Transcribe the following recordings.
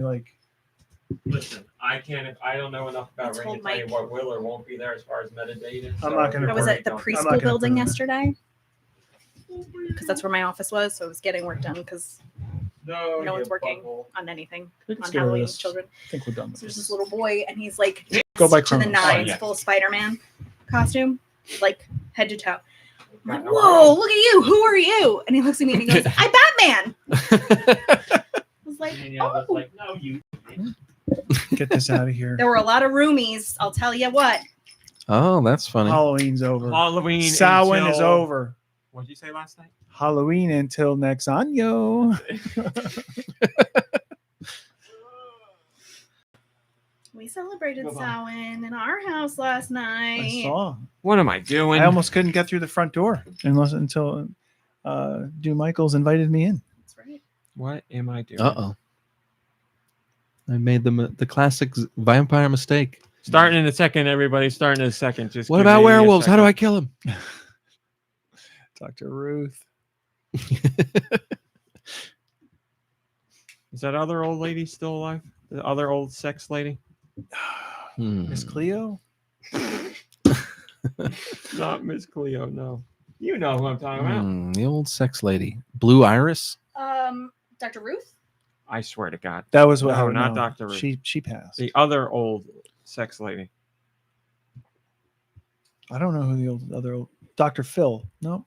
like. Listen, I don't know enough about Ring to tell you what will or won't be there as far as metadata. I'm not going to. I was at the preschool building yesterday because that's where my office was, so I was getting work done because no one's working on anything on Halloween with children. I think we're done. So there's this little boy, and he's like Go by to the Chronos. nines, full Spider-Man costume, like head to toe. I'm like, whoa, look at you. Who are you? And he looks at me and he goes, I'm Batman. I was like, oh. Like, no, you. Get this out of here. There were a lot of roomies. I'll tell you what. Oh, that's funny. Halloween's over. Halloween. Samhain is over. What did you say last night? Halloween until next año. We celebrated Samhain in our house last night. I saw. What am I doing? I almost couldn't get through the front door until Dew Michaels invited me in. That's right. What am I doing? Uh-oh. I made the classic vampire mistake. Starting in a second, everybody. Starting in a second. Just what about werewolves? How do I kill him? Dr. Ruth. Is that other old lady still alive? The other old sex lady? Miss Cleo? Not Miss Cleo, no. You know who I'm talking about. The old sex lady. Blue Iris? Dr. Ruth? I swear to God. That was what not Dr. Ruth. She passed. The other old sex lady. I don't know who the other old Dr. Phil. No.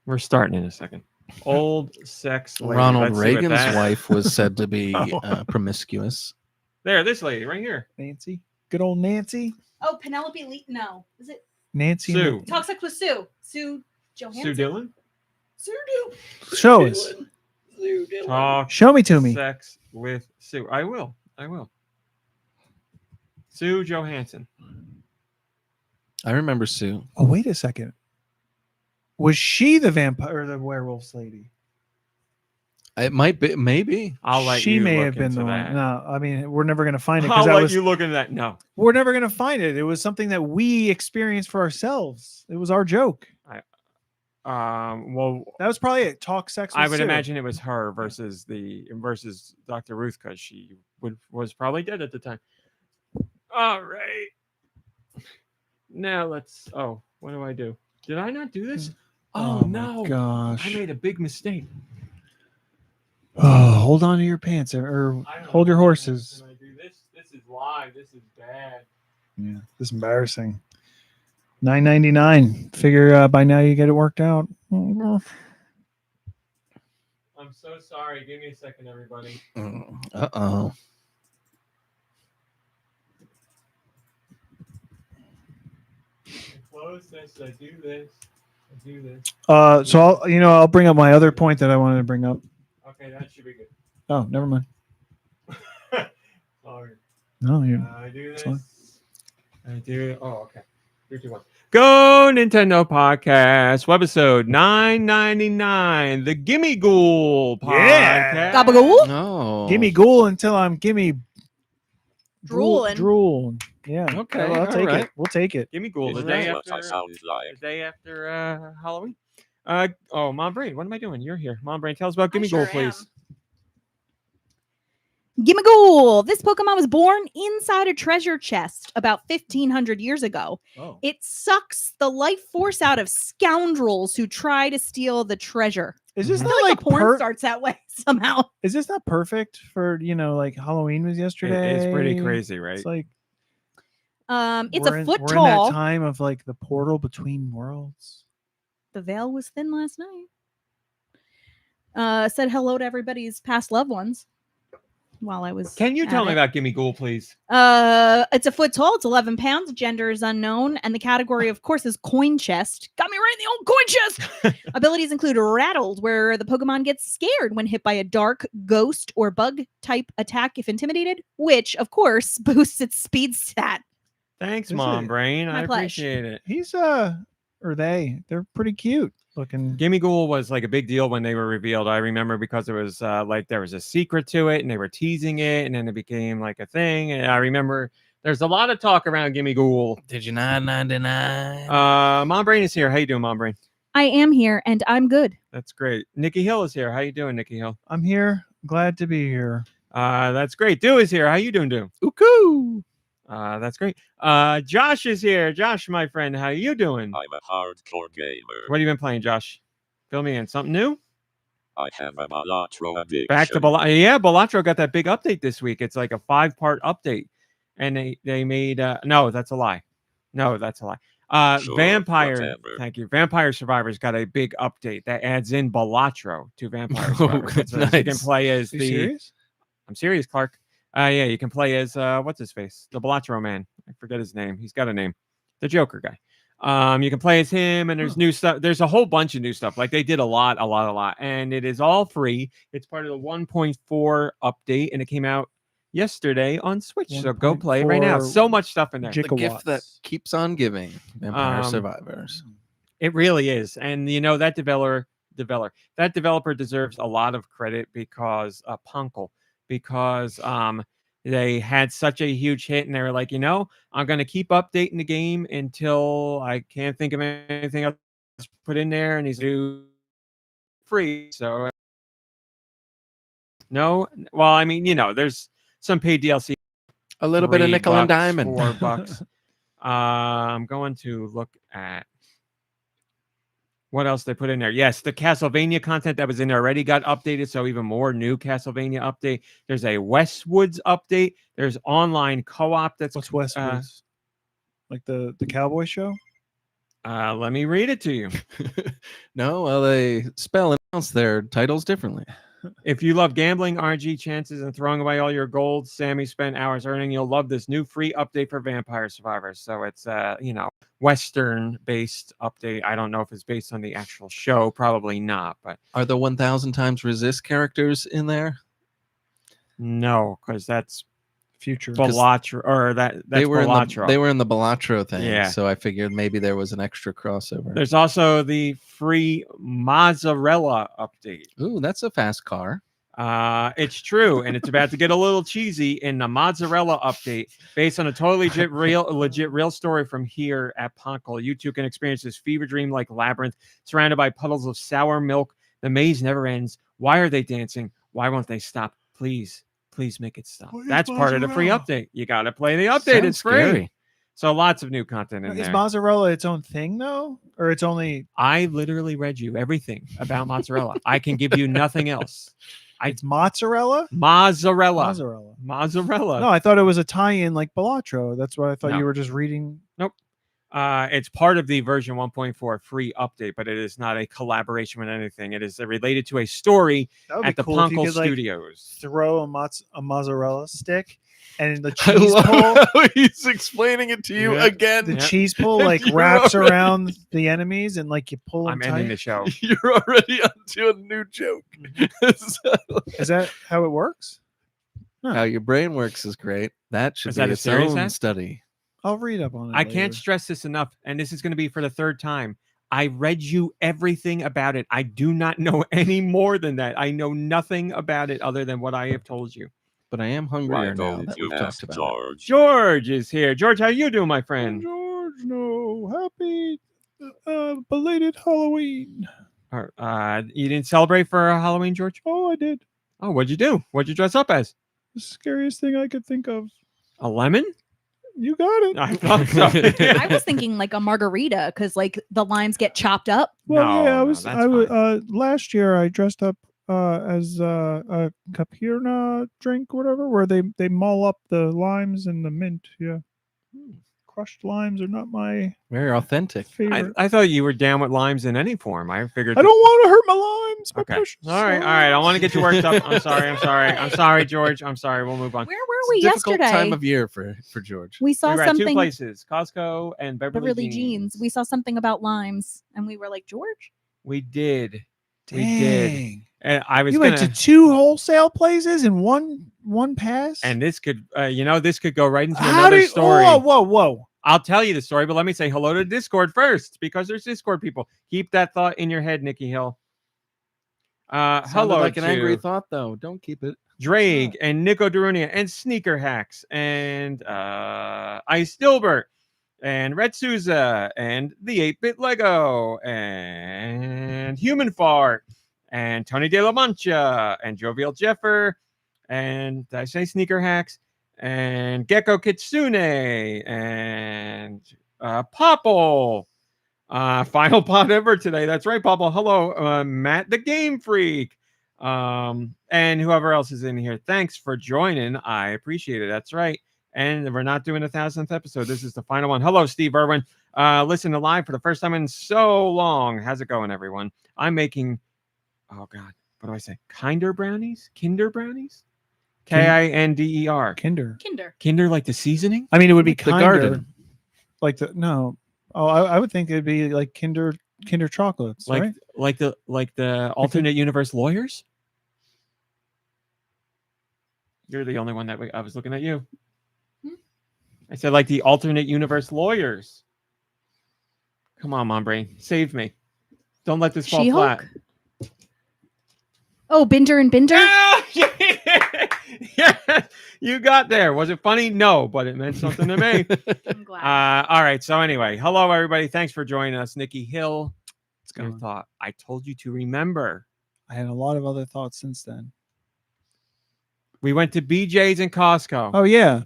We're starting in a second. Old sex lady. Ronald Reagan's wife was said to be promiscuous. There, this lady right here. Nancy. Good old Nancy. Oh, Penelope Lee. No. Is it? Nancy. Sue. Talk sex with Sue. Sue Johansson. Sue Dillon? Sue Dillon. Show us. Talk Show me to me. Sex with Sue. I will. Sue Johansson. I remember Sue. Oh, wait a second. Was she the vampire or the werewolf lady? It might be, maybe. I'll let she you may look have been into the that. one. No, I mean, we're never going to find it. I'll let you look into that. No. We're never going to find it. It was something that we experienced for ourselves. It was our joke. Well, that was probably it. Talk sex with I would Sue. imagine it was her versus Dr. Ruth because she was probably dead at the time. All right. Now let's. Oh, what do I do? Did I not do this? Oh no! Gosh, I made a big mistake. Oh, hold on to your pants or hold your horses. Can I do this? This is live. This is bad. Yeah, this is embarrassing. $9.99. Figure by now you get it worked out. I'm so sorry. Give me a second, everybody. Uh-oh. I close this. I do this. So I'll bring up my other point that I wanted to bring up. Okay, that should be good. Oh, never mind. Sorry. No, you. I do this. Fine. I do. Oh, okay. 3, 2, 1. GoNintendo Podcast, webisode 999, the Gimmighoul Podcast. Yeah. Gabagool? No. Gimmighoul until I'm Drooling. Drool. Yeah. Okay, I'll take all right. it. We'll take it. Gimmighoul, the day after Halloween. Mom Brain, what am I doing? You're here. Mom Brain, tell us about Gimmighoul, please. Gimmighoul. This Pokemon was born inside a treasure chest about 1,500 years ago. Oh. It sucks the life force out of scoundrels who try to steal the treasure. Is this I not feel like like the porn starts that way somehow? Is this not perfect for like Halloween was yesterday? It's pretty crazy, right? It's like it's a foot we're tall. in that time of like the portal between worlds. The veil was thin last night. Said hello to everybody's past loved ones while I was. Can you tell me about Gimmighoul, please? It's a foot tall. It's 11 pounds. Gender is unknown. And the category, of course, is coin chest. Got me right in the old coin chest. Abilities include Rattled, where the Pokemon gets scared when hit by a dark, ghost, or bug type attack if intimidated, which, of course, boosts its speed stat. Thanks, Mom Brain. I appreciate it. He's they're pretty cute looking. Gimmighoul was like a big deal when they were revealed. I remember because it was like there was a secret to it and they were teasing it and then it became like a thing. And I remember there's a lot of talk around Gimmighoul. Did you not 99? Mom Brain is here. How you doing, Mom Brain? I am here and I'm good. That's great. Nicky Hill is here. How you doing, Nicky Hill? I'm here. Glad to be here. That's great. Deux is here. How you doing, Deux? Uku. That's great. Josh is here. Josh, my friend, how you doing? I'm a hardcore gamer. What have you been playing, Josh? Fill me in. Something new? I have a Balatro addiction. Back to Balatro got that big update this week. It's like a 5-part update, and they made no, that's a lie. No, that's a lie. Sure, Vampire. whatever. Thank you. Vampire Survivors got a big update that adds in Balatro to Vampire Oh, Survivors. So you can nice. play as Are you the. serious? I'm serious, Clark. Yeah, you can play as what's his face, the Balatro man. I forget his name. He's got a name, the Joker guy. You can play as him, and there's new stuff. There's a whole bunch of new stuff. Like they did a lot, and it is all free. It's part of the 1.4 update, and it came out yesterday on Switch. So go play it right now. 1.4 So much stuff in there. The gift that Gigawatts. keeps on giving. Vampire Um, Survivors. It really is, and you know that developer deserves a lot of credit because Punkle, because they had such a huge hit, and they were like, I'm going to keep updating the game until I can't think of anything else to put in there, and he's free. So no, well, I mean, there's some paid DLC. A little bit of nickel and diamond. $4. I'm going to look at what else they put in there. Yes, the Castlevania content that was in there already got updated, so even more new Castlevania update. There's a Westwoods update. There's online co-op. What's Westwoods? Like the Cowboy show? Let me read it to you. No, well, they spell and announce their titles differently. If you love gambling, RNG chances, and throwing away all your gold Sammy spent hours earning, you'll love this new free update for Vampire Survivors. So it's Western-based update. I don't know if it's based on the actual show. Probably not. But Are the 1,000 times resist characters in there? no, because that's Future. Balatro, or that's They were Balatro. they were in the Balatro thing. Yeah. So I figured maybe there was an extra crossover. There's also the free Mozzarella update. Ooh, that's a fast car. It's true, and it's about to get a little cheesy in the Mozzarella update, based on a totally legit real story from here at Punkle. You too can experience this fever dream like labyrinth, surrounded by puddles of sour milk. The maze never ends. Why are they dancing? Why won't they stop? Please make it stop. What is That's part of the free Mozzarella? update. You got to play the update. Sounds It's free. scary. So lots of new content in Is there. mozzarella its own thing though, or it's only I literally read you everything about mozzarella. I can give you nothing else. it's mozzarella? Mozzarella. Mozzarella. No, I thought it was a tie-in like Balatro. That's what I thought No. you were just reading. It's part of the version 1.4 free update, but it is not a collaboration with anything. It is related to a story That would at be the cool if you Punkle could, like, Studios. throw a mozzarella stick, and the I cheese love pull. how he's explaining it to you Yeah. again. The Yeah. cheese pull like You're wraps already- around the enemies, and like you pull them I'm tight. ending the show. You're already onto a new joke. So, Is that how it works? how your brain works is great. That should Is be that a its serious own act? study. I'll read up on it. I can't later. stress this enough, and this is going to be for the third time. I read you everything about it. I do not know any more than that. I know nothing about it other than what I have told you. But I am Why hungrier now don't that you we've ask talked about it. George? George is here. George, how you doing, my Oh, friend? George, no, happy belated Halloween. You didn't celebrate for Halloween, George? Oh, I did. Oh, what'd you do? What'd you dress up as? The scariest thing I could think of. A lemon? You got it. I thought so. I was thinking like a margarita because like the limes get chopped up. Well, No, yeah, no, I was. that's I was. fine. Last year, I dressed up as a Capirna drink, whatever, where they mull up the limes and the mint. Yeah, crushed limes are not my Very authentic. favorite. I thought you were down with limes in any form. I figured. I don't want to hurt my limes. My Okay. precious All right. I want to get you worked up. I'm sorry, George. I'm sorry. We'll move on. Where were It's we a difficult yesterday? time of year for George. We saw We were at two something. places, Costco and Beverly Jeans. We saw something about limes, and we were like, George. We did. Dang. We did. And I was You gonna, went to two wholesale places in one pass. and this could, this could go right into How another do you, story. Whoa! I'll tell you the story, but let me say hello to Discord first, because there's Discord people. Keep that thought in your head, Nicky Hill. Sounded Hello like an to angry thought, though. Don't keep it. Drake and Nico Darunia and Sneaker Hacks and Ice Dilbert and Red Souza and the 8-Bit Lego and Human Fart and Tony De La Mancha, and Jovial Jeffer, and did I say Sneaker Hacks, and Gecko Kitsune, and Popple. Final pod ever today. That's right, Popple. Hello, Matt the Game Freak, and whoever else is in here. Thanks for joining. I appreciate it. That's right. And we're not doing 1,000th episode. This is the final one. Hello, Steve Irwin. Listen to live for the first time in so long. How's it going, everyone? I'm making, oh God, what do I say? Kinder brownies? Kinder brownies? Kinder. Kinder. Like the seasoning? I mean, it would be The kinder, garden. like the no. Oh, I would think it'd be like Kinder chocolates, right? Like the alternate universe lawyers? You're the only one that I was looking at you. I said like the alternate universe lawyers. Come on, Mom Brain. Save me. Don't let this fall She-Hulk? flat. Oh, Binder and Binder. Ah, yeah, you got there. Was it funny? No, but it meant something to me. I'm glad. All right. So anyway, hello everybody. Thanks for joining us. Nicky Hill. It's Your going. thought. I told you to remember. I had a lot of other thoughts since then. We went to BJ's and Costco. Oh yeah,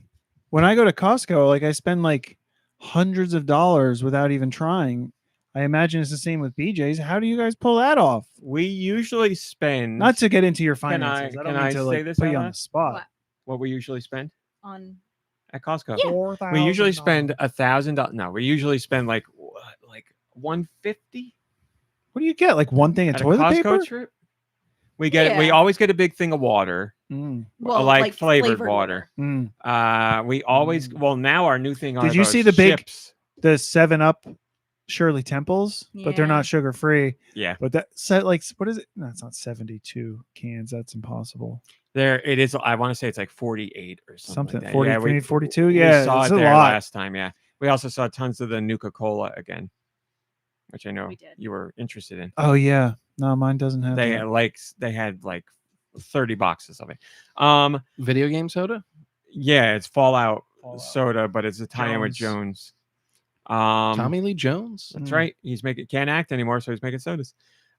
when I go to Costco, like I spend like hundreds of dollars without even trying. I imagine it's the same with BJ's. How do you guys pull that off? We usually spend Not to get into your Can I- finances. I don't can mean I to say like this put out you on loud? the spot. What? what we usually spend On at Costco. Yeah. We usually spend $1,000. No, we usually spend like $150 What do you get? Like one thing of at a toilet Costco paper? trip. We we Yeah. always get a big thing of water, Mm, like flavored water. mm. We always now our new thing are Did you see those the big- chips. The 7-Up Shirley Temples, but they're Yeah. not sugar free. Yeah, But that set like what is it? No, it's not 72 cans. That's impossible. there it is. I want to say it's like 48 or something. Something like that. 40, Yeah, we 42. we Yeah, saw it's it a there lot. last time. Yeah, we also saw tons of the Nuka-Cola again, which I know We did. you were interested in. Oh yeah, no, mine doesn't have. They that. had like 30 boxes of it. Video game soda? Yeah, it's Fallout Fallout. soda, but it's a tie-in with Jones. Tommy Lee Jones? That's Mm. right. He's can't act anymore, so he's making sodas.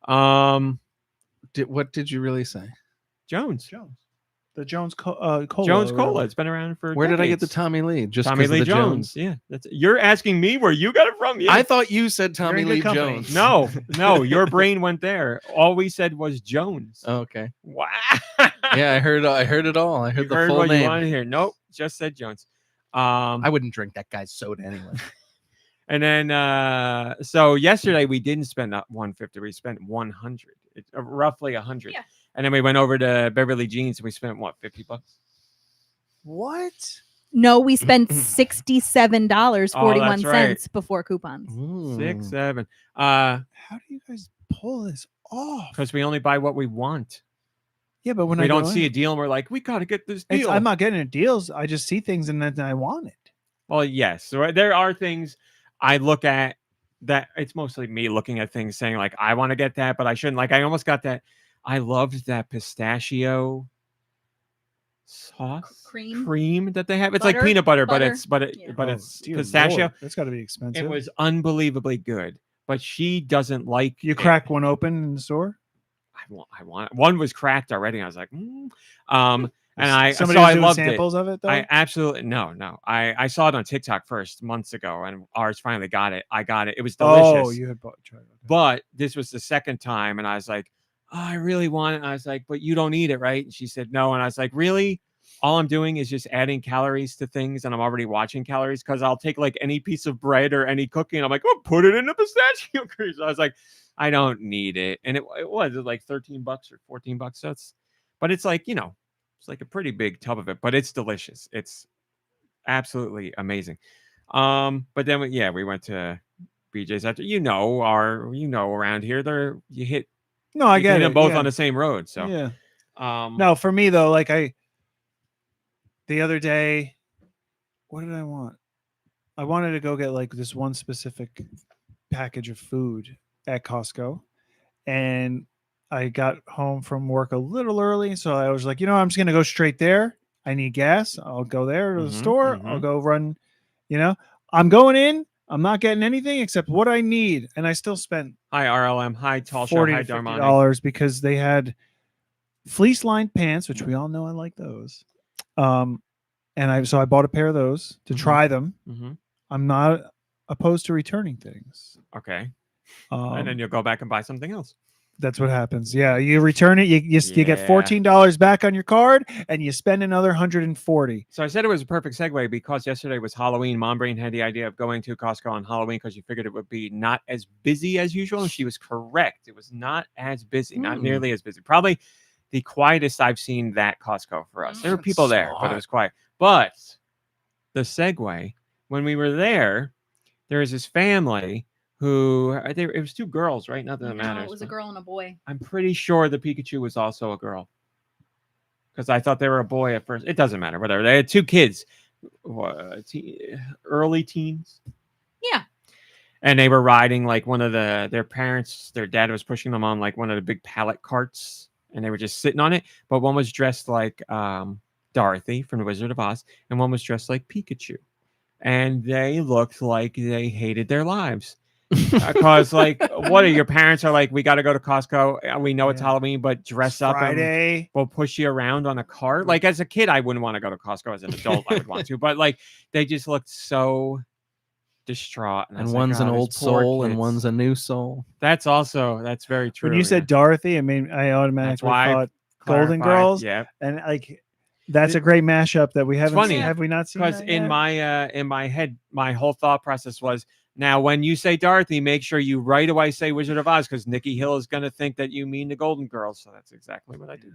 What did you really say? Jones. The Jones Cola. Jones or Cola. whatever. It's been around for Where did I get the decades. Tommy Lee? Just Tommy 'cause of Lee the Jones? Yeah, you're asking me where you got it from. Yeah. I thought you said Tommy in good Lee company. Jones. no, your brain went there. All we said was Jones. Oh, okay. Wow. Yeah, I heard it all. I heard You the heard full what you name. wanted to hear. Nope, just said Jones. I wouldn't drink that guy's soda anyway. And then, so yesterday we didn't spend 150. We spent 100, roughly 100. Yeah. And then we went over to Beverly Jeans and we spent what, $50? What? No, we spent $67.41 that's right. before coupons. Ooh. 6, 7. How do you guys pull this off? Because we only buy what we want. Yeah, but when We I don't go see a in, deal and we're like, we got to get this it's- deal. I'm not getting it deals. I just see things and then I want it. Well, yes. So there are things I look at that. It's mostly me looking at things saying like, I want to get that, but I shouldn't. Like, I almost got that. I loved that pistachio sauce Cream? that they have. It's Butter? like peanut butter, Butter. but Yeah. it's dear pistachio. Lord, that's got to be expensive. It was unbelievably good, but she doesn't like You it. cracked one open in the store. I want it. One was cracked already. I was like, and Somebody so was I doing loved samples of it though. I absolutely no. I saw it on TikTok first months ago, and ours finally got it. I got it. It was delicious. Oh, you had tried. Okay. But this was the second time, and I was like, oh, I really want it. And I was like, but you don't eat it, right? And she said no. And I was like, really? All I'm doing is just adding calories to things, and I'm already watching calories because I'll take like any piece of bread or any cookie, and I'm like, oh, put it in the pistachio cream. So I was like, I don't need it, and it was like $13 or $14. So but it's like, it's like a pretty big tub of it, but it's delicious. It's absolutely amazing. But then we went to BJ's after. Around here you hit No, I get them it. both yeah. on the same road. So Yeah. no, No, for me though, like the other day, what did I want? I wanted to go get like this one specific package of food at Costco, and I got home from work a little early, so I was like, I'm just gonna go straight there. I need gas. I'll go there to the Mhm, store. I'll mhm. go run. I'm going in. I'm not getting anything except what I need, and I still spent Hi RLM. Hi Talsha. $40 Hi to Darmani. $50 because they had fleece-lined pants, which we all know I like those. And I bought a pair of those to try them. Mm-hmm. I'm not opposed to returning things. Okay. And then you'll go back and buy something else. That's what happens. Yeah, you return it, you get Yeah. $14 back on your card, and you spend another $140. So I said it was a perfect segue because yesterday was Halloween. Mom Brain had the idea of going to Costco on Halloween because she figured it would be not as busy as usual, and she was correct. It was not as busy, not nearly as busy. Probably the quietest I've seen that Costco for us. There were people there, but it was quiet. But the segue, when we were there, there was this family who it was two girls, right? Nothing that matters. It was a girl and a boy. I'm pretty sure the Pikachu was also a girl because I thought they were a boy at first. It doesn't matter. Whatever. They had two kids, early teens. Yeah. And they were riding like one of their parents. Their dad was pushing them on like one of the big pallet carts, and they were just sitting on it. But one was dressed like Dorothy from the Wizard of Oz, and one was dressed like Pikachu, and they looked like they hated their lives. Because like, what are your parents are like? We got to go to Costco. We know it's Halloween, but dress up. Friday. We'll push you around on a cart. Like as a kid, I wouldn't want to go to Costco. As an adult, I would want to. But like, they just looked so distraught. I And was one's like, an "Oh, old these poor soul and kids." one's a new soul. That's very true. When you said Dorothy, I automatically why I thought Golden clarified, Girls. yeah, And like, that's a great mashup that we haven't funny, seen. Have we not seen? because that in yet? my head, my whole thought process was, now when you say Dorothy, make sure you right away say Wizard of Oz, because Nicky Hill is going to think that you mean the Golden Girls. So that's exactly what I do.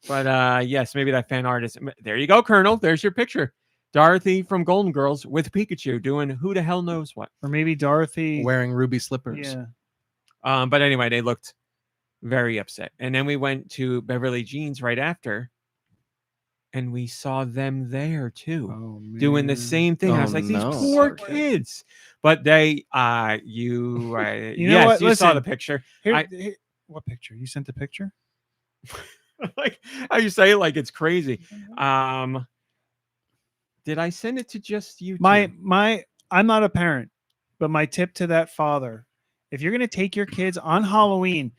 But yes, maybe that fan art is there. You go, Colonel. There's your picture. Dorothy from Golden Girls with Pikachu doing who the hell knows what. Or maybe Dorothy Wearing ruby slippers. Yeah. But anyway, they looked very upset. And then we went to Beverly Jeans right after, and we saw them there too, doing the same thing. I was like, these poor kids. But they, you know yes, what? you saw Listen, the picture. Here, what picture? You sent the picture? Like how you say it like it's crazy. Did I send it to just you? I'm not a parent, but my tip to that father, if you're going to take your kids on Halloween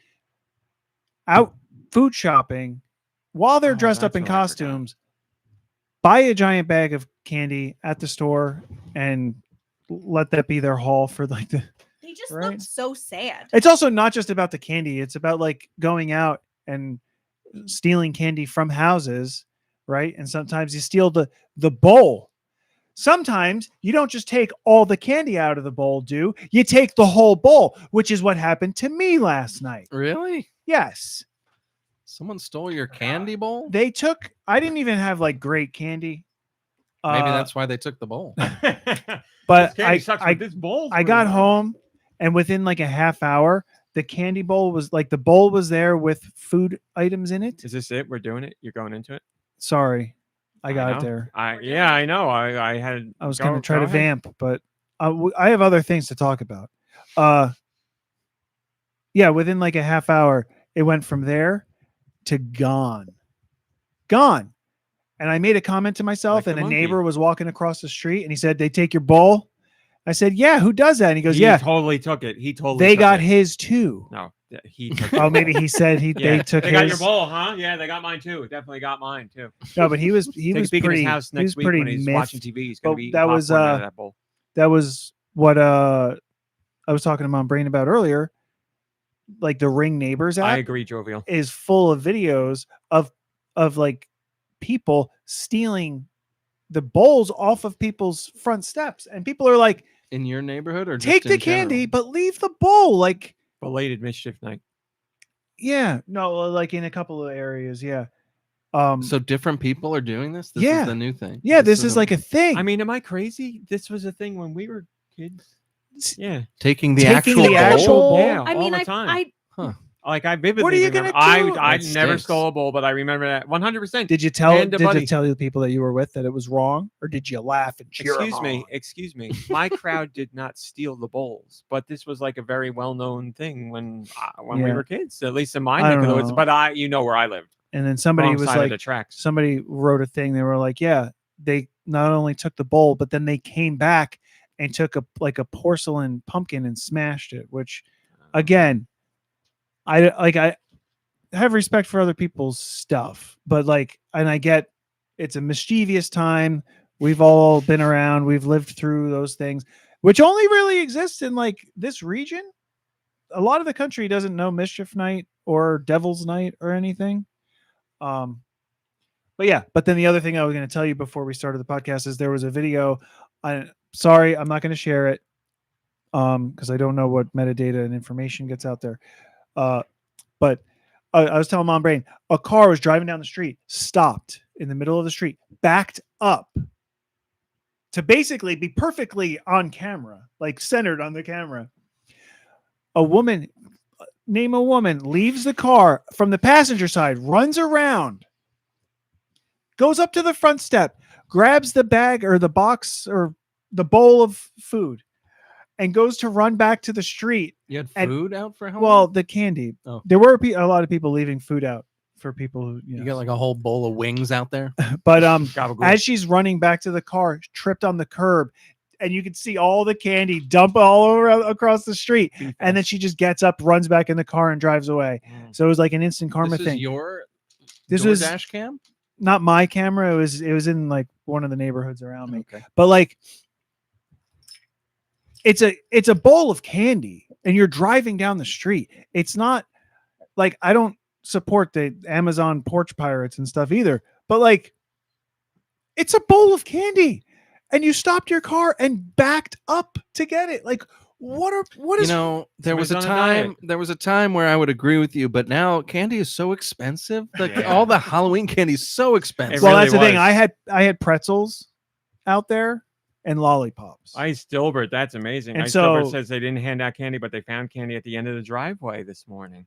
out food shopping while they're dressed up in costumes, buy a giant bag of candy at the store and let that be their haul for like the. They just looked so sad. It's also not just about the candy. It's about like going out and stealing candy from houses, right? And sometimes you steal the bowl. Sometimes you don't just take all the candy out of the bowl, you take the whole bowl, which is what happened to me last night. Really? Yes. Someone stole your candy bowl? I didn't even have like great candy. Maybe that's why they took the bowl. But this bowl. I got home, and within like a half hour, the candy bowl was like, the bowl was there with food items in it. Is this it? We're doing it. You're going into it. Sorry, I got it there. I know. I was going to try to vamp, but I have other things to talk about. Yeah, within like a half hour, it went from there to gone. And I made a comment to myself, Like and a monkey. neighbor was walking across the street, and he said, "They take your bowl." I said, "Yeah, who does that?" And he goes, He "Yeah, totally took it. He totally. they took got it. his too." No, he. Took Oh, maybe he said they took They his. got your bowl, huh? Yeah, they got mine too. Definitely got mine too. No, but he was Take a was peek in pretty. his house He was next week pretty when he's miffed. watching TV. He's gonna But be that was, popcorn out of that bowl. That was what I was talking to Mom Brain about earlier. Like the Ring Neighbors app I agree, Jovial. is full of videos of like people stealing the bowls off of people's front steps, and people are like, In your neighborhood, or take just the in general? candy but leave the bowl. Like, Belated mischief night. yeah, no, like in a couple of areas. Yeah. So different people are doing this? This Yeah. is the new thing. Yeah, this is isn't- like a thing. I mean, am I crazy? This was a thing when we were kids. Yeah. taking the taking actual the actual bowl? Yeah, I all mean, the time. I Like I vividly What are you remember. gonna do? I That never stinks. stole a bowl, but I remember that 100%. did you tell And a buddy. the people that you were with that it was wrong, or did you laugh and cheer 'em on? Excuse me. My crowd did not steal the bowls, but this was like a very well-known thing when we Yeah. were kids, at least in my I neck of don't the woods. know. But you know where I lived. And then somebody Wrong was side of like, the tracks. somebody wrote a thing. They were like, yeah, they not only took the bowl, but then they came back and took a porcelain pumpkin and smashed it, which again, I have respect for other people's stuff, but and I get it's a mischievous time. We've all been around, we've lived through those things, which only really exist in this region. A lot of the country doesn't know Mischief Night or Devil's Night or anything. But then the other thing I was going to tell you before we started the podcast is there was a video. Sorry, I'm not going to share it because I don't know what metadata and information gets out there. But I was telling Mom Brain, a car was driving down the street, stopped in the middle of the street, backed up to basically be perfectly on camera, centered on the camera. Name a woman, leaves the car from the passenger side, runs around, goes up to the front step, grabs the bag or the box or the bowl of food, and goes to run back to the street. You had food out for how Well, long? the candy. Oh. There were a lot of people leaving food out for people who, You got a whole bowl of wings out there. But Gabagool. as she's running back to the car, tripped on the curb, and you can see all the candy dump all over across the street. And then she just gets up, runs back in the car, and drives away. So it was like an instant karma This thing. is your This was dash cam? not my camera. It was in one of the neighborhoods around me. Okay. But it's a bowl of candy, and you're driving down the street. It's not I don't support the Amazon porch pirates and stuff either, but it's a bowl of candy, and you stopped your car and backed up to get it. What is There was Somebody's on a diet. there was a time where I would agree with you, but now candy is so expensive. Yeah. All the Halloween candy is so expensive. well, really that's the thing. was. I had pretzels out there and lollipops. Ice Dilbert, that's amazing. And Ice so- Dilbert says they didn't hand out candy, but they found candy at the end of the driveway this morning.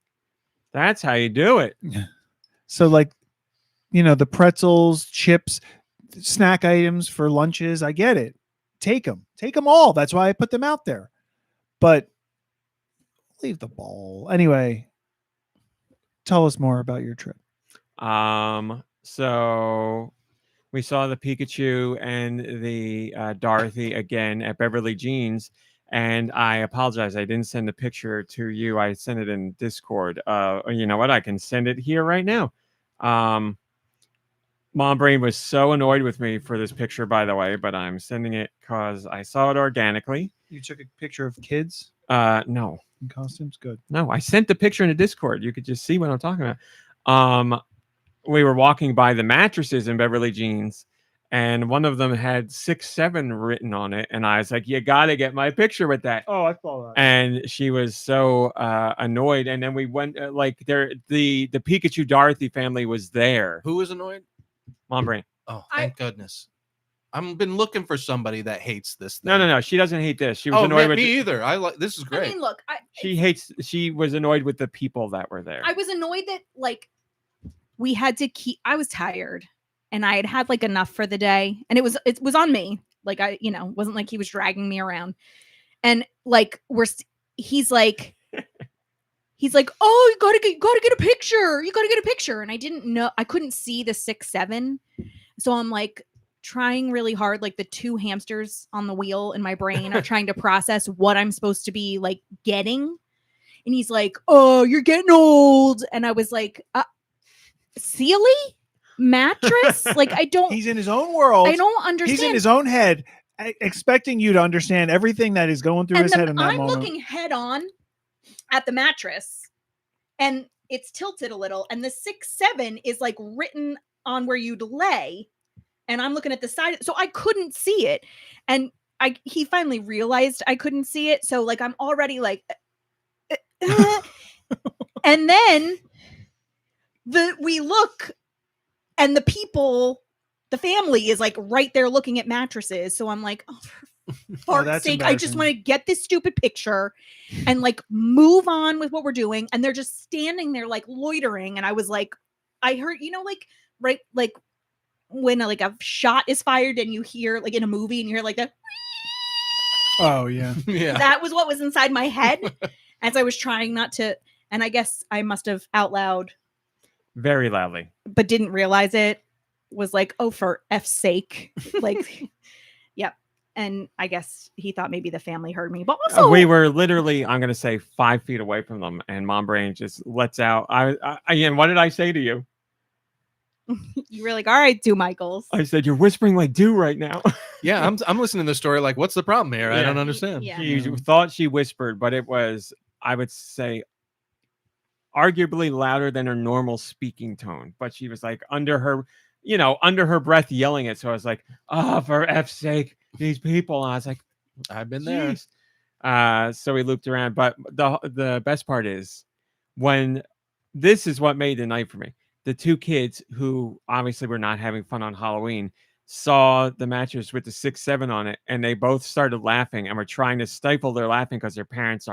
That's how you do it. So the pretzels, chips, snack items for lunches. I get it. Take them all. That's why I put them out there. But leave the ball. Anyway, tell us more about your trip. So we saw the Pikachu and the Dorothy again at Beverly Jeans, and I apologize. I didn't send the picture to you. I sent it in Discord. You know what? I can send it here right now. Mom Brain was so annoyed with me for this picture, by the way, but I'm sending it because I saw it organically. You took a picture of kids No, in costumes. Good. no, I sent the picture in the Discord. You could just see what I'm talking about. We were walking by the mattresses in Beverly Jeans, and one of them had 6'7" written on it, and I was like, "You got to get my picture with that." Oh, I saw that. And she was so annoyed. And then we went the Pikachu Dorothy family was there. Who was annoyed? Mom Brain. Oh, thank goodness. I've been looking for somebody that hates this thing. No. She doesn't hate this. She was annoyed with me either. I like this is great. I mean, look, She was annoyed with the people that were there. I was annoyed that we had to keep. I was tired, and I had enough for the day, and it was on me. Wasn't like he was dragging me around, and he's like, oh, you gotta get a picture. You gotta get a picture, and I didn't know. I couldn't see the 6'7", so I'm trying really hard. The two hamsters on the wheel in my brain are trying to process what I'm supposed to be getting. And he's like, oh, you're getting old. And I was like, Sealy mattress? I don't. He's in his own world. I don't understand. He's in his own head, expecting you to understand everything that is going through his head in that I'm moment. looking head on at the mattress, and it's tilted a little, and the 6'7" is written on where you'd lay, and I'm looking at the side, so I couldn't see it. And he finally realized I couldn't see it, so I'm already and then we look, and the family is right there looking at mattresses. So I'm like, oh, for fart's sake, I just want to get this stupid picture and move on with what we're doing. And they're just standing there loitering. And I was I heard, right, when a shot is fired and you hear in a movie and you hear that. Oh yeah. Yeah. That was what was inside my head as I was trying not to. And I guess I must have out loud, Very loudly. but didn't realize it. Was oh, for F's sake. Yep. And I guess he thought maybe the family heard me, but also we were literally, I'm gonna say, 5 feet away from them, and Mom Brain just lets out. And what did I say to you? you were like, all right, Two Michaels. I said, "You're whispering like Deux right now." Yeah, I'm listening to the story like, what's the problem here? I Yeah. don't understand. Yeah. She thought she whispered, but it was, I would say, arguably louder than her normal speaking tone. But she was like under her breath yelling it. So I was like, "Oh, for F's sake, these people!" And I was like, I've been there. "Jeez." So we looped around. But the best part is when this is what made the night for me. The two kids who obviously were not having fun on Halloween saw the mattress with the 6-7 on it, and they both started laughing and were trying to stifle their laughing because their parents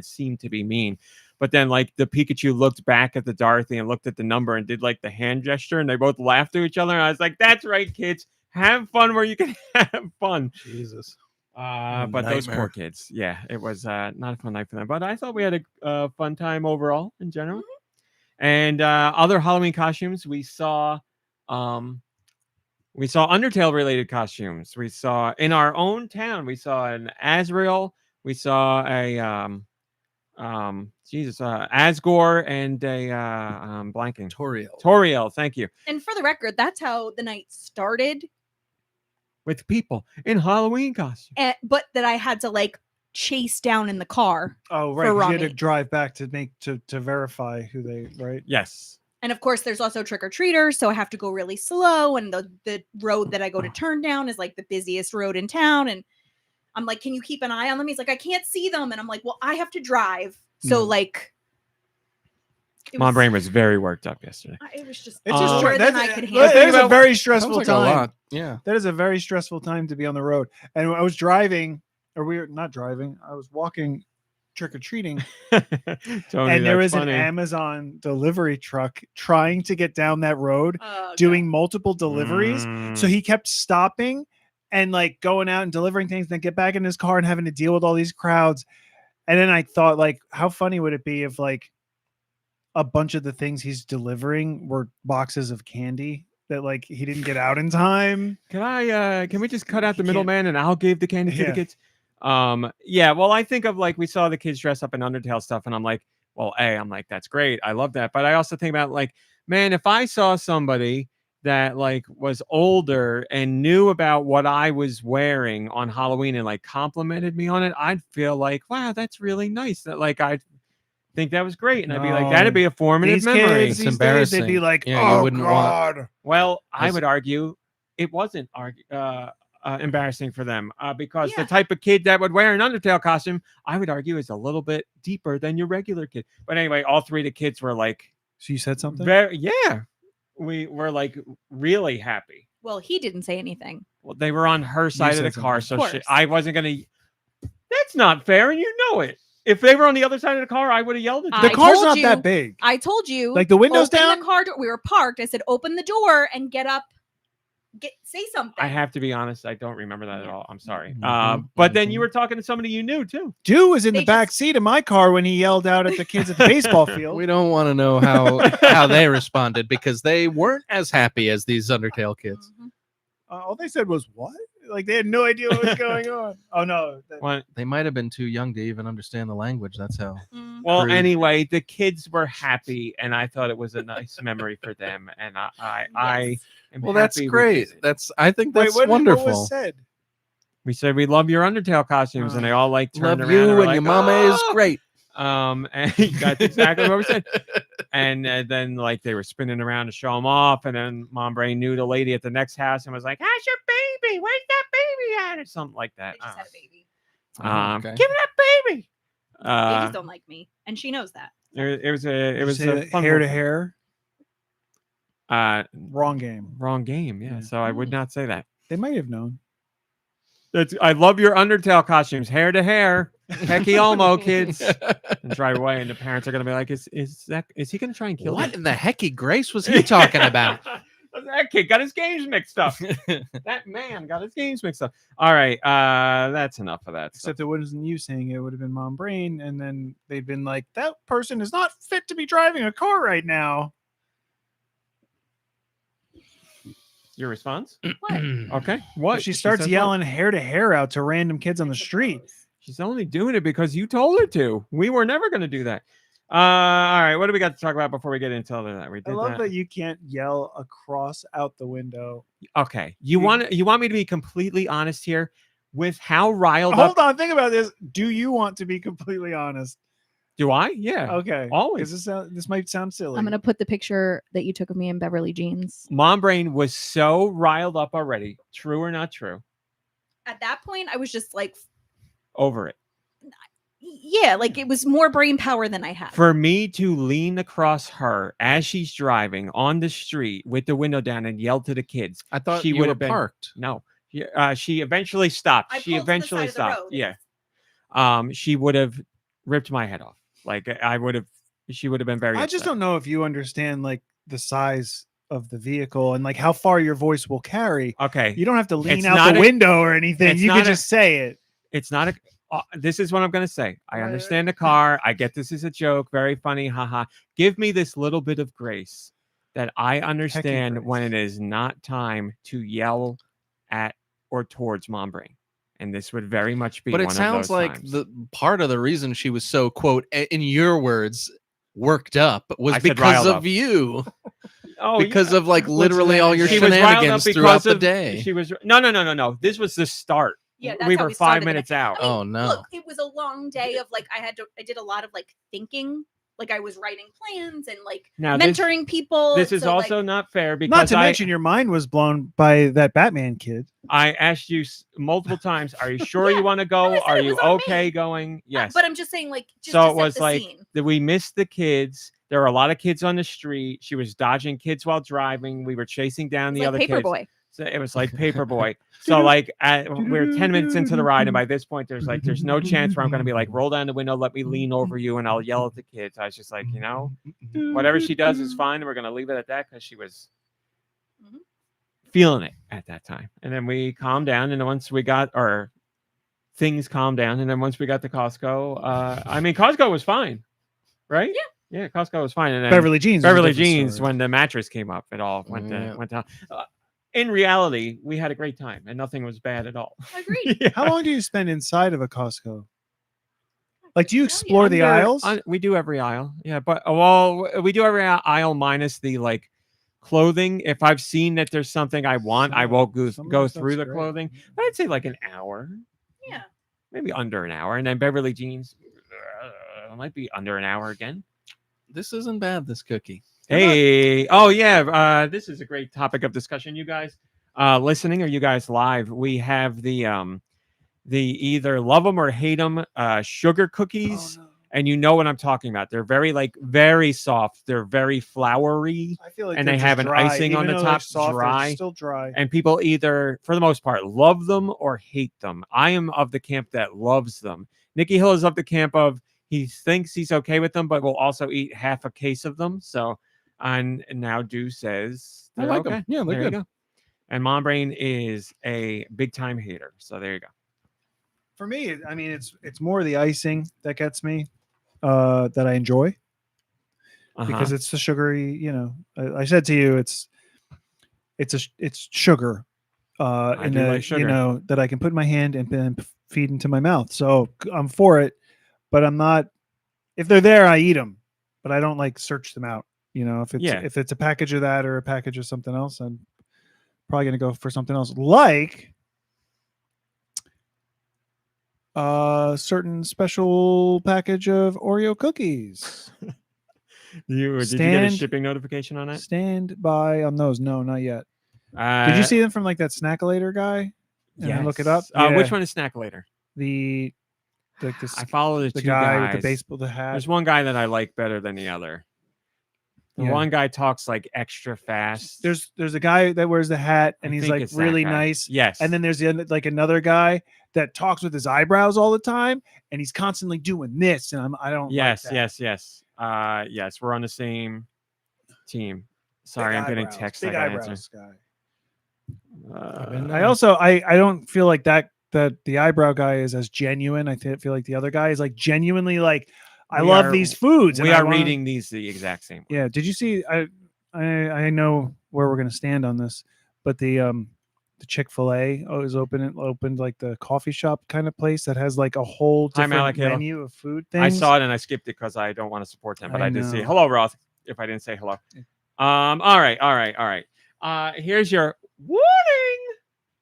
seem to be mean. But then, like, the Pikachu looked back at the Dorothy and looked at the number and did like the hand gesture, and they both laughed to each other. And I was like, "That's right, kids, have fun where you can have fun." Jesus. But those poor Nightmare. kids, yeah, it was not a fun night for them. But I thought we had a fun time overall in general. And other Halloween costumes, we saw Undertale related costumes. We saw in our own town, we saw an Azrael, we saw a Asgore, and a blanking Toriel, thank you. And for the record, that's how the night started. With people in Halloween costumes. But that I had to like chase down in the car. Oh, right. For 'cause you had to Rami. drive back to verify who they, right? Yes. And of course, there's also trick or treaters, so I have to go really slow. And the road that I go to turn down is like the busiest road in town. And I'm like, "Can you keep an eye on them?" He's like, "I can't see them." And I'm like, "Well, I have to drive." So like, Mom Brain was very worked up yesterday. It was just It's just more than I that could is handle. a very Sounds stressful like a time. lot. Yeah. That is a very stressful time to be on the road. And I was driving, or we were not driving. I was walking trick or treating, Tony, and there that's was an funny. Amazon delivery truck trying to get down that road, Oh, doing multiple deliveries. Mm. So he kept stopping and like going out and delivering things, then get back in his car and having to deal with all these crowds. And then I thought, like, how funny would it be if like a bunch of the things he's delivering were boxes of candy that like he didn't get out in time? Can we just cut out the He can't- middleman and I'll give the candy to the Yeah. kids? Yeah, well, I think of like we saw the kids dress up in Undertale stuff, and I'm like, well, I'm like, that's great. I love that. But I also think about like, man, if I saw somebody that like was older and knew about what I was wearing on Halloween and like complimented me on it, I'd feel like, wow, that's really nice. That like I'd think that was great. And I'd be like, No. that'd be a formative These memory. kids It's these days, they'd be embarrassing. like, Yeah, you "Oh wouldn't want- God." Well, I As- would argue it wasn't embarrassing for them because Yeah. the type of kid that would wear an Undertale costume, I would argue, is a little bit deeper than your regular kid. But anyway, all three of the kids were like, So you said something? we were like really happy. Well, he didn't say anything. Well, they were on her side of said the car, something. Of so course. I wasn't gonna. That's not fair, and you know it. If they were on the other side of the car, I would have yelled at them. The I car's told not you- that big. I told you, Like the windows open down? the car door. We were parked. I said, "Open the door and get up. Say something." I have to be honest, I don't remember that at Yeah. all. I'm sorry. Mhm, But then you mhm. were talking to somebody you knew too. Dew was in They the back just- seat of my car when he yelled out at the kids at the baseball field. We don't want to know how they responded because they weren't as happy as these Undertale kids. Mhm. All they said was, "What?" Like they had no idea what was going on. Oh no. Well, They might have been too young to even understand the language. That's how. Mm. well, Crude. anyway, the kids were happy, and I thought it was a nice memory for them. And I Yes. am Well, that's happy with great. it. I think that's Wait, what wonderful. was said? We said we love your Undertale costumes, and they all like turned Love around. you were and like, your mama is "Oh!" great. And that's exactly what we said. And then like they were spinning around to show them off, and then Mom Brain knew the lady at the next house and was like, "How's your baby? Where's that baby at?" or something like that. They just had a baby. Okay. Give me that baby. Babies don't like me, and she knows that. It was Did you a say that fun hair to little- hair. Wrong game. wrong game. Yeah, Yeah. so I would not say that. They might have known. I love your Undertale costumes, hair to hair, Hecky Olmo, kids, and drive away. And the parents are gonna be like, "Is he gonna try and kill What them?" in the hecky grace was he talking about? That kid got his games mixed up. That man got his games mixed up. All right, that's enough of that. Stuff. Except it wasn't you saying it. It would have been Mom Brain, and then they'd been like, "That person is not fit to be driving a car right now." Your response? What? Okay. What? If she starts says what? yelling hair to hair out to random kids on the street. She's only doing it because you told her to. We were never going to do that. All right. What do we got to talk about before we get into all of that? We I did love that you can't yell across out the window. Okay. You want me to be completely honest here with how riled Hold up? on, think about this. Do you want to be completely honest? Do I? Yeah. Okay. Always. This might sound silly. I'm gonna put the picture that you took of me in Beverly jeans. Mom brain was so riled up already. True or not true? At that point, I was just like, Over it. yeah, like it was more brain power than I had. For me to lean across her as she's driving on the street with the window down and yell to the kids. I thought She you would were have been parked. No. She eventually stopped. I She pulled to the eventually side of the stopped. road. Yeah. She would have ripped my head off. Like she would have been very I just upset. don't know if you understand like the size of the vehicle and like how far your voice will carry. Okay. You don't have to lean It's out not the a- window or anything. it's You not can a- just say it. It's not a this is what I'm going to say. I Right. understand the car. I get this is a joke. Very funny. Haha. Give me this little bit of grace that I understand grace. when it is not time to yell at or towards Mom Brain. And this would very much be But it one of sounds those like times. the part of the reason she was so, quote, in your words, worked up was I said because riled of up. you. Oh, because of like What's literally that? all your she was riled up shenanigans because throughout the of day. She was no. This was the start. Yeah, that's we how were we 5 started the minutes out. I mean, Oh, no. Look, it was a long day of like I did a lot of like thinking, like I was writing plans and like Now this, mentoring people. this is so, also like, not fair Not because to mention your mind was blown by that Batman kid. I asked you multiple times, are you sure you want to go? I said Are it you was on me. okay going? Yes. But I'm just saying, like, just So to it was set the like scene. that we missed the kids. There were a lot of kids on the street. She was dodging kids while driving. We were chasing down It's the like other kids. Paperboy. So it was like Paperboy. So like we're 10 minutes into the ride, and by this point, there's no chance where I'm going to be like, roll down the window, let me lean over you, and I'll yell at the kids. I was just like, whatever she does is fine. We're going to leave it at that because she was Mhm. feeling it at that time. And then we calmed down, and then once we got our things calmed down, and then once we got to Costco, I mean, Costco was fine, right? Yeah, Costco was fine. And then Beverly Jeans. was a Beverly different Jeans, story. when the mattress came up, it all went Yeah. down. In reality, we had a great time, and nothing was bad at all. Agreed. Yeah. How long do you spend inside of a Costco? Like, do you Hell yeah. explore the aisles? We do every aisle. Yeah, but well, we do every aisle minus the like clothing. If I've seen that there's something I want, I will go Some of go that through stuff's the great. clothing. But I'd say like an hour, Yeah. maybe under an hour, and then Beverly Jeans might be under an hour again. This isn't bad, this cookie. Hey, oh yeah, this is a great topic of discussion. You guys listening or you guys live? We have the either love them or hate them sugar cookies, Oh, no. and you know what I'm talking about. They're very soft. They're very floury, I feel like and they're they just have an dry. icing on Even the though they're top, soft, they're dry. still dry. And people either, for the most part, love them or hate them. I am of the camp that loves them. Nicky Hill is of the camp of he thinks he's okay with them, but will also eat half a case of them. So, and now Deux says I they're like okay. them. Yeah, they're There you good. go. And Mom Brain is a big time hater. So there you go. For me, I mean, it's more the icing that gets me, that I enjoy because it's the sugary. You know, I said to you, it's sugar. I In do a, like sugar. you know, that I can put in my hand and then feed into my mouth. So I'm for it, but I'm not. If they're there, I eat them, but I don't like search them out. You know, if it's a package of that or a package of something else, I'm probably gonna go for something else, like a certain special package of Oreo cookies. Did you get a Stand- shipping notification on that? Stand by on those. No, not yet. Did you see them from like that Snackalator guy? And then look it up. Yes. Which Yeah. one is Snack Later? The I follow the the two guy guys. with the baseball, the hat. There's one guy that I like better than the other. The Yeah. one guy talks like extra fast. There's a guy that wears the hat and I he's think like it's that really guy. nice. Yes. And then there's like another guy that talks with his eyebrows all the time, and he's constantly doing this. And I don't. yes, like that. yes. Yes, we're on the same team. Sorry, Big I'm getting eyebrows, texts. Big I gotta eyebrows answer. guy. Uh, I also I don't feel like that the eyebrow guy is as genuine. I feel like the other guy is like genuinely like I We love are- these foods. we and I are wanna- reading these the exact same way. Yeah. Did you see? I know where we're gonna stand on this, but the Chick-fil-A is opened like the coffee shop kind of place that has like a whole Hi, different Malakayla. menu of food things. I saw it and I skipped it because I don't want to support them, but I I did see it. know. Hello, Roth. If I didn't say hello. All right. Here's your warning.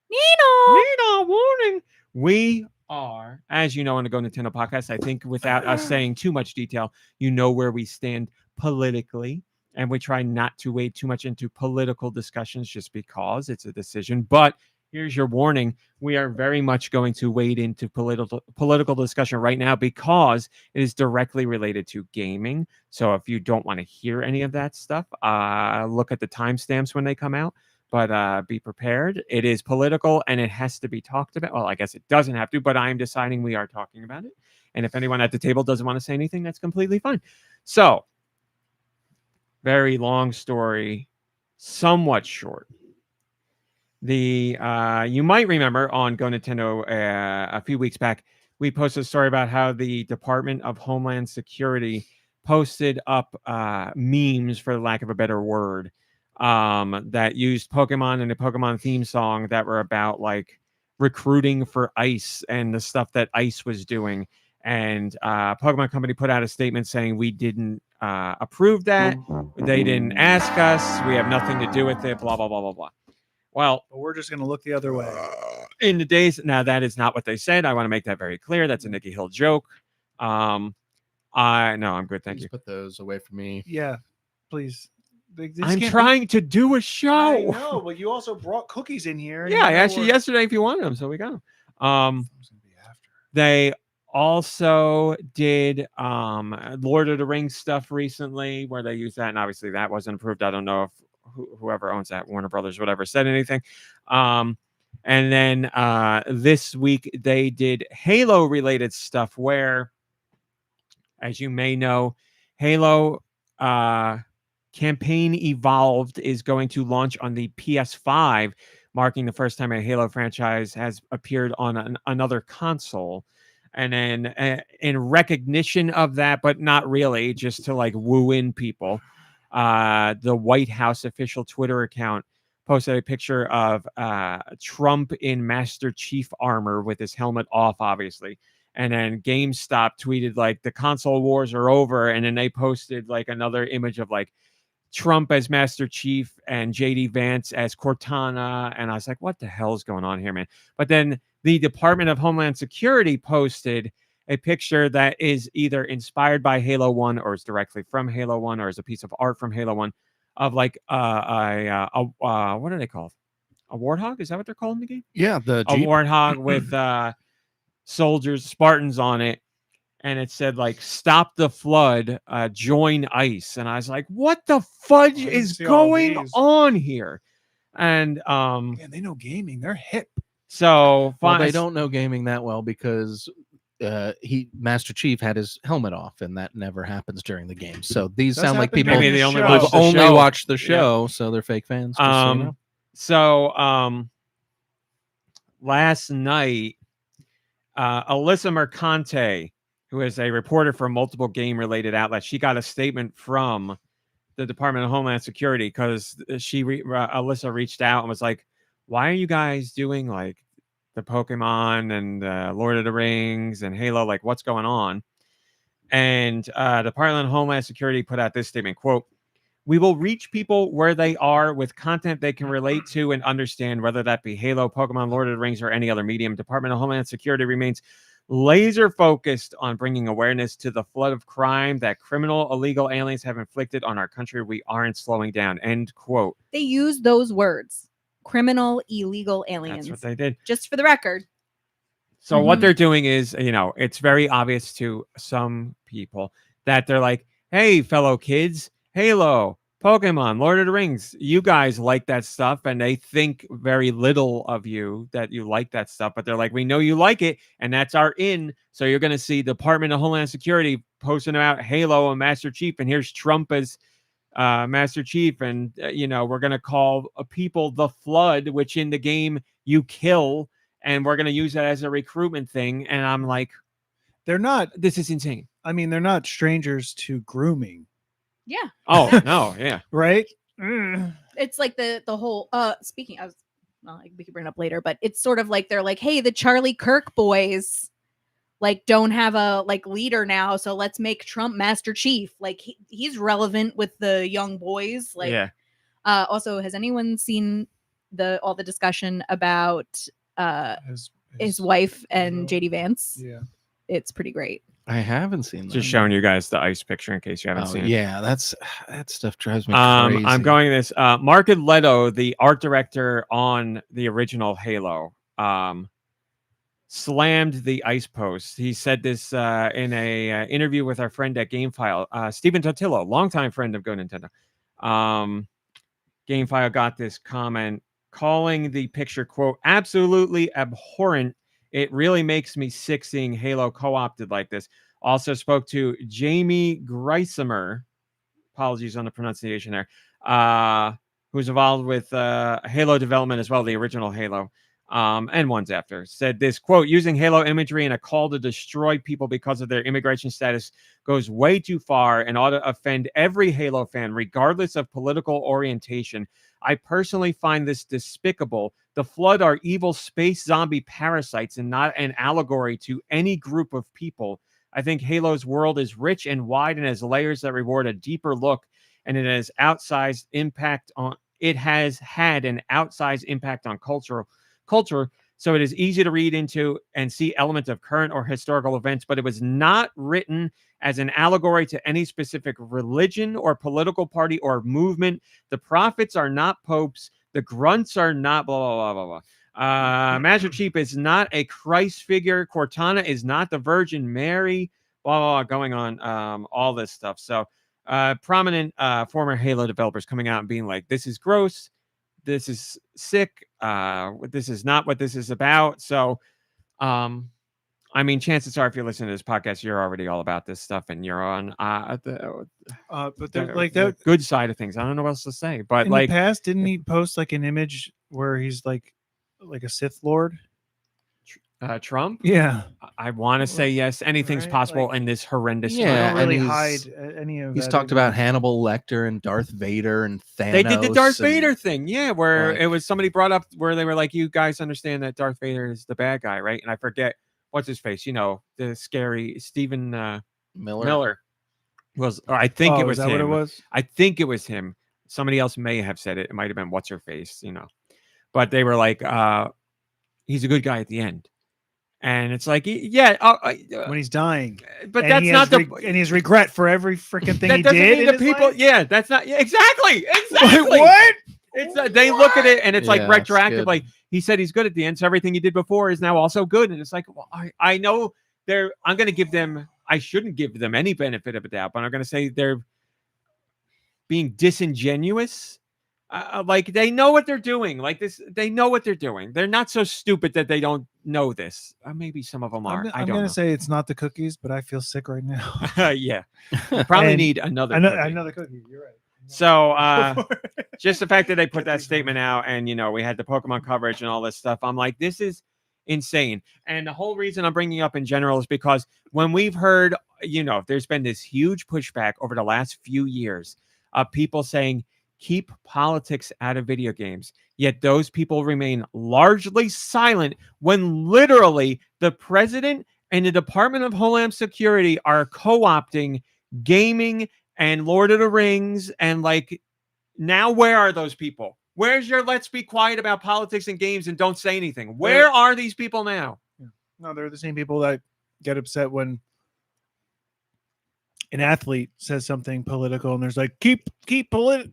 Nino, warning. We are, as you know, on the GoNintendo Podcast, I think without us saying too much detail, you know where we stand politically. And we try not to wade too much into political discussions just because it's a decision. But here's your warning. We are very much going to wade into political discussion right now because it is directly related to gaming. So if you don't want to hear any of that stuff, look at the timestamps when they come out. But be prepared. It is political and it has to be talked about. Well, I guess it doesn't have to, but I'm deciding we are talking about it. And if anyone at the table doesn't want to say anything, that's completely fine. So, very long story, somewhat short. You might remember on GoNintendo a few weeks back, we posted a story about how the Department of Homeland Security posted up memes, for the lack of a better word, that used Pokemon and a Pokemon theme song that were about like recruiting for ICE and the stuff that ICE was doing. And Pokemon Company put out a statement saying we didn't approve that. They didn't ask us. We have nothing to do with it. Blah, blah, blah, blah, blah. Well, But we're just going to look the other way. in the days now, that is not what they said. I want to make that very clear. That's a Nicky Hill joke. No, I'm good. Thank Please you. put those away from me. Yeah, please. These I'm can't trying to do a be- I show. know, but you also brought cookies in here. and Yeah, you I know asked you we're- yesterday if you wanted them, so we got them. It was gonna be after. They also did Lord of the Rings stuff recently where they used that, and obviously that wasn't approved. I don't know if whoever owns that, Warner Brothers, whatever, said anything. And then this week they did Halo related stuff where, as you may know, Halo Campaign Evolved is going to launch on the PS5, marking the first time a Halo franchise has appeared on another console. And then in recognition of that, but not really, just to like woo in people, the White House official Twitter account posted a picture of Trump in Master Chief armor with his helmet off, obviously. And then GameStop tweeted like the console wars are over. And then they posted like another image of like Trump as Master Chief and JD Vance as Cortana. And I was like, what the hell is going on here, man? But then the Department of Homeland Security posted a picture that is either inspired by Halo 1 or is directly from Halo 1 or is a piece of art from Halo 1 of like what are they called? A warthog? Is that what they're called in the game? Yeah, the A Jeep. warthog with soldiers, Spartans on it. And it said like, stop the flood, join ICE. And I was like, what the fudge I didn't is see all going these. on here? And Man, they know gaming. They're hip. so Well, they don't know gaming that well because Master Chief had his helmet off, and that never happens during the game. So these Does sound like happen people during maybe the they only show. watch who've the only show. watched the show, so they're fake fans. Just so you know. So last night, Alyssa Mercante, who is a reporter for multiple game-related outlets, she got a statement from the Department of Homeland Security because Alyssa reached out and was like, "Why are you guys doing like the Pokemon and Lord of the Rings and Halo? Like, what's going on?" And Department of Homeland Security put out this statement, quote, "We will reach people where they are with content they can relate to and understand, whether that be Halo, Pokemon, Lord of the Rings, or any other medium. Department of Homeland Security remains laser focused on bringing awareness to the flood of crime that criminal illegal aliens have inflicted on our country. We aren't slowing down." End quote. They use those words, criminal, illegal aliens. That's what they did. Just for the record. So what Mhm. they're doing is, it's very obvious to some people that they're like, hey, fellow kids, Halo, Pokemon, Lord of the Rings, you guys like that stuff. And they think very little of you that you like that stuff. But they're like, we know you like it. And that's our in. So you're going to see Department of Homeland Security posting about Halo and Master Chief. And here's Trump as Master Chief. And, we're going to call people the Flood, which in the game you kill. And we're going to use that as a recruitment thing. And I'm like, They're not. this is insane. I mean, they're not strangers to grooming, Yeah. Oh, no. Yeah. right? It's like the whole speaking of, well, we can bring it up later, but it's sort of like they're like, hey, the Charlie Kirk boys like don't have a like leader now, so let's make Trump Master Chief. Like he's relevant with the young boys. Like Yeah. Also, has anyone seen all the discussion about his wife and JD Vance? Yeah. It's pretty great. I haven't seen that. Just showing you guys the ice picture in case you haven't seen it. Yeah, that stuff drives me crazy. I'm going this. Mark Leto, the art director on the original Halo, slammed the ice post. He said this in a interview with our friend at GameFile, Stephen Totillo, longtime friend of GoNintendo. GameFile got this comment calling the picture, quote, absolutely abhorrent. It really makes me sick seeing Halo co-opted like this. Also spoke to Jamie Greisimer, apologies on the pronunciation there, who's involved with Halo development as well, the original Halo, and ones after. Said this, quote, using Halo imagery in a call to destroy people because of their immigration status goes way too far and ought to offend every Halo fan, regardless of political orientation. I personally find this despicable. The Flood are evil space zombie parasites and not an allegory to any group of people. I think Halo's world is rich and wide and has layers that reward a deeper look, and it has outsized impact on. It has had an outsized impact on culture, so it is easy to read into and see elements of current or historical events, but it was not written as an allegory to any specific religion or political party or movement. The prophets are not popes. The grunts are not blah, blah, blah, blah, blah. Master Chief is not a Christ figure. Cortana is not the Virgin Mary, blah, blah, blah, going on, all this stuff. So prominent former Halo developers coming out and being like, this is gross. This is sick. This is not what this is about. So, I mean, chances are, if you're listening to this podcast, you're already all about this stuff, and you're on But like the that good side of things. I don't know what else to say, but in like the past, didn't he post like an image where he's like a Sith Lord? Trump. Yeah, I want to say yes. Anything's Right, possible like- in this horrendous. Yeah, I time. don't and really he's- hide any of. He's that talked anymore. about Hannibal Lecter and Darth Vader and Thanos. They did the Darth and- Vader thing, yeah, where like- it was somebody brought up where they were like, "You guys understand that Darth Vader is the bad guy, right?" And I forget what's his face. You know, the scary Stephen Miller was. Or I think Oh, it was is that him. what it was? I think it was him. Somebody else may have said it. It might have been what's her face, you know. But they were like, he's a good guy at the end. And it's like, yeah, When he's dying, but and that's he not has the. and he has regret for every freaking thing That he doesn't did. mean in the his people. life? Yeah, that's not. Yeah, exactly. What? It's they look at it and it's like Yeah, it's retroactive. good. Like he said, he's good at the end, so everything he did before is now also good. And it's like, well, I know they're. I'm going to give them. I shouldn't give them any benefit of a doubt, but I'm going to say they're being disingenuous. Like they know what they're doing. Like this, they know what they're doing. They're not so stupid that they don't know this. Maybe some of them are. I I'm don't gonna know. say it's not the cookies, but I feel sick right now. Yeah, you probably And need another. Another cookie. cookie. You're right. So just the fact that they put that statement out, and you know, we had the Pokemon coverage and all this stuff. I'm like, this is insane. And the whole reason I'm bringing up in general is because when we've heard, you know, there's been this huge pushback over the last few years of people saying, keep politics out of video games. Yet those people remain largely silent when literally the president and the Department of Homeland Security are co-opting gaming and Lord of the Rings. And like, now where are those people? Where's your let's be quiet about politics and games and don't say anything? Where are these people now? No, they're the same people that get upset when an athlete says something political and there's like keep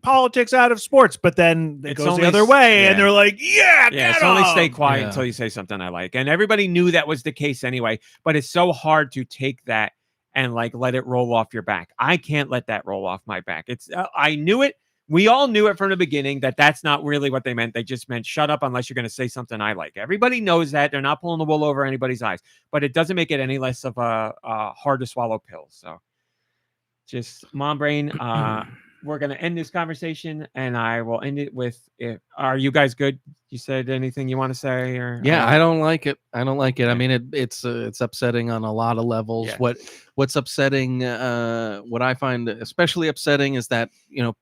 politics out of sports, but then it It's goes the only other way yeah. and they're like, yeah, It's only stay quiet Yeah. until you say something I like. And everybody knew that was the case anyway, but it's so hard to take that and like let it roll off your back. I can't let that roll off my back. It's I knew it. We all knew it from the beginning that that's not really what they meant. They just meant shut up unless you're going to say something I like. Everybody knows that. They're not pulling the wool over anybody's eyes, but it doesn't make it any less of a hard to swallow pill. So just mom brain, we're gonna end this conversation, and I will end it with: are you guys good? You said anything you want to say, or Yeah, I don't like it. I Okay. mean, it's upsetting on a lot of levels. Yeah. What's upsetting? What I find especially upsetting is that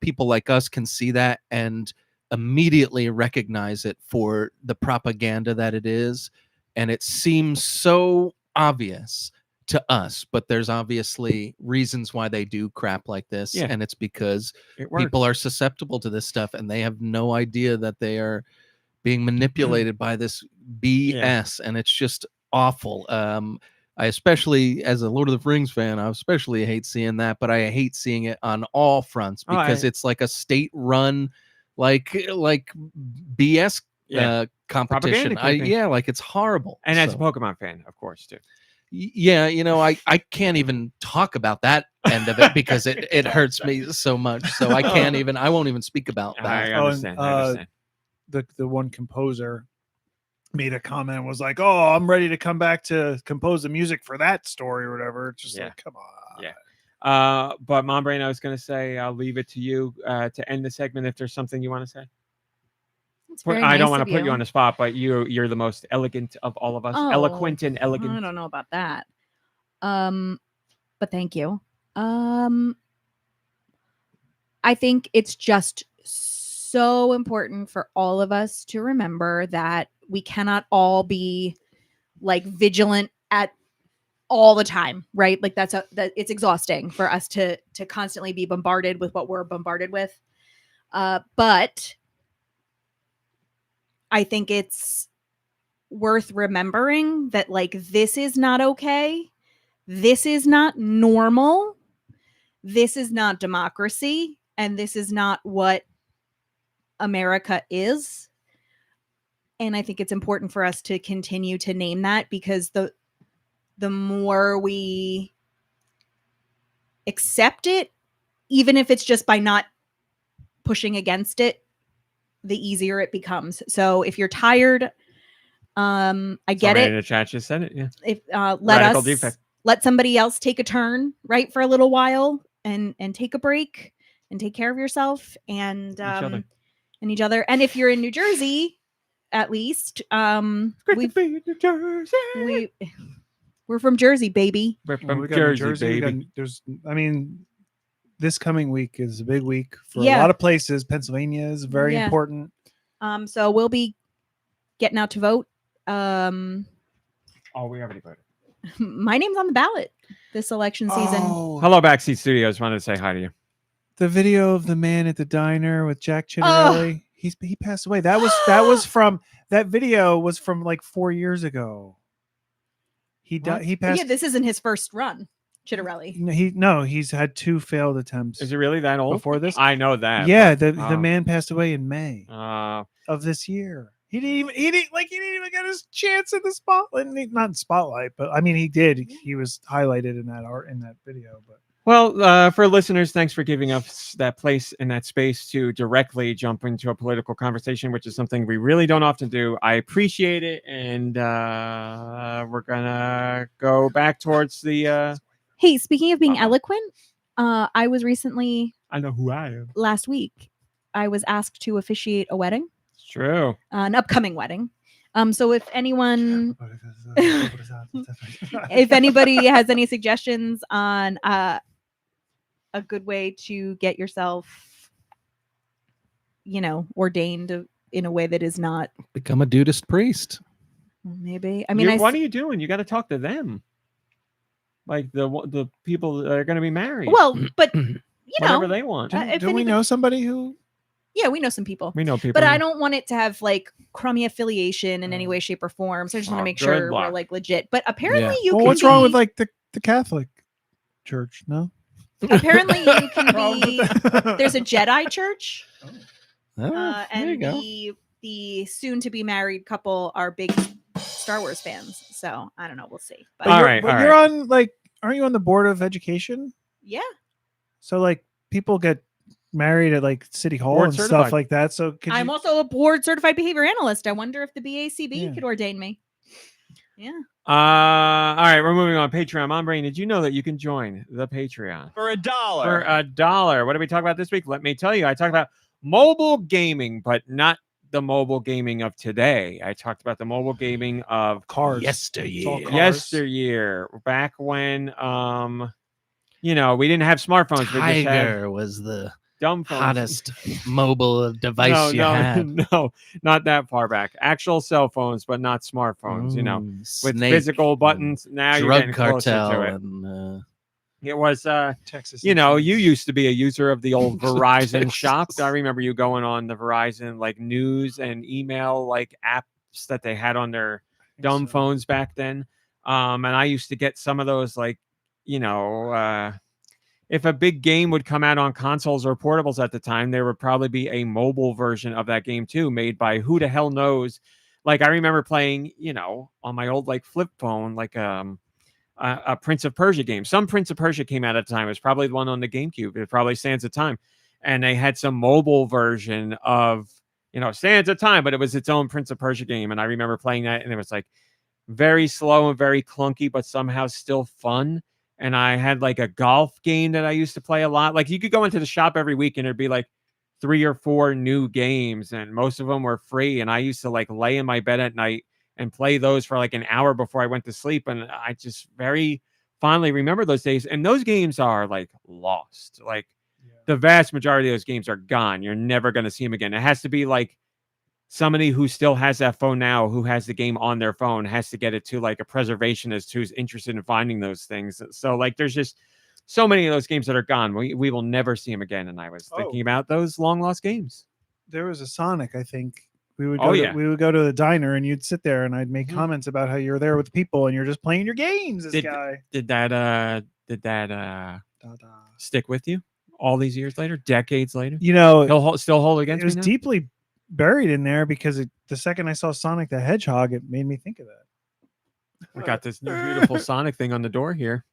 people like us can see that and immediately recognize it for the propaganda that it is, and it seems so obvious to us. But there's obviously reasons why they do crap like this, Yeah. and it's because it works. people are susceptible to this stuff, and they have no idea that they are being manipulated by this BS, and it's just awful. I especially, as a Lord of the Rings fan, I especially hate seeing that, but I hate seeing it on all fronts because it's like a state-run, like BS competition. Propaganda campaign. Like it's horrible. And as a So, Pokemon fan, of course, too. yeah, I can't even talk about that end of it because it hurts me so much. So I won't even speak about that. I Oh, understand. and, I understand. The one composer made a comment and was like, "Oh, I'm ready to come back to compose the music for that story or whatever." It's just Yeah. like, come on. Yeah. But Mom Brain, I was going to say, I'll leave it to you to end the segment if there's something you want to say. It's very I don't nice want of to put you you. on the spot, but you're the most elegant of all of us. Oh, Eloquent and elegant. I don't know about that. But thank you. I think it's just so important for all of us to remember that we cannot all be like vigilant at all the time, right? Like that it's exhausting for us to constantly be bombarded with what we're bombarded with. But I think it's worth remembering that like this is not okay. This is not normal. This is not democracy, and this is not what America is. And I think it's important for us to continue to name that, because the more we accept it, even if it's just by not pushing against it, the easier it becomes. So if you're tired, I get Somebody it. in the chat just said it. Yeah. If Radical defect. let somebody else take a turn, right, for a little while and take a break and take care of yourself and other. and each other. And if you're in New Jersey, at least, we're from Jersey, baby. We're Well, from we got New Jersey, we got- baby. this coming week is a big week for Yeah. a lot of places. Pennsylvania is very Yeah. important. So we'll be getting out to vote. Oh, we already voted. My name's on the ballot this election season. Oh, Hello, Backseat Studios. Wanted to say hi to you. the video of the man at the diner with Jack Chitterelli. He passed away. That video was from like 4 years ago. He died. What? He But passed. yeah, this isn't his first run, Chitterelli. He's had 2 failed attempts Is it really that old? before this. I know that. Yeah, but- the man passed away in May Uh, of this year. He didn't even get his chance in the spotlight. Not in spotlight, but I mean he did. He was highlighted in that video. But well, for listeners, thanks for giving us that place and that space to directly jump into a political conversation, which is something we really don't often do. I appreciate it, and we're gonna go back towards the. Hey, speaking of being eloquent, I was recently I know who I am. last week. I was asked to officiate a wedding, It's true. an upcoming wedding. So if anyone, if anybody has any suggestions on a good way to get yourself, ordained in a way that is not, Become a dudist priest. maybe. I mean, What are you doing? You got to talk to them, like the people that are going to be married. well, but whatever they want. if do we anybody- know somebody who? yeah, we know some people. We know people. But I don't want it to have like crummy affiliation in any way, shape, or form. So I just want to Oh, make good sure we're luck. like legit. But apparently Yeah. you Well, can what's wrong with be- like the Catholic Church? No. apparently you can Wrong with be. that? There's a Jedi church, Oh, there you and go. the soon to be married couple are big Star Wars fans. So I don't know. We'll see. But All You're- right, but all you're on aren't you on the board of education? yeah, So like people get married at like city hall Board and certified. stuff like that. So could I'm you, also a board certified behavior analyst. I wonder if the BACB Yeah. could ordain me. Yeah. All right, we're moving on. Patreon. Mom Brain, did you know that you can join the Patreon For $1. for $1? What did we talk about this week? Let me tell you. I talked about mobile gaming, but not the mobile gaming of today. I talked about the mobile gaming of Cars. Yesteryear. It's all cars. yesteryear, back when we didn't have smartphones. We just had Tiger was the dumb phones. hottest mobile device you had. No, not that far back. Actual cell phones, but not smartphones. With Snake physical and buttons. Now you're drug getting closer cartel to it. and It was, Texas. you used to be a user of the old Verizon shop. I remember you going on the Verizon like news and email like apps that they had on their dumb phones back then. And I used to get some of those like, if a big game would come out on consoles or portables at the time, there would probably be a mobile version of that game too, made by who the hell knows. Like I remember playing, on my old like flip phone, like a Prince of Persia game. Some Prince of Persia came out at the time. It was probably the one on the GameCube. It probably stands the time. And they had some mobile version of, stands the time, but it was its own Prince of Persia game. And I remember playing that, and it was like very slow and very clunky, but somehow still fun. And I had like a golf game that I used to play a lot. Like you could go into the shop every week and there'd be like 3 or 4 new games, and most of them were free. And I used to like lay in my bed at night and play those for like an hour before I went to sleep. And I just very fondly remember those days. And those games are like lost. Like the vast majority of those games are gone. You're never going to see them again. It has to be like somebody who still has that phone now, who has the game on their phone, has to get it to like a preservationist who's interested in finding those things. So like there's just so many of those games that are gone. We will never see them again. And I was thinking about those long lost games. There was a Sonic, I think. We would we would go to the diner and you'd sit there and I'd make comments about how you're there with people and you're just playing your games. This guy. Did that stick with you all these years later, decades later? He'll still hold against it was me now? deeply buried in there because the second I saw Sonic the Hedgehog, it made me think of that. We got this new beautiful Sonic thing on the door here.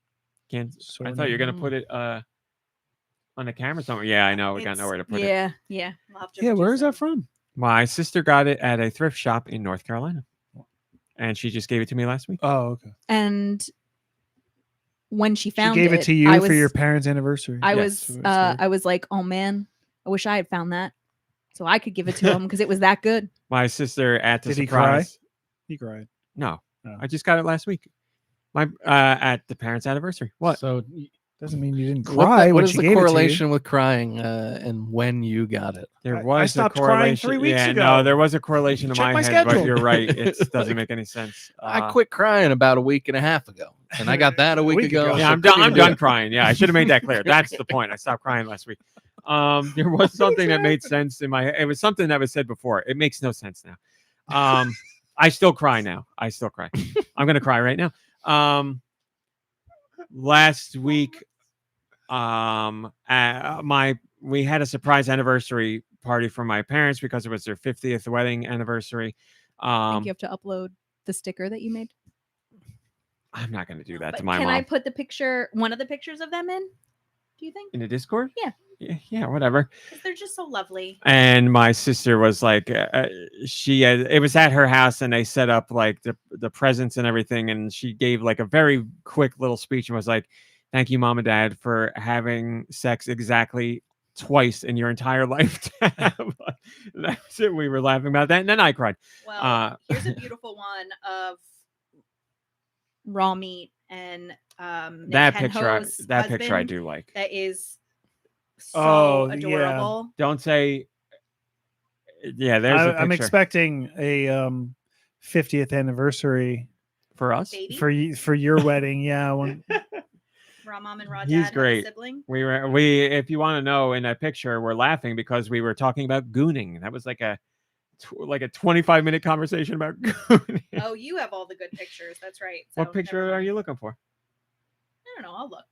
I thought you were gonna put it on the camera somewhere. Yeah, I know. We got nowhere to put it. Yeah. Yeah, where is that from? My sister got it at a thrift shop in North Carolina, and she just gave it to me last week. Oh, okay. And when she found gave it to you I for was- your parents' anniversary. I Yes. was I was like, oh man, I wish I had found that so I could give it to him because it was that good. My sister at the Did he cry? surprise. He cried. No, Oh. I just got it last week. My at the parents' anniversary. What? So Doesn't mean you didn't what cry what when is she the gave correlation with crying and when you got it? There I was stopped a crying correlation. 3 weeks yeah, ago. No, there was a correlation in Check my my head, but schedule. you're right. It doesn't make any sense. I quit crying about a week and a half ago, and I got that a week ago. Yeah, so I'm done. pretty I'm good. done crying. Yeah, I should have made that clear. That's the point. I stopped crying last week. There was something that made sense in my head. It was something that was said before. It makes no sense now. I still cry now. I still cry. I'm gonna cry right now. Last week, we had a surprise anniversary party for my parents because it was their 50th wedding anniversary. I think you have to upload the sticker that you made. I'm not going to do that But to my can mom. I put one of the pictures of them in? Do you think? In the Discord? Yeah. Yeah, whatever. Because they're just so lovely. And my sister was like, it was at her house and they set up like the presents and everything. And she gave like a very quick little speech and was like, thank you, Mom and Dad, for having sex exactly twice in your entire lifetime. That's it. We were laughing about that. And then I cried. Well, here's a beautiful one of raw meat and Nick That picture Henho's I husband. do like. That is so Oh, yeah. adorable. Don't say. Yeah, there's a picture. I'm expecting a 50th anniversary for us. Baby. for your wedding. Yeah, when, Raw mom and raw He's dad have a great. sibling. We if you want to know, in that picture we're laughing because we were talking about gooning. That was like a 25-minute conversation about gooning. Oh, you have all the good pictures. That's right. So What picture are you looking for? I don't know. I'll look.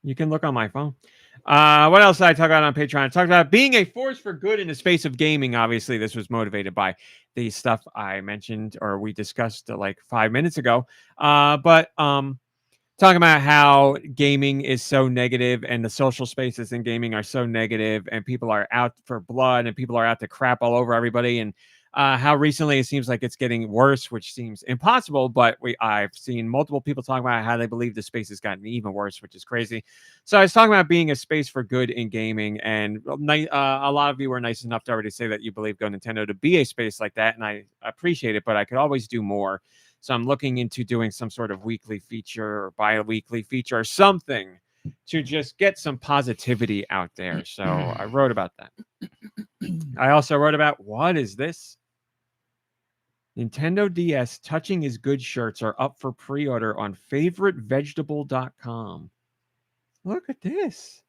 You can look on my phone. What else did I talk about on Patreon? I talked about being a force for good in the space of gaming. Obviously, this was motivated by the stuff I mentioned or we discussed like 5 minutes ago. But talking about how gaming is so negative and the social spaces in gaming are so negative and people are out for blood and people are out to crap all over everybody. And how recently it seems like it's getting worse, which seems impossible. But I've seen multiple people talk about how they believe the space has gotten even worse, which is crazy. So I was talking about being a space for good in gaming, and a lot of you were nice enough to already say that you believe GoNintendo to be a space like that, and I appreciate it. But I could always do more. So I'm looking into doing some sort of weekly feature or bi-weekly feature or something to just get some positivity out there. So I wrote about that. I also wrote about, what is this? Nintendo DS Touching is Good shirts are up for pre-order on favoritevegetable.com. Look at this.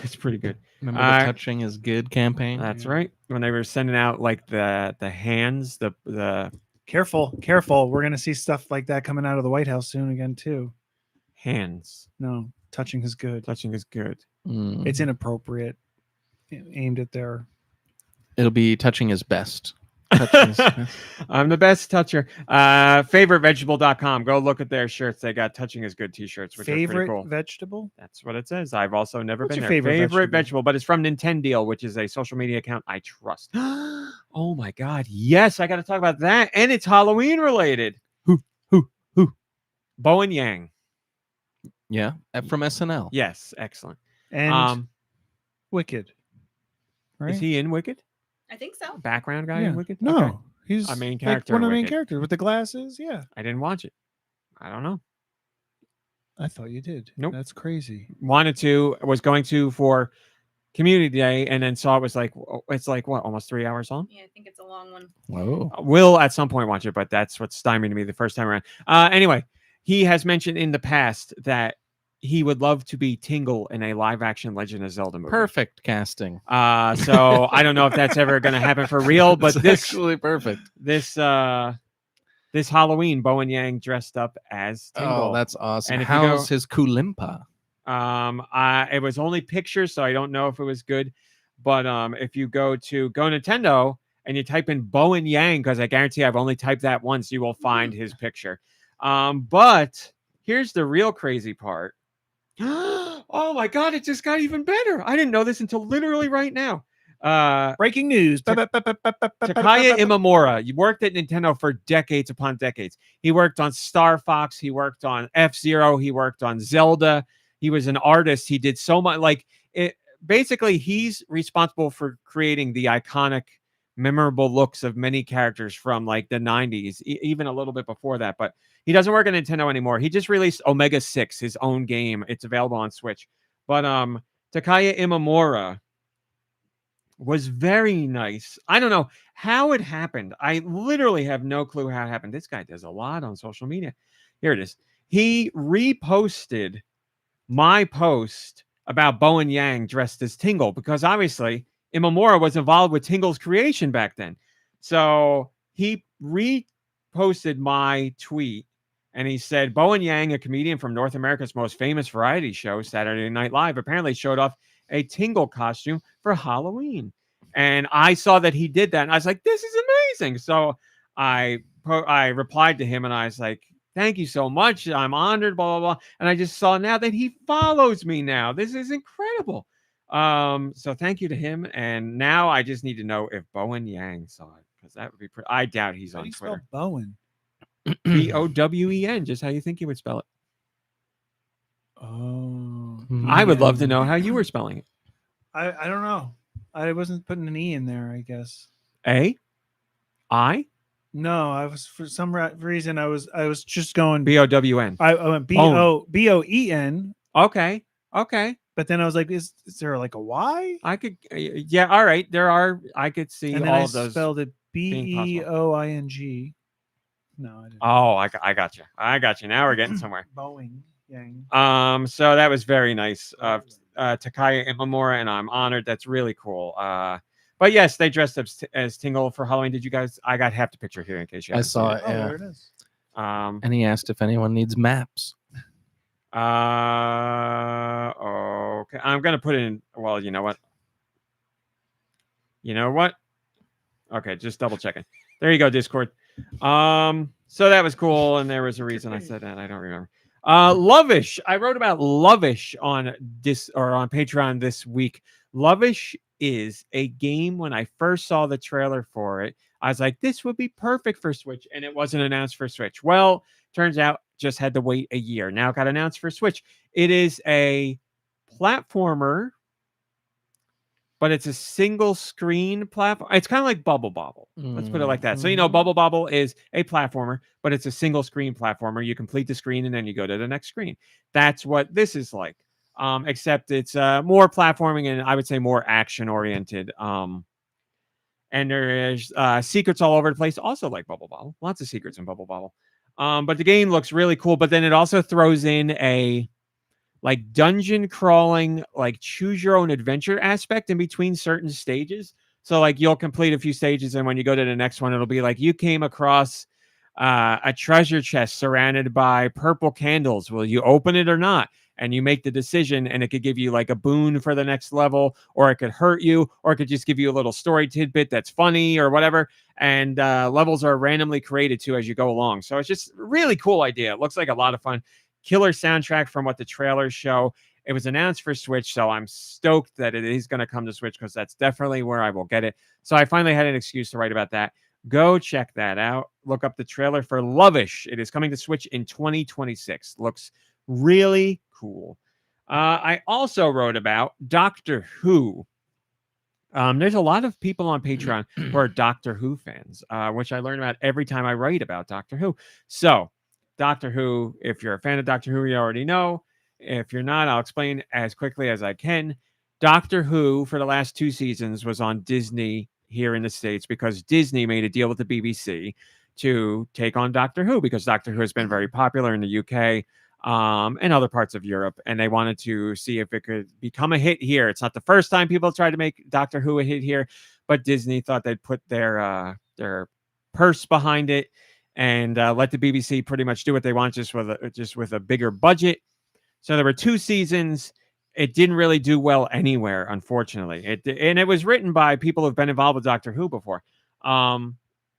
It's pretty good. Remember the Touching is Good campaign? That's right. When they were sending out like the hands, the Careful. We're going to see stuff like that coming out of the White House soon again, too. hands. No, touching is good. Touching is good. It's inappropriate, aimed at their... It'll be Touching is best. Touching is best. I'm the best toucher. Favoritevegetable.com. Go look at their shirts. They got Touching is Good t-shirts, which are pretty Favorite cool. vegetable? That's what it says. I've also never What's been your there. favorite Vegetable, but it's from Nintendo, which is a social media account I trust. Oh my God. Yes, I got to talk about that. And it's Halloween related. Who? Bo and Yang. Yeah, from SNL. Yes, excellent. And Wicked. Right? Is he in Wicked? I think so. Background guy Yeah. in Wicked? No, Okay. he's A main like character one in of the main Wicked. characters with the glasses. Yeah, I didn't watch it. I don't know. I thought you did. Nope. That's crazy. Was going to for Community Day, and then saw it was like, it's like what, almost 3 hours long? Yeah, I think it's a long one. Whoa. Will at some point watch it, but that's what stymied me the first time around. Anyway, he has mentioned in the past that he would love to be Tingle in a live-action Legend of Zelda movie. Perfect casting. So I don't know if that's ever going to happen for real, but It's this actually perfect. this Halloween, Bo and Yang dressed up as Tingle. Oh, that's awesome. And if you How's go- his Koolimpa? It was only pictures, so I don't know if it was good. But if you go to GoNintendo and you type in Bo and Yang, because I guarantee I've only typed that once, you will find his picture. But here's the real crazy part. Oh my God, it just got even better. I didn't know this until literally right now. Breaking news. Takaya Imamura, you worked at Nintendo for decades upon decades. He worked on Star Fox. He worked on F-Zero. He worked on Zelda. He was an artist. He did so much. Basically, he's responsible for creating the iconic, memorable looks of many characters from like the 90s, even a little bit before that. But he doesn't work at Nintendo anymore. He just released Omega 6, his own game. It's available on Switch. But Takaya Imamura was very nice. I don't know how it happened. I literally have no clue how it happened. This guy does a lot on social media. Here it is. He reposted my post about Bo and Yang dressed as Tingle, because obviously Imamura was involved with Tingle's creation back then. So he reposted my tweet and he said, Bo and Yang, a comedian from North America's most famous variety show, Saturday Night Live, apparently showed off a Tingle costume for Halloween. And I saw that he did that, and I was like, this is amazing. So I replied to him, and I was like, thank you so much. I'm honored, blah, blah, blah. And I just saw now that he follows me now. This is incredible. So thank you to him. And now I just need to know if Bo and Yang saw it, because that would be pretty. I doubt he's How do on you spell Twitter. Bowen? Bowen, just how you think he would spell it. Oh, I would love to know how you were spelling it. I don't know. I wasn't putting an E in there, I guess. A-I? No, I was, for some reason I was just going B-O-W-N. I went Boen. Okay. But then I was like, is there like a Y? I could, yeah, all right. I could see And then all I of those. spelled it being possible. Beoing. No, I didn't. Oh, I got you. Now we're getting somewhere. Boeing. Yang. So that was very nice of Takaya Imamura, and I'm honored. That's really cool. But yes, they dressed up as Tingle for Halloween. Did you guys? I got half the picture here in case you. I haven't saw seen it. Oh, Yeah. there it is. And he asked if anyone needs maps. Okay, I'm gonna put in. Well, you know what? Okay, just double checking. There you go, Discord. So that was cool, and there was a reason I said that. I don't remember. Lovish. I wrote about Lovish on Patreon this week. Lovish is a game. When I first saw the trailer for it, I was like, this would be perfect for Switch, and it wasn't announced for Switch. Well, turns out just had to wait a year. Now it got announced for Switch. It is a platformer, but it's a single screen platform. It's kind of like Bubble Bobble. Let's put it like that. So, Mhm. Bubble Bobble is a platformer, but it's a single screen platformer. You complete the screen and then you go to the next screen. That's what this is like. Except it's more platforming and I would say more action oriented. And there is secrets all over the place, also like Bubble Bobble. Lots of secrets in Bubble Bobble. But the game looks really cool. But then it also throws in a like dungeon crawling, like choose your own adventure aspect in between certain stages. So like you'll complete a few stages, and when you go to the next one, it'll be like you came across a treasure chest surrounded by purple candles. Will you open it or not? And you make the decision, and it could give you like a boon for the next level, or it could hurt you, or it could just give you a little story tidbit that's funny or whatever. And levels are randomly created too as you go along. So it's just a really cool idea. It looks like a lot of fun. Killer soundtrack from what the trailers show. It was announced for Switch, so I'm stoked that it is going to come to Switch because that's definitely where I will get it. So I finally had an excuse to write about that. Go check that out. Look up the trailer for Lovish. It is coming to Switch in 2026. Looks really cool. I also wrote about Doctor Who. There's a lot of people on Patreon who are Doctor Who fans, which I learn about every time I write about Doctor Who. So, Doctor Who, if you're a fan of Doctor Who, you already know. If you're not, I'll explain as quickly as I can. Doctor Who, for the last 2 seasons, was on Disney here in the States because Disney made a deal with the BBC to take on Doctor Who because Doctor Who has been very popular in the UK and other parts of Europe, and they wanted to see if it could become a hit here. It's not the first time people tried to make Doctor Who a hit here, but Disney thought they'd put their purse behind it and let the BBC pretty much do what they want, just with a bigger budget. So there were 2 seasons. It didn't really do well anywhere, unfortunately. It was written by people who've been involved with Doctor Who before.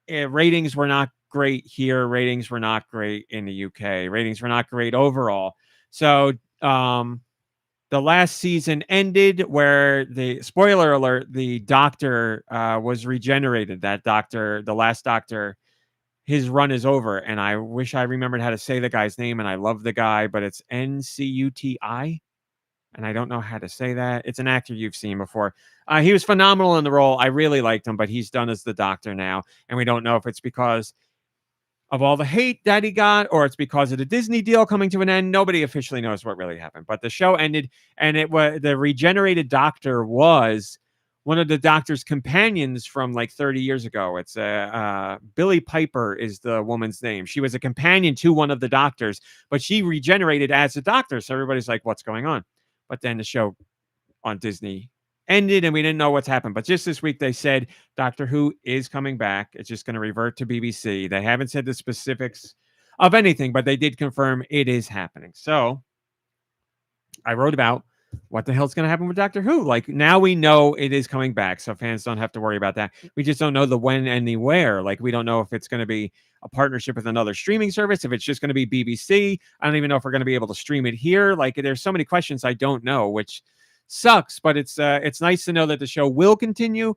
Ratings were not great here. Ratings were not great in the UK. Ratings were not great overall. So the last season ended where the spoiler alert, the Doctor was regenerated. That Doctor, the last Doctor, his run is over. And I wish I remembered how to say the guy's name. And I love the guy, but it's Ncuti. And I don't know how to say that. It's an actor you've seen before. He was phenomenal in the role. I really liked him, but he's done as the Doctor now. And we don't know if it's because of all the hate that he got or it's because of the Disney deal coming to an end. Nobody officially knows what really happened. But the show ended, and it was the regenerated Doctor was one of the Doctor's companions from like 30 years ago. It's Billie Piper is the woman's name. She was a companion to one of the Doctors, but she regenerated as a Doctor. So everybody's like, what's going on? But then the show on Disney ended and we didn't know what's happened. But just this week, they said Doctor Who is coming back. It's just going to revert to BBC. They haven't said the specifics of anything, but they did confirm it is happening. So I wrote about what the hell's going to happen with Doctor Who. Like now we know it is coming back. So fans don't have to worry about that. We just don't know the when and the where. Like we don't know if it's going to be a partnership with another streaming service, if it's just going to be BBC. I don't even know if we're going to be able to stream it here. Like there's so many questions I don't know, which sucks, but it's nice to know that the show will continue.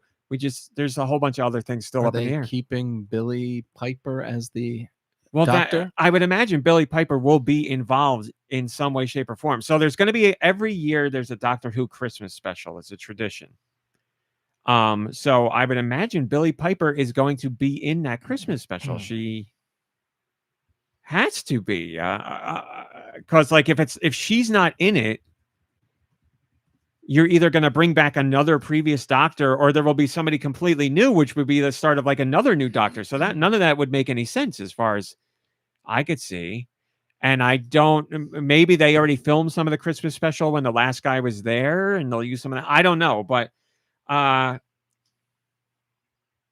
There's a whole bunch of other things still Are up in the they air. keeping Billie Piper as the Well, Doctor? I would imagine Billie Piper will be involved in some way, shape, or form. So there's going to be every year there's a Doctor Who Christmas special. It's a tradition. So I would imagine Billie Piper is going to be in that Christmas special. She has to be, because like if she's not in it, you're either going to bring back another previous Doctor, or there will be somebody completely new, which would be the start of like another new Doctor. So that none of that would make any sense as far as I could see. And maybe they already filmed some of the Christmas special when the last guy was there and they'll use some of that. I don't know. But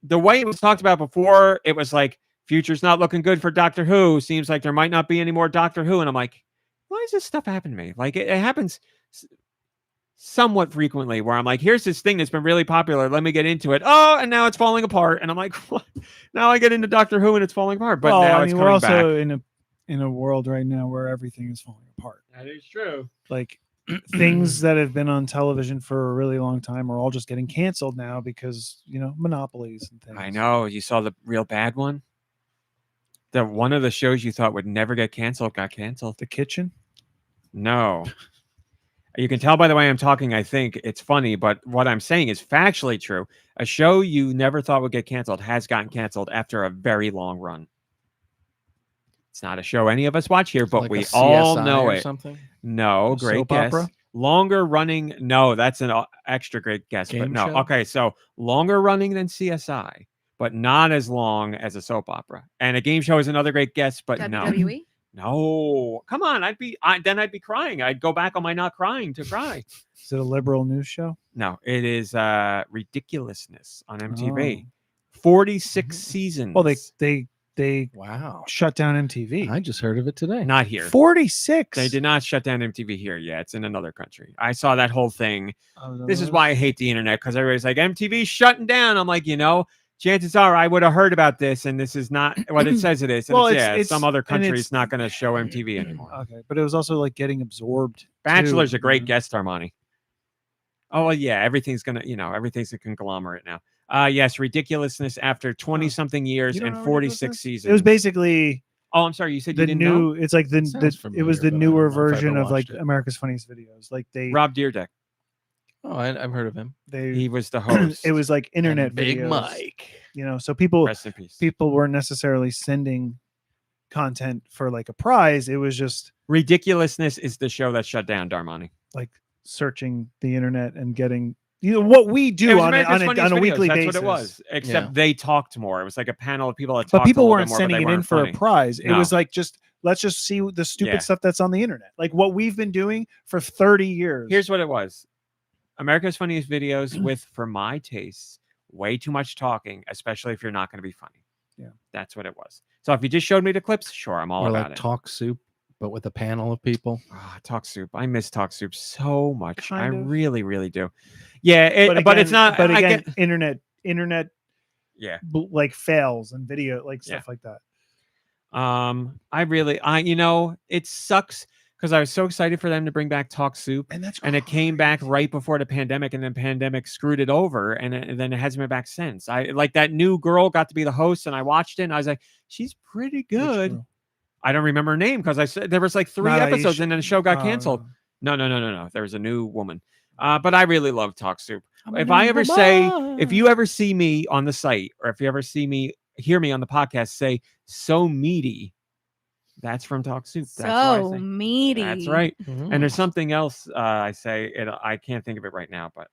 the way it was talked about before, it was like, future's not looking good for Doctor Who. Seems like there might not be any more Doctor Who. And I'm like, why does this stuff happen to me? Like it happens somewhat frequently where I'm like, here's this thing that's been really popular. Let me get into it. Oh, and now it's falling apart. And I'm like, what? Now I get into Doctor Who and it's falling apart. But now it's coming we're also back. in a world right now where everything is falling apart. That is true. Like things that have been on television for a really long time are all just getting canceled now because, monopolies and things. I know. You saw the real bad one? One of the shows you thought would never get canceled got canceled. The Kitchen? No. You can tell by the way I'm talking, I think it's funny, but what I'm saying is factually true. A show you never thought would get canceled has gotten canceled after a very long run. It's not a show any of us watch here, but Like we a all CSI know or it. something? No, A great soap guess. opera? Longer running. No, that's an extra great guess, but Game no. show? Okay, so longer running than CSI, but not as long as a soap opera. And a game show is another great guess, but no. WWE. No, come on. I'd be crying. I'd go back on my not crying to cry. Is it a liberal news show? No, it is Ridiculousness on MTV. Oh. 46 seasons. Well, they Wow. shut down MTV. I just heard of it today. not here. 46. They did not shut down MTV here. Yeah, it's in another country. I saw that whole thing. Oh, This is why I hate the internet, because everybody's like, MTV's shutting down. I'm like, chances are I would have heard about this, and this is not what it says it is. And Well, it's some other and country's it's- not going to show MTV anymore. Okay, but it was also like getting absorbed. Bachelor's too, a great you know? guest, Armani. Oh, well, yeah, everything's a conglomerate now. Yes, Ridiculousness after 20-something years You don't and know 46 Ridiculousness? seasons. It was basically Oh, I'm sorry, you said you the didn't new. know? It's like Sounds it was the familiar, but I newer don't know if I version ever of like watched it. America's Funniest Videos. Like Rob Deerdeck. Oh, I've heard of him. He was the host. it was like internet And Big videos. Mike. So people Rest in peace. weren't necessarily sending content for like a prize. It was just Ridiculousness is the show that shut down, Darmani. like searching the internet and getting what we It do was on America's a Funniest Videos. weekly That's basis. what it was. Except they talked more. It was like a panel of people that talked. But people a little weren't bit more, sending but it they in weren't for funny. a prize. It No. was like let's just see the stupid Yeah. stuff that's on the internet. Like what we've been doing for 30 years. Here's what it was. America's Funniest Videos with, for my tastes, way too much talking, especially if you're not going to be funny. Yeah. That's what it was. So if you just showed me the clips, sure, I'm all Or about like it. Talk Soup, but with a panel of people. Talk Soup. I miss Talk Soup so much. I Kind of. really, really do. Yeah, but it's again- not. But I again, get, internet yeah. like fails and video like Yeah. stuff like that. It sucks because I was so excited for them to bring back Talk Soup. And it came back right before the pandemic, and then pandemic screwed it over, and then it hasn't been back since. I like that new girl got to be the host, and I watched it, and I was like, she's pretty good. I don't remember her name because I said there was like 3 Not episodes, Aisha- and then the show got canceled. No. There was a new woman. But I really love Talk Soup. If you ever see me on the site, or if you ever hear me on the podcast say "so meaty," that's from Talk Soup. That's what I So say. meaty. That's right. Mm-hmm. And there's something else I say. I can't think of it right now, but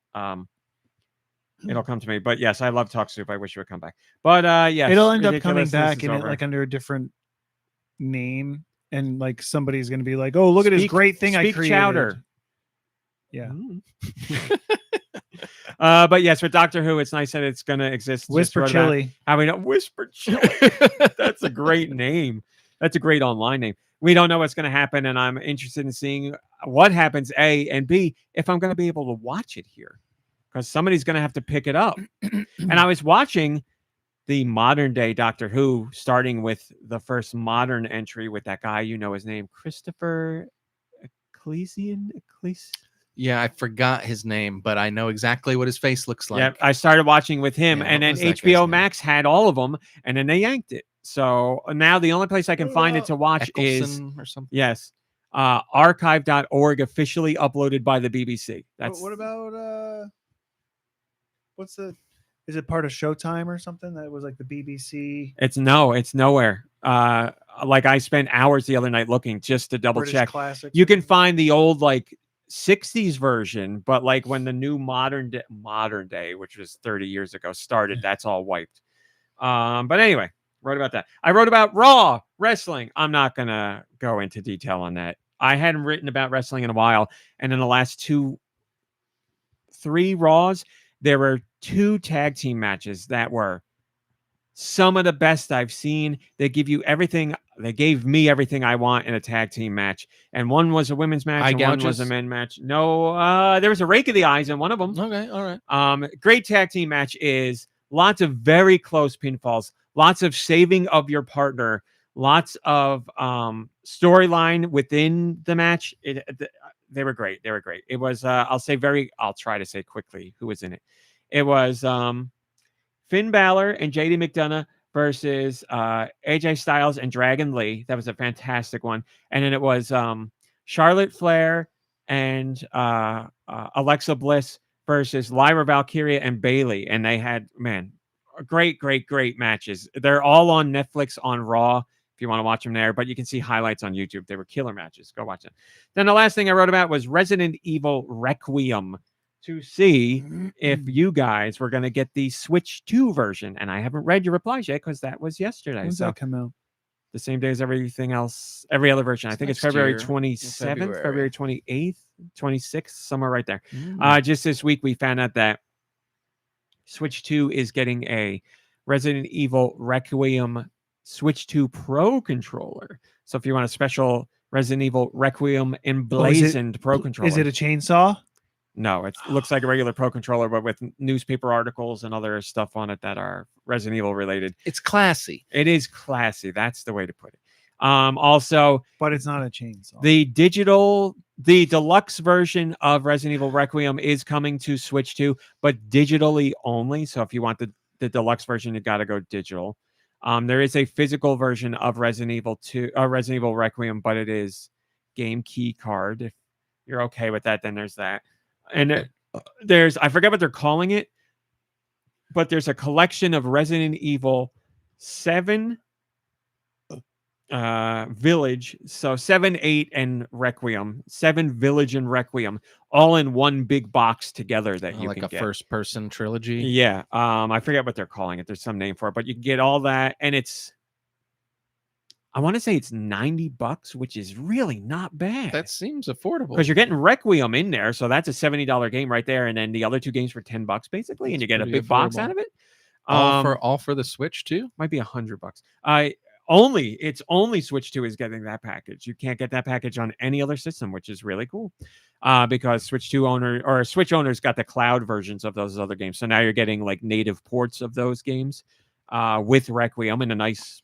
it'll come to me. But yes, I love Talk Soup. I wish it would come back. But yes, It'll end up coming Ridiculousness back is in it over. like under a different name, and like somebody's gonna be like, "Oh, look at this great thing I Speak created." Chowder. Yeah. Mm. But yes, for Doctor Who, it's nice that it's going to exist. Just Whisper wrote about Chili. How we know Whisper Chili. That's a great name. That's a great online name. We don't know what's going to happen, and I'm interested in seeing what happens. A and B, if I'm going to be able to watch it here, because somebody's going to have to pick it up. And I was watching the modern day Doctor Who, starting with the first modern entry with that guy, his name, Christopher Ecclesian. Yeah, I forgot his name, but I know exactly what his face looks like. Yeah, I started watching with him, Yeah, and what then was that guy's HBO name? Max had all of them, and then they yanked it. So now the only place I can find it to watch is Eccleston or something. yes, archive.org, officially uploaded by the BBC. That's What about is it part of Showtime or something that was like the BBC it's nowhere. Like I spent hours the other night looking just to double British check. Classics? You can find the old like 60s version, but like when the new modern day, which was 30 years ago, started, that's all wiped. But anyway, wrote about that. I wrote about Raw wrestling. I'm not gonna go into detail on that. I hadn't written about wrestling in a while, and in the last 3 Raws, there were 2 tag team matches that were some of the best I've seen. They give you everything. They gave me everything I want in a tag team match. And one was a women's match, Eye and one was a gouges? men match. No, there was a rake of the eyes in one of them. Okay, all right. Great tag team match is lots of very close pinfalls, lots of saving of your partner, lots of storyline within the match. They were great. They were great. It was I'll try to say quickly who was in it. It was Finn Balor and JD McDonough versus AJ Styles and Dragon Lee. That was a fantastic one. And then it was Charlotte Flair and Alexa Bliss versus Lyra Valkyria and Bailey. And they had, man, great matches. They're all on Netflix on Raw if you want to watch them there, but you can see highlights on YouTube. They were killer matches. Go watch them. Then the last thing I wrote about was Resident Evil Requiem, to see if you guys were going to get the Switch 2 version. And I haven't read your replies yet because that was yesterday. When's So that come out? the same day as everything else, every other version. I think it's next February year, 27th, February. February 28th, 26th, somewhere right there. Just this week, we found out that Switch 2 is getting a Resident Evil Requiem Switch 2 Pro controller. So if you want a special Resident Evil Requiem emblazoned Pro controller. Is it a chainsaw? No, it looks like a regular Pro controller, but with newspaper articles and other stuff on it that are Resident Evil related. It's classy. It is classy. That's the way to put it. Also, But it's not a chainsaw. the deluxe version of Resident Evil Requiem is coming to Switch 2, but digitally only. So if you want the deluxe version, you got to go digital. There is a physical version of Resident Evil Requiem, but it is game key card. If you're okay with that, then there's that. And there's, I forget what they're calling it, but there's a collection of Resident Evil 7 Village. So 7, 8, and Requiem. 7 Village and Requiem, all in one big box together that you Like can a get. first-person trilogy. Yeah. I forget what they're calling it. There's some name for it, but you can get all that. And I want to say it's $90, which is really not bad. That seems affordable. Because you're getting Requiem in there, so that's a $70 game right there, and then the other two games for $10 basically, and you get a pretty big box affordable. out of it. all for the Switch too. Might be $100. It's only Switch 2 is getting that package. You can't get that package on any other system, which is really cool. Because Switch owners got the cloud versions of those other games, so now you're getting like native ports of those games with Requiem in a nice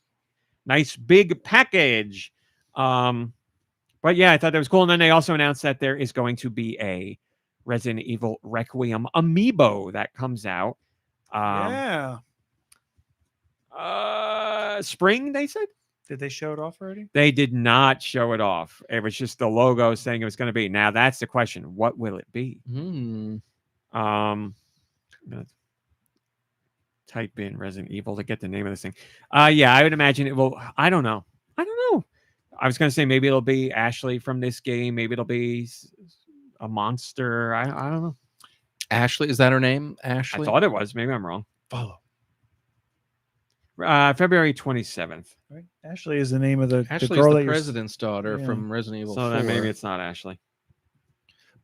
big package. But yeah, I thought that was cool. And then they also announced that there is going to be a Resident Evil Requiem amiibo that comes out. Yeah. Spring, they said? Did they show it off already? They did not show it off. It was just the logo saying it was going to be. Now that's the question. What will it be? Hmm. I'm gonna type in Resident Evil to get the name of this thing. Yeah, I would imagine it will. I don't know. I was going to say maybe it'll be Ashley from this game. Maybe it'll be a monster. I don't know. Ashley, is that her name? Ashley. I thought it was. Maybe I'm wrong. Follow. February 27th. Right? Ashley is the name of the Ashley's girl the that you're president's daughter Yeah. from Resident Evil So 4. then maybe it's not Ashley.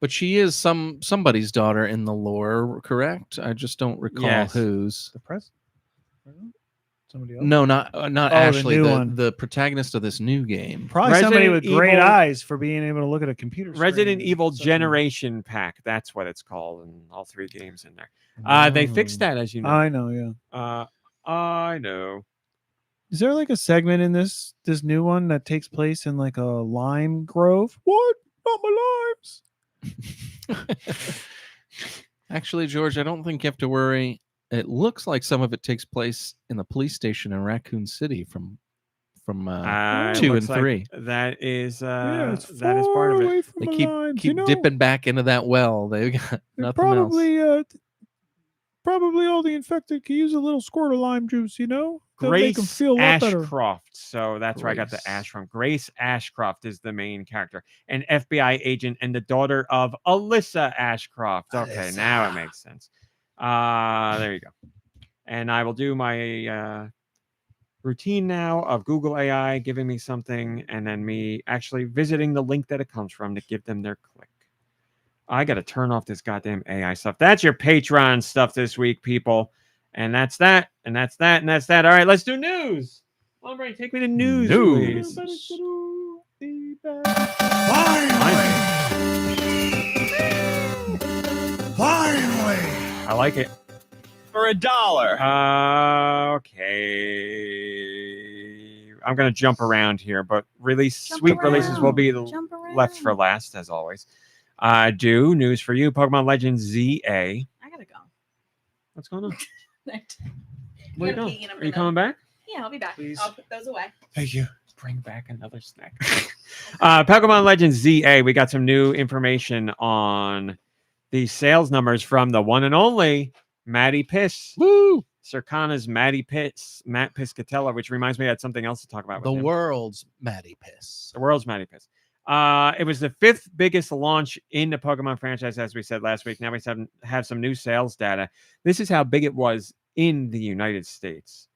But she is somebody's daughter in the lore, correct? I just don't recall Yes. whose. the president. Somebody else. No, not the Ashley, new the, one. the protagonist of this new game. Probably somebody with Resident great Evil- eyes for being able to look at a computer. Resident screen. Evil Such a- Generation Pack. That's what it's called, and all 3 games in there. They fixed that, as you know. I know. Yeah. I know. Is there like a segment in this new one that takes place in like a lime grove? What? Not my limes. Actually, George, I don't think you have to worry. It looks like some of it takes place in the police station in Raccoon City from It 2 looks and like 3. That is Yeah, it's that is part of far it. away from They the keep limes, keep you know? dipping back into that well. They've got They're nothing else. probably all the infected could use a little squirt of lime juice, you know? That'll make 'em Grace feel a lot better. Ashcroft. So that's where I got the Grace. Ash from. Grace Ashcroft is the main character, an FBI agent and the daughter of Alyssa Ashcroft. Okay, now it makes sense. There you go. And I will do my routine now of Google AI giving me something and then me actually visiting the link that it comes from to give them their click. I got to turn off this goddamn AI stuff. That's your Patreon stuff this week, people. And that's that. And that's that. And that's that. All right, let's do news. All right, take me to news, please. Finally. I like it. For $1. Okay. I'm going to jump around here, but Jump sweet releases will be around, jump left for around. last, as always. Deux, news for you. Pokemon Legends ZA. I gotta go. What's going on? Right. Where you Gotta going? pee in a Are you minute. coming back? Yeah, I'll be back. Please. I'll put those away. Thank you. Bring back another snack. Pokemon Legends ZA. We got some new information on the sales numbers from the one and only Matty Piss. Woo! Circana's Matty Piss, Matt Piscatella, which reminds me I had something else to talk about. The with him. world's Matty Piss. The world's Matty Piss. It was the 5th biggest launch in the Pokemon franchise, as we said last week. Now we have some new sales data. This is how big it was in the United States.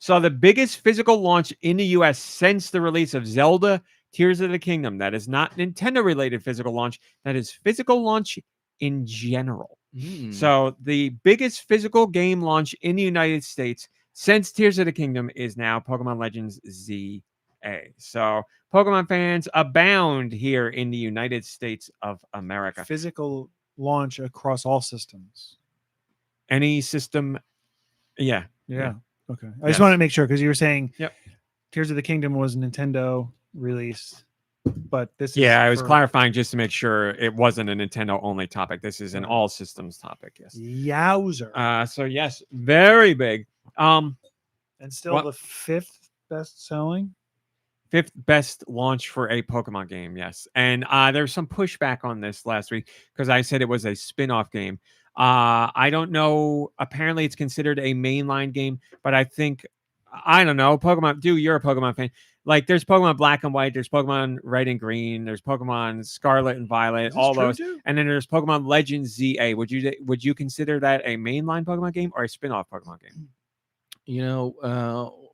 So the biggest physical launch in the US since the release of Zelda Tears of the Kingdom. That is not Nintendo related physical launch. That is physical launch in general. So the biggest physical game launch in the United States since Tears of the Kingdom is now Pokemon Legends ZA. So Pokemon fans abound here in the United States of America. Physical launch across all systems. Any system, yeah. Okay. I just Yes. wanted to make sure because you were saying Yep. Tears of the Kingdom was Nintendo release, but this is Yeah, I was for clarifying just to make sure it wasn't a Nintendo only topic. This is an Right. all systems topic. Yes. Yowzer. So yes, very big. And still what- the 5th best selling. 5th best launch for a Pokemon game, yes. And there was some pushback on this last week because I said it was a spin-off game. I don't know. Apparently, it's considered a mainline game, but I don't know. Pokemon, you're a Pokemon fan. Like, there's Pokemon Black and White, there's Pokemon Red and Green, there's Pokemon Scarlet and Violet, all those. And then there's Pokemon Legends ZA. Would you consider that a mainline Pokemon game or a spin-off Pokemon game? You know,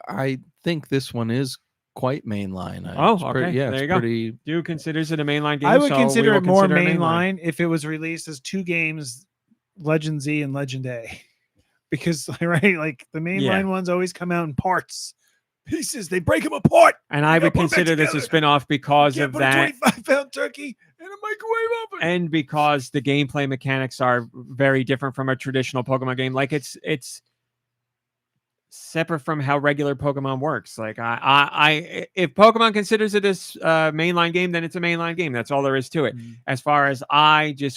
I think this one is quite mainline. Oh, It's pretty- okay. yeah, There it's you go. pretty. Do considers it a mainline game? I would so we consider will it more consider mainline if it was released as 2 games, Legend Z and Legend A. Because right, like the mainline ones always come out in parts, pieces. They break them apart. And I You would gotta put 'em back consider this a together. spin-off because Can't of put that. a 25-pound turkey in a microwave oven. And because the gameplay mechanics are very different from a traditional Pokemon game. Like it's separate from how regular Pokemon works. Like I if Pokemon considers it as a mainline game, then it's a mainline game. That's all there is to it. As far as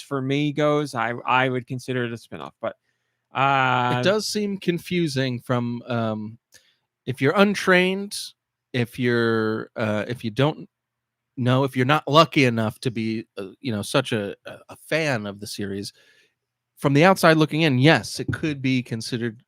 for me goes, I would consider it a spin-off. But It does seem confusing from if you're untrained, if you don't know, if you're not lucky enough to be such a fan of the series. From the outside looking in, yes, it could be considered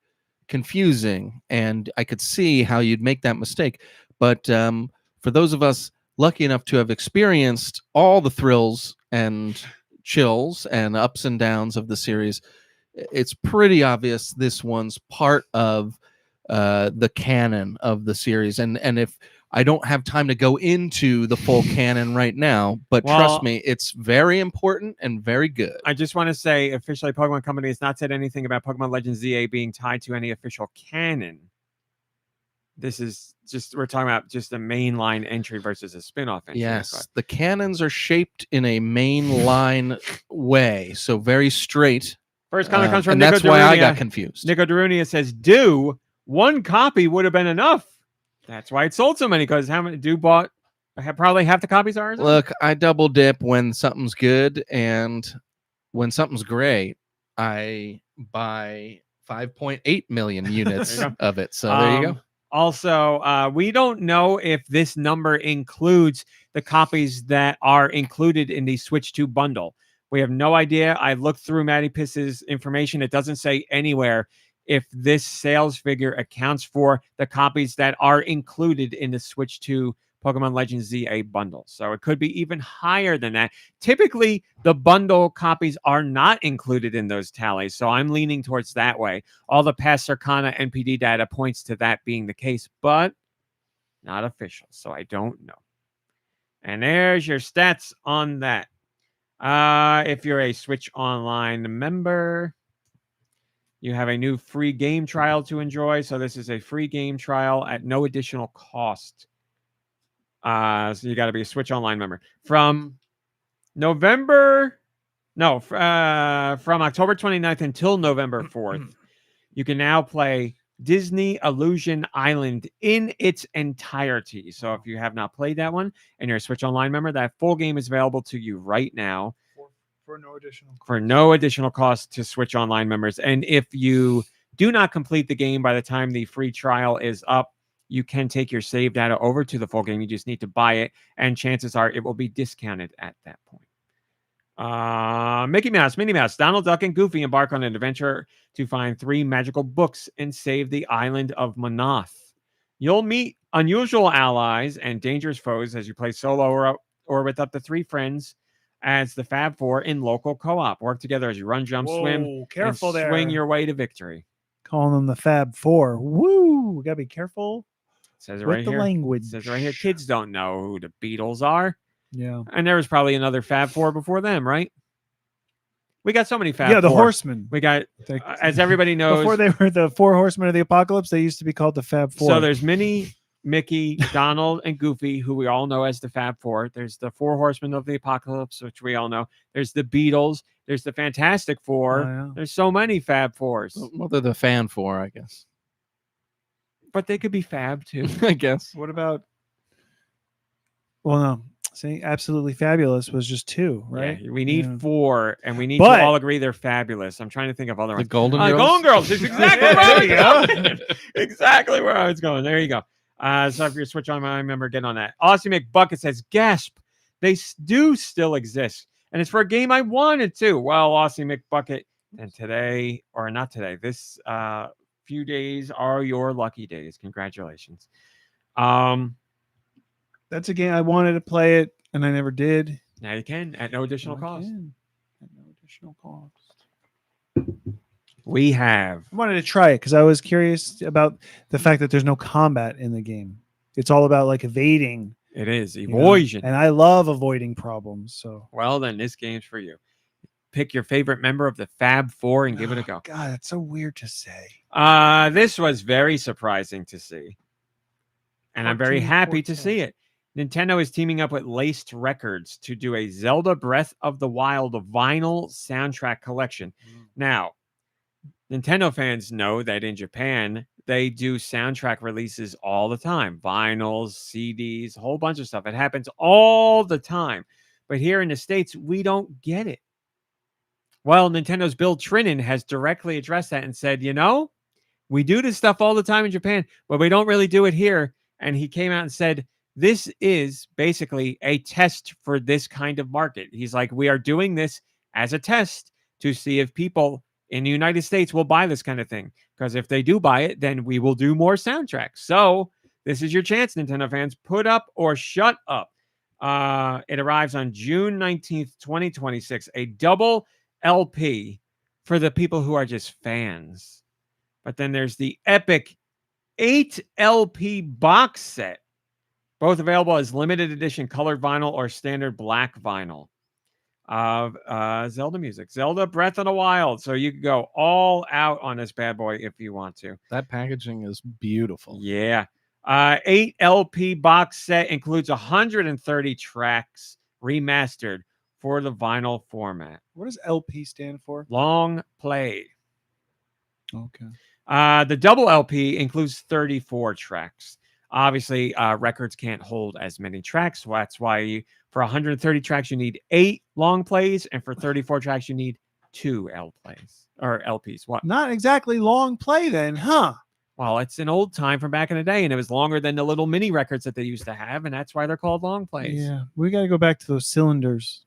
confusing, and I could see how you'd make that mistake. But for those of us lucky enough to have experienced all the thrills and chills and ups and downs of the series, it's pretty obvious this one's part of the canon of the series. And if I don't have time to go into the full canon right now, but trust me, it's very important and very good. I just want to say, officially, Pokemon Company has not said anything about Pokemon Legends ZA being tied to any official canon. This is we're talking about just a mainline entry versus a spin-off entry. Yes, the canons are shaped in a mainline way, so very straight. First comment comes from and Nico that's why I got Darunia. confused. Nico Darunia says, one copy would have been enough. That's why it sold so many, because how many probably half the copies are? Look, I double dip when something's good, and when something's great, I buy 5.8 million units of it. So there you go. Also, we don't know if this number includes the copies that are included in the Switch 2 bundle. We have no idea. I looked through Matty Piss's information. It doesn't say anywhere if this sales figure accounts for the copies that are included in the Switch 2 Pokemon Legends ZA bundle. So it could be even higher than that. Typically, the bundle copies are not included in those tallies. So I'm leaning towards that way. All the past Circana NPD data points to that being the case, but not official. So I don't know. And there's your stats on that. If you're a Switch Online member, you have a new free game trial to enjoy. So this is a free game trial at no additional cost. So you got to be a Switch Online member. From October 29th until November 4th, you can now play Disney Illusion Island in its entirety. So if you have not played that one and you're a Switch Online member, that full game is available to you right now For no additional cost. for no additional cost to Switch Online members. And if you do not complete the game by the time the free trial is up, you can take your save data over to the full game. You just need to buy it, and chances are it will be discounted at that point. Mickey Mouse, Minnie Mouse, Donald Duck, and Goofy embark on an adventure to find 3 magical books and save the island of Manath. You'll meet unusual allies and dangerous foes as you play solo or with up to 3 friends as the Fab Four in local co-op. Work together as you run, jump, swim, Whoa, careful and there. swing your way to victory. Calling them the Fab Four. Woo! We gotta be careful Says it with right the here. language. Says it right here. Kids don't know who the Beatles are. Yeah. And there was probably another Fab Four before them, right? We got so many Fab Yeah, the Four. Horsemen. We got, They- as everybody knows, Before they were the 4 Horsemen of the Apocalypse, they used to be called the Fab Four. so there's Minnie, Mickey, Donald, and Goofy, who we all know as the Fab Four. There's the 4 Horsemen of the Apocalypse, which we all know. There's the Beatles. There's the Fantastic Four. Oh, yeah. There's so many Fab Fours, Well, they're the fan for, I guess. but they could be Fab too. I guess. What about? Well, no. See, Absolutely Fabulous was just 2, right? Yeah, we need Yeah. 4, and we need But- to all agree they're fabulous. I'm trying to think of other The ones. Golden Girls. Golden Girls is exactly Yeah, where I there was you going. Exactly where I was going. There you go. So if you're Switch on, I remember getting on that. Aussie McBucket says, "Gasp! They do still exist, and it's for a game I wanted to." Well, Aussie McBucket, and today or not today, this few days are your lucky days. Congratulations. That's a game I wanted to play it, and I never did. Now you can at no additional Now I cost. can, at no additional cost. We have. I wanted to try it because I was curious about the fact that there's no combat in the game. It's all about like evading, It is you know, evasion. and I love avoiding problems. So Well, then this game's for you. Pick your favorite member of the Fab Four and give it a go. God, that's so weird to say. This was very surprising to see. And I'm very Cartoon happy to Portals. see it. Nintendo is teaming up with Laced Records to do a Zelda Breath of the Wild vinyl soundtrack collection. Now, Nintendo fans know that in Japan, they do soundtrack releases all the time. Vinyls, CDs, a whole bunch of stuff. It happens all the time. But here in the States, we don't get it. Well, Nintendo's Bill Trinan has directly addressed that and said, you know, we do this stuff all the time in Japan, but we don't really do it here. And he came out and said, this is basically a test for this kind of market. He's like, we are doing this as a test to see if people in the United States will buy this kind of thing. Because if they do buy it, then we will do more soundtracks. So this is your chance, Nintendo fans. Put up or shut up. It arrives on June 19th, 2026. A double LP for the people who are just fans. But then there's the epic 8 LP box set, both available as limited edition colored vinyl or standard black vinyl of Zelda music. Zelda Breath of the Wild. So you can go all out on this bad boy if you want to. That packaging is beautiful. Yeah. 8 LP box set includes 130 tracks remastered for the vinyl format. What does LP stand for? Long play. Okay. The double LP includes 34 tracks. Obviously, records can't hold as many tracks. So that's why for 130 tracks, you need 8 long plays. And for 34 tracks, you need 2 LPs. What? Not exactly long play then, huh? Well, it's an old time from back in the day, and it was longer than the little mini records that they used to have. And that's why they're called long plays. Yeah. We got to go back to those cylinders.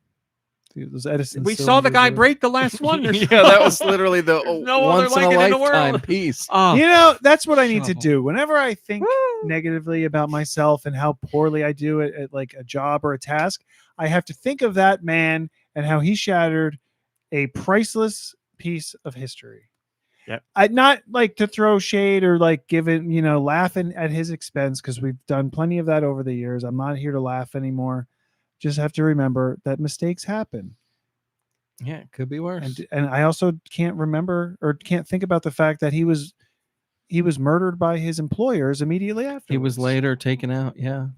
Those Edison We saw the cylinders guy or- break the last one. Yeah, that was literally the There's no other once in a like it in the lifetime world. piece. Oh, You know, that's what I need to Shovel. do. Whenever I think woo. negatively about myself and how poorly I do it at like a job or a task, I have to think of that man and how he shattered a priceless piece of history. Yep. I'd not like to throw shade or like give it, laughing at his expense because we've done plenty of that over the years. I'm not here to laugh anymore. Just have to remember that mistakes happen. Yeah, it could be worse. And I also can't remember or can't think about the fact that he was murdered by his employers immediately after. He was later taken out. Yeah.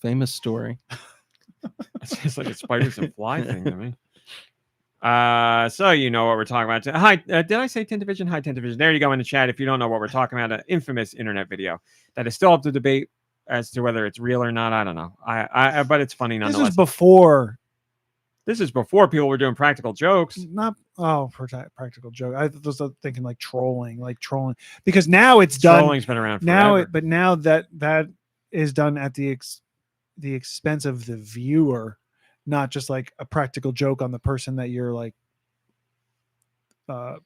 Famous story. It's just like a spiders and fly thing to me. So you know what we're talking about. Hi, did I say Tintivision? Hi, Tintivision. There you go in the chat. If you don't know what we're talking about, an infamous internet video that is still up to debate as to whether it's real or not. I don't know. But it's funny This nonetheless. is before, This is before people were doing practical jokes. not practical joke. I was thinking like trolling, because now it's done. Trolling's been around Now forever. but now that is done at the expense of the viewer, not just like a practical joke on the person that you're like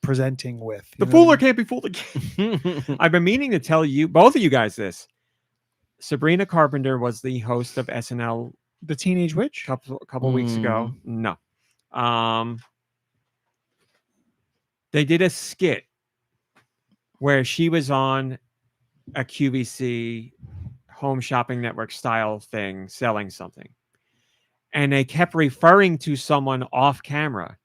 presenting with. The fooler can't be fooled again. I've been meaning to tell you, both of you guys, this. Sabrina Carpenter was the host of SNL The Teenage Witch. couple weeks ago. No. They did a skit where she was on a QVC home shopping network style thing selling something. And they kept referring to someone off camera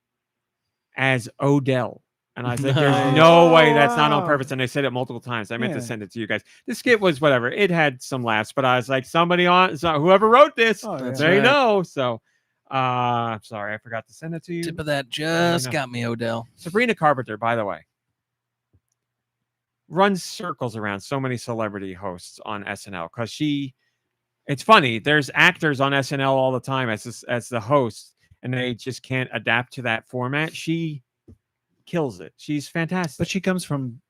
as Odell. And I was like, there's no way that's not on wow. purpose. And they said it multiple times. I meant to Yeah. send it to you guys. The skit was whatever. It had some laughs, but I was like, whoever wrote this, Oh, yeah. they know. So I'm sorry, I forgot to send it to you. Tip of that just know. got me, Odell. Sabrina Carpenter, by the way, runs circles around so many celebrity hosts on SNL because it's funny. There's actors on SNL all the time as the host, and they just can't adapt to that format. She kills it. She's fantastic. But she's from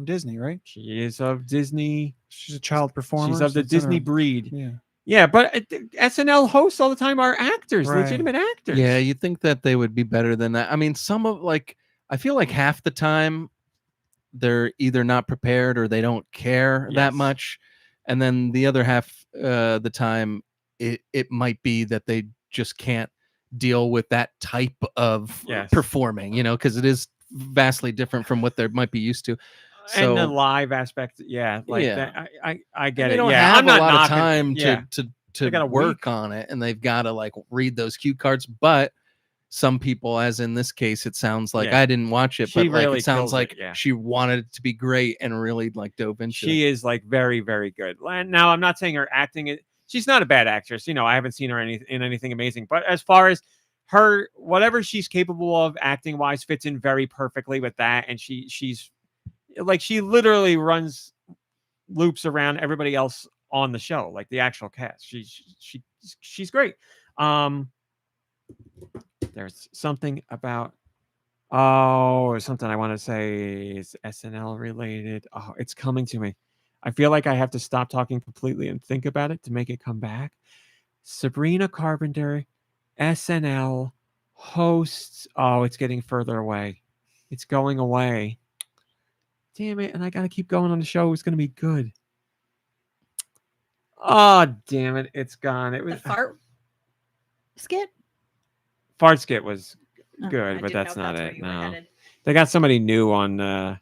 Disney, right? She is of Disney. She's a child performer. She's of the so it's in Disney her- breed. Yeah. Yeah, but SNL hosts all the time are actors, Right. legitimate actors. Yeah, you think that they would be better than that. I mean, I feel like half the time they're either not prepared or they don't care that Yes. much. And then the other half the time it might be that they just can't deal with that type of Yes. performing, because it is vastly different from what they might be used to. And the So live aspect, yeah, like Yeah. that. I get they it. don't Yeah, have I'm not a lot knocking- of time yeah. to got a work week. on it, and they've got to like read those cue cards. But some people, as in this case, it sounds like Yeah. I didn't watch it, She but like really it sounds kills it, like yeah. she wanted it to be great and really like dove into She is like very, very good. And now I'm not saying her acting. She's not a bad actress. I haven't seen her in anything amazing. But as far as her, whatever she's capable of acting wise, fits in very perfectly with that. And she's like she literally runs loops around everybody else on the show, like the actual cast. She's great. There's something about something I want to say is SNL related. Oh, it's coming to me. I feel like I have to stop talking completely and think about it to make it come back. Sabrina Carpenter, SNL hosts. Oh, it's getting further away. It's going away. Damn it. And I got to keep going on the show. It's going to be good. Oh, damn it. It's gone. It The was fart skit. Fart Skit was Oh, good, I but didn't know that's if not where it. you were No. headed. They got somebody new on the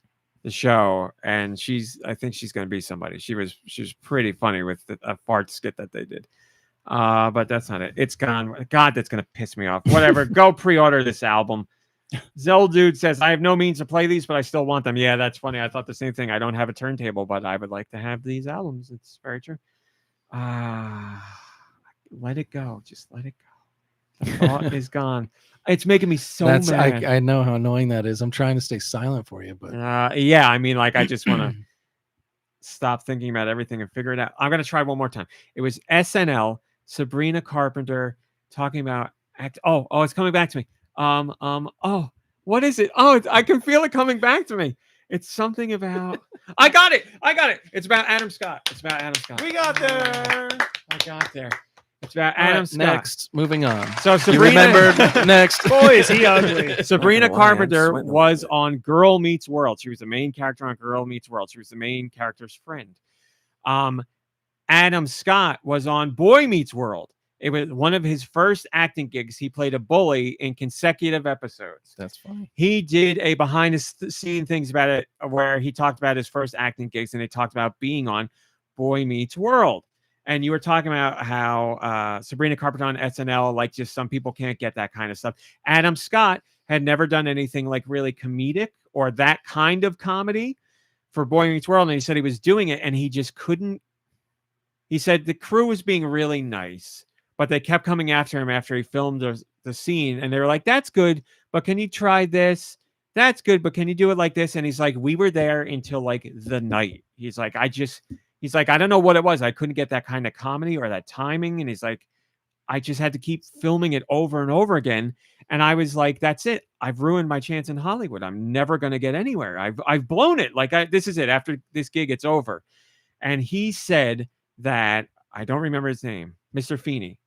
show, and I think she's going to be somebody. She was pretty funny with a fart skit that they did. But that's not it. It's gone. God, that's going to piss me off. Whatever. Go pre-order this album. Zelda Dude says, I have no means to play these, but I still want them. Yeah, that's funny. I thought the same thing. I don't have a turntable, but I would like to have these albums. It's very true. Let it go. Just let it go. The thought is gone. It's making me so That's mad. I know how annoying that is. I'm trying to stay silent for you, but Yeah, I mean, like, I just want to stop thinking about everything and figure it out. I'm going to try one more time. It was SNL, Sabrina Carpenter talking about Oh, it's coming back to me. Oh, what is it? Oh, I can feel it coming back to me. It's something about. I got it. It's about Adam Scott. We got there. I got there. It's about All right, Adam Scott. next, moving on. So You Sabrina remembered next. Boy, is he ugly. Sabrina Not gonna lie, I'm Carpenter sweating a was little on Girl Meets World. She was the main character on Girl Meets World. She was the main character's friend. Adam Scott was on Boy Meets World. It was one of his first acting gigs. He played a bully in consecutive episodes. That's funny. He did a behind the scene things about it where he talked about his first acting gigs, and they talked about being on Boy Meets World. And you were talking about how Sabrina Carpenter on SNL, like, just some people can't get that kind of stuff. Adam Scott had never done anything like really comedic or that kind of comedy for Boy Meets World. And he said he was doing it and he just couldn't. He said the crew was being really nice, but they kept coming after him after he filmed the scene, and they were like, "That's good, but can you try this? That's good, but can you do it like this?" And he's like, "We were there until like the night." He's like, he's like, "I don't know what it was. I couldn't get that kind of comedy or that timing." And he's like, "I just had to keep filming it over and over again." And I was like, "That's it. I've ruined my chance in Hollywood. I'm never going to get anywhere. I've blown it. Like this is it. After this gig, it's over." And he said that, I don't remember his name, Mr. Feeney,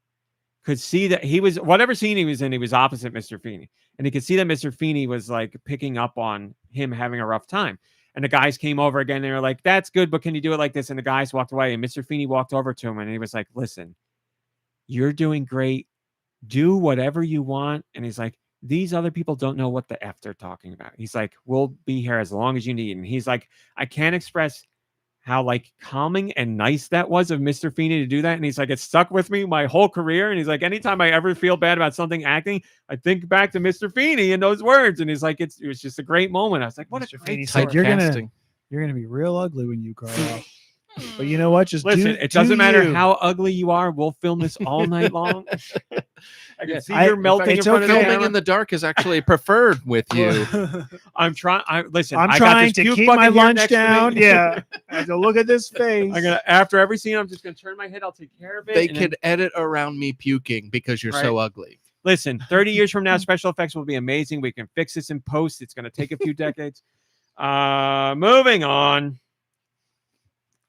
could see that he was, whatever scene he was in, he was opposite Mr. Feeney. And he could see that Mr. Feeney was like picking up on him having a rough time. And the guys came over again. And they were like, "That's good, but can you do it like this?" And the guys walked away. And Mr. Feeney walked over to him and he was like, "Listen, you're doing great. Do whatever you want." And he's like, "These other people don't know what the F they're talking about." He's like, "We'll be here as long as you need." And he's like, "I can't express how like calming and nice that was of Mr. Feeney to do that." And he's like, "It stuck with me my whole career." And he's like, "Anytime I ever feel bad about something acting, I think back to Mr. Feeney and those words." And he's like, it was just a great moment. I was like, what Mr. a Feeney great said, story. you're gonna be real ugly when you grow up. But you know what? Just Listen, do, it doesn't matter you. how ugly you are. We'll film this all night long. I can see I- you're melting in it's front of the okay. Filming camera. in the dark is actually preferred with you. I'm trying. Listen, I'm I got trying this to puke keep bucket my here lunch next to me. down. Yeah. I have to look at this face. I'm gonna, after every scene, I'm just gonna turn my head. I'll take care of it. They and then- could edit around me puking because you're so ugly. Listen, 30 years from now, special effects will be amazing. We can fix this in post. It's gonna take a few decades. Moving on.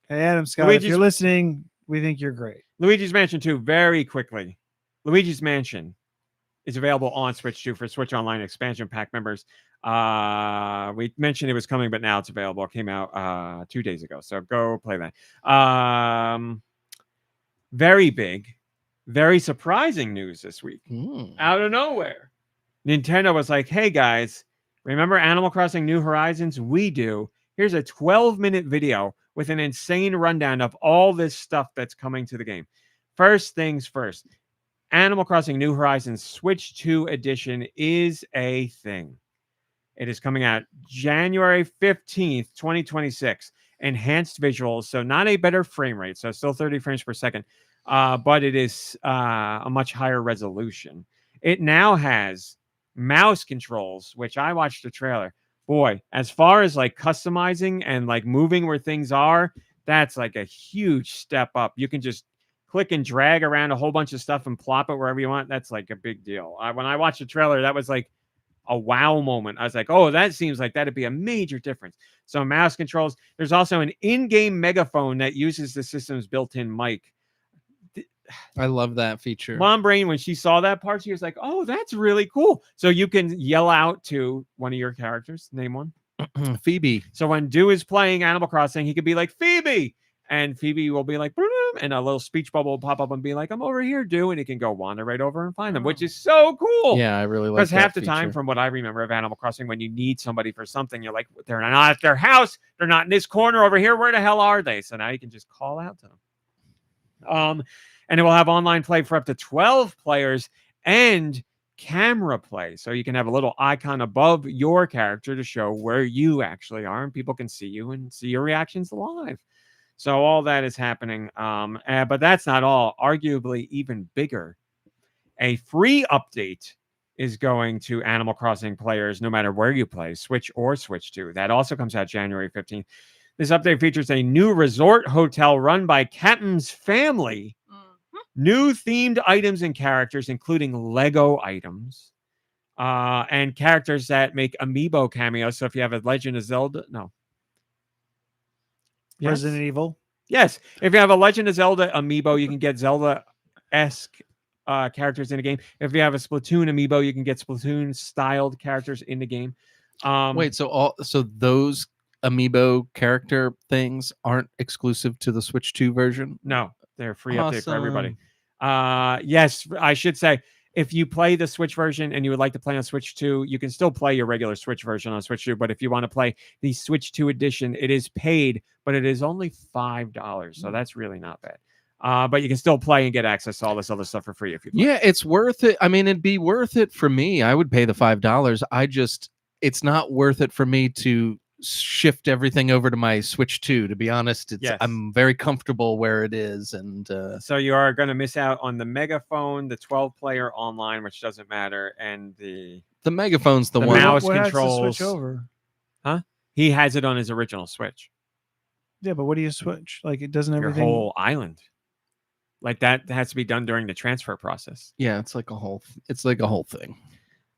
Hey, Adam Scott, if Luigi's- you're listening, we think you're great. Luigi's Mansion 2, very quickly. Luigi's Mansion is available on Switch 2 for Switch Online expansion pack members. We mentioned it was coming, but now it's available. It came out 2 days ago, so go play that. Very big, very surprising news this week. Out of nowhere, Nintendo was like, "Hey guys, remember Animal Crossing New Horizons? We do. Here's a 12-minute video with an insane rundown of all this stuff that's coming to the game. First things first, Animal Crossing New Horizons Switch 2 edition is a thing. It is coming out January 15th, 2026. Enhanced visuals, so not a better frame rate, so still 30 frames per second, but it is a much higher resolution. It now has mouse controls, which I watched the trailer. Boy, as far as like customizing and like moving where things are, that's like a huge step up. You can just click and drag around a whole bunch of stuff and plop it wherever you want. That's like a big deal. When I watched the trailer, that was like a wow moment. I was like, oh, that seems like that'd be a major difference. So mouse controls. There's also an in-game megaphone that uses the system's built-in mic. I love that feature. Mom Brain, when she saw that part, she was like, oh, that's really cool. So you can yell out to one of your characters. Name one. Phoebe. So when Deux is playing Animal Crossing, he could be like, Phoebe. And Phoebe will be like, and a little speech bubble will pop up and be like, I'm over here, Deux. And he can go wander right over and find them, which is so cool. Yeah, I really like Because that half the time, feature. from what I remember of Animal Crossing, when you need somebody for something, you're like, they're not at their house. They're not in this corner over here. Where the hell are they? So now you can just call out to them. And it will have online play for up to 12 players and camera play. So you can have a little icon above your character to show where you actually are, and people can see you and see your reactions live. So all that is happening. But that's not all. Arguably even bigger. A free update is going to Animal Crossing players no matter where you play, Switch or Switch 2. That also comes out January 15th. This update features a new resort hotel run by Captain's family. New themed items and characters, including Lego items, and characters that make amiibo cameos. So if you have a Legend of Zelda, Resident Evil. Yes. If you have a Legend of Zelda amiibo, you can get Zelda-esque characters in the game. If you have a Splatoon amiibo, you can get Splatoon-styled characters in the game. Wait, so those amiibo character things aren't exclusive to the Switch 2 version? No, they're free update for everybody. Awesome. Yes, I should say, if you play the Switch version and you would like to play on Switch 2, you can still play your regular Switch version on Switch 2. But if you want to play the Switch 2 edition, it is paid, but it is only $5. So that's really not bad. But you can still play and get access to all this other stuff for free if you like. Yeah, it's worth it. I mean, it'd be worth it for me. I would pay the $5. It's not worth it for me to shift everything over to my Switch 2. To be honest, Yes. I'm very comfortable where it is, and So you are going to miss out on the Megaphone, the 12-player online, which doesn't matter, and the megaphone's the The one. mouse what has to controls. switch over? He has it on his original Switch. Yeah, but what do you switch? Like it doesn't Your everything. whole island. Like that has to be done during the transfer process. Yeah, it's like a whole thing.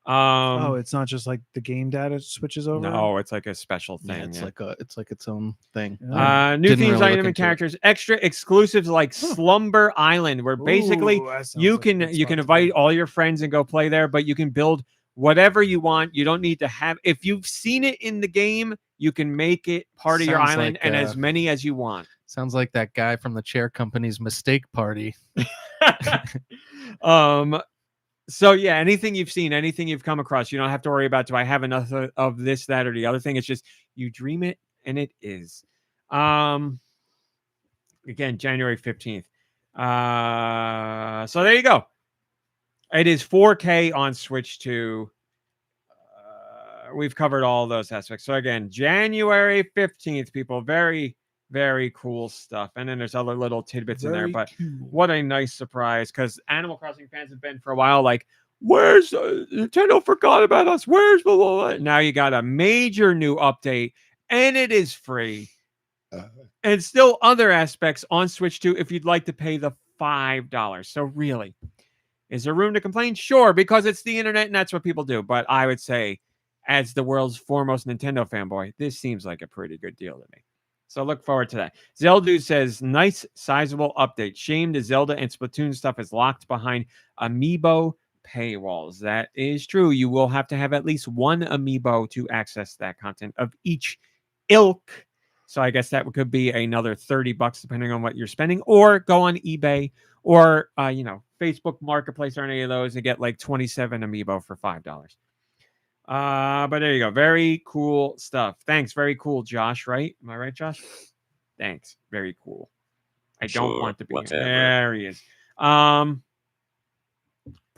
Oh, it's not just like the game data switches over. No, it's like a special Yeah, thing. it's like its own thing. Yeah. New Didn't themes, really item, look and into it. characters, extra exclusives like Slumber Island, where basically Ooh, that sounds you like a can good you spot can to invite be. all your friends and go play there, but you can build whatever you want. You don't need to have. If you've seen it in the game, you can make it part of your Sounds island like, and as many as you want. Sounds like that guy from the chair company's mistake party. So yeah, anything you've seen, anything you've come across, you don't have to worry about, do I have enough of this, that, or the other thing? It's just you dream it and it is. Again, January 15th. So there you go. It is 4K on Switch 2. We've covered all those aspects. So again, January 15th, people. Very, very cool stuff. And then there's other little tidbits in there, but what a nice surprise, because Animal Crossing fans have been for a while like, where's Nintendo forgot about us? Where's blah, blah, blah? Now you got a major new update, and it is free. And still other aspects on Switch 2 if you'd like to pay the $5. So really, is there room to complain? Sure, because it's the internet and that's what people do. But I would say, as the world's foremost Nintendo fanboy, this seems like a pretty good deal to me. So look forward to that. Zelda says, nice, sizable update. Shame the Zelda and Splatoon stuff is locked behind Amiibo paywalls. That is true. You will have to have at least one Amiibo to access that content of each ilk. So I guess that could be another $30 depending on what you're spending, or go on eBay or Facebook Marketplace or any of those and get like 27 Amiibo for $5. But there you go. Very cool stuff. Thanks. Very cool, Josh, right? Am I right, Josh? Thanks. Very cool. I don't Sure, want to be whatever. There he is.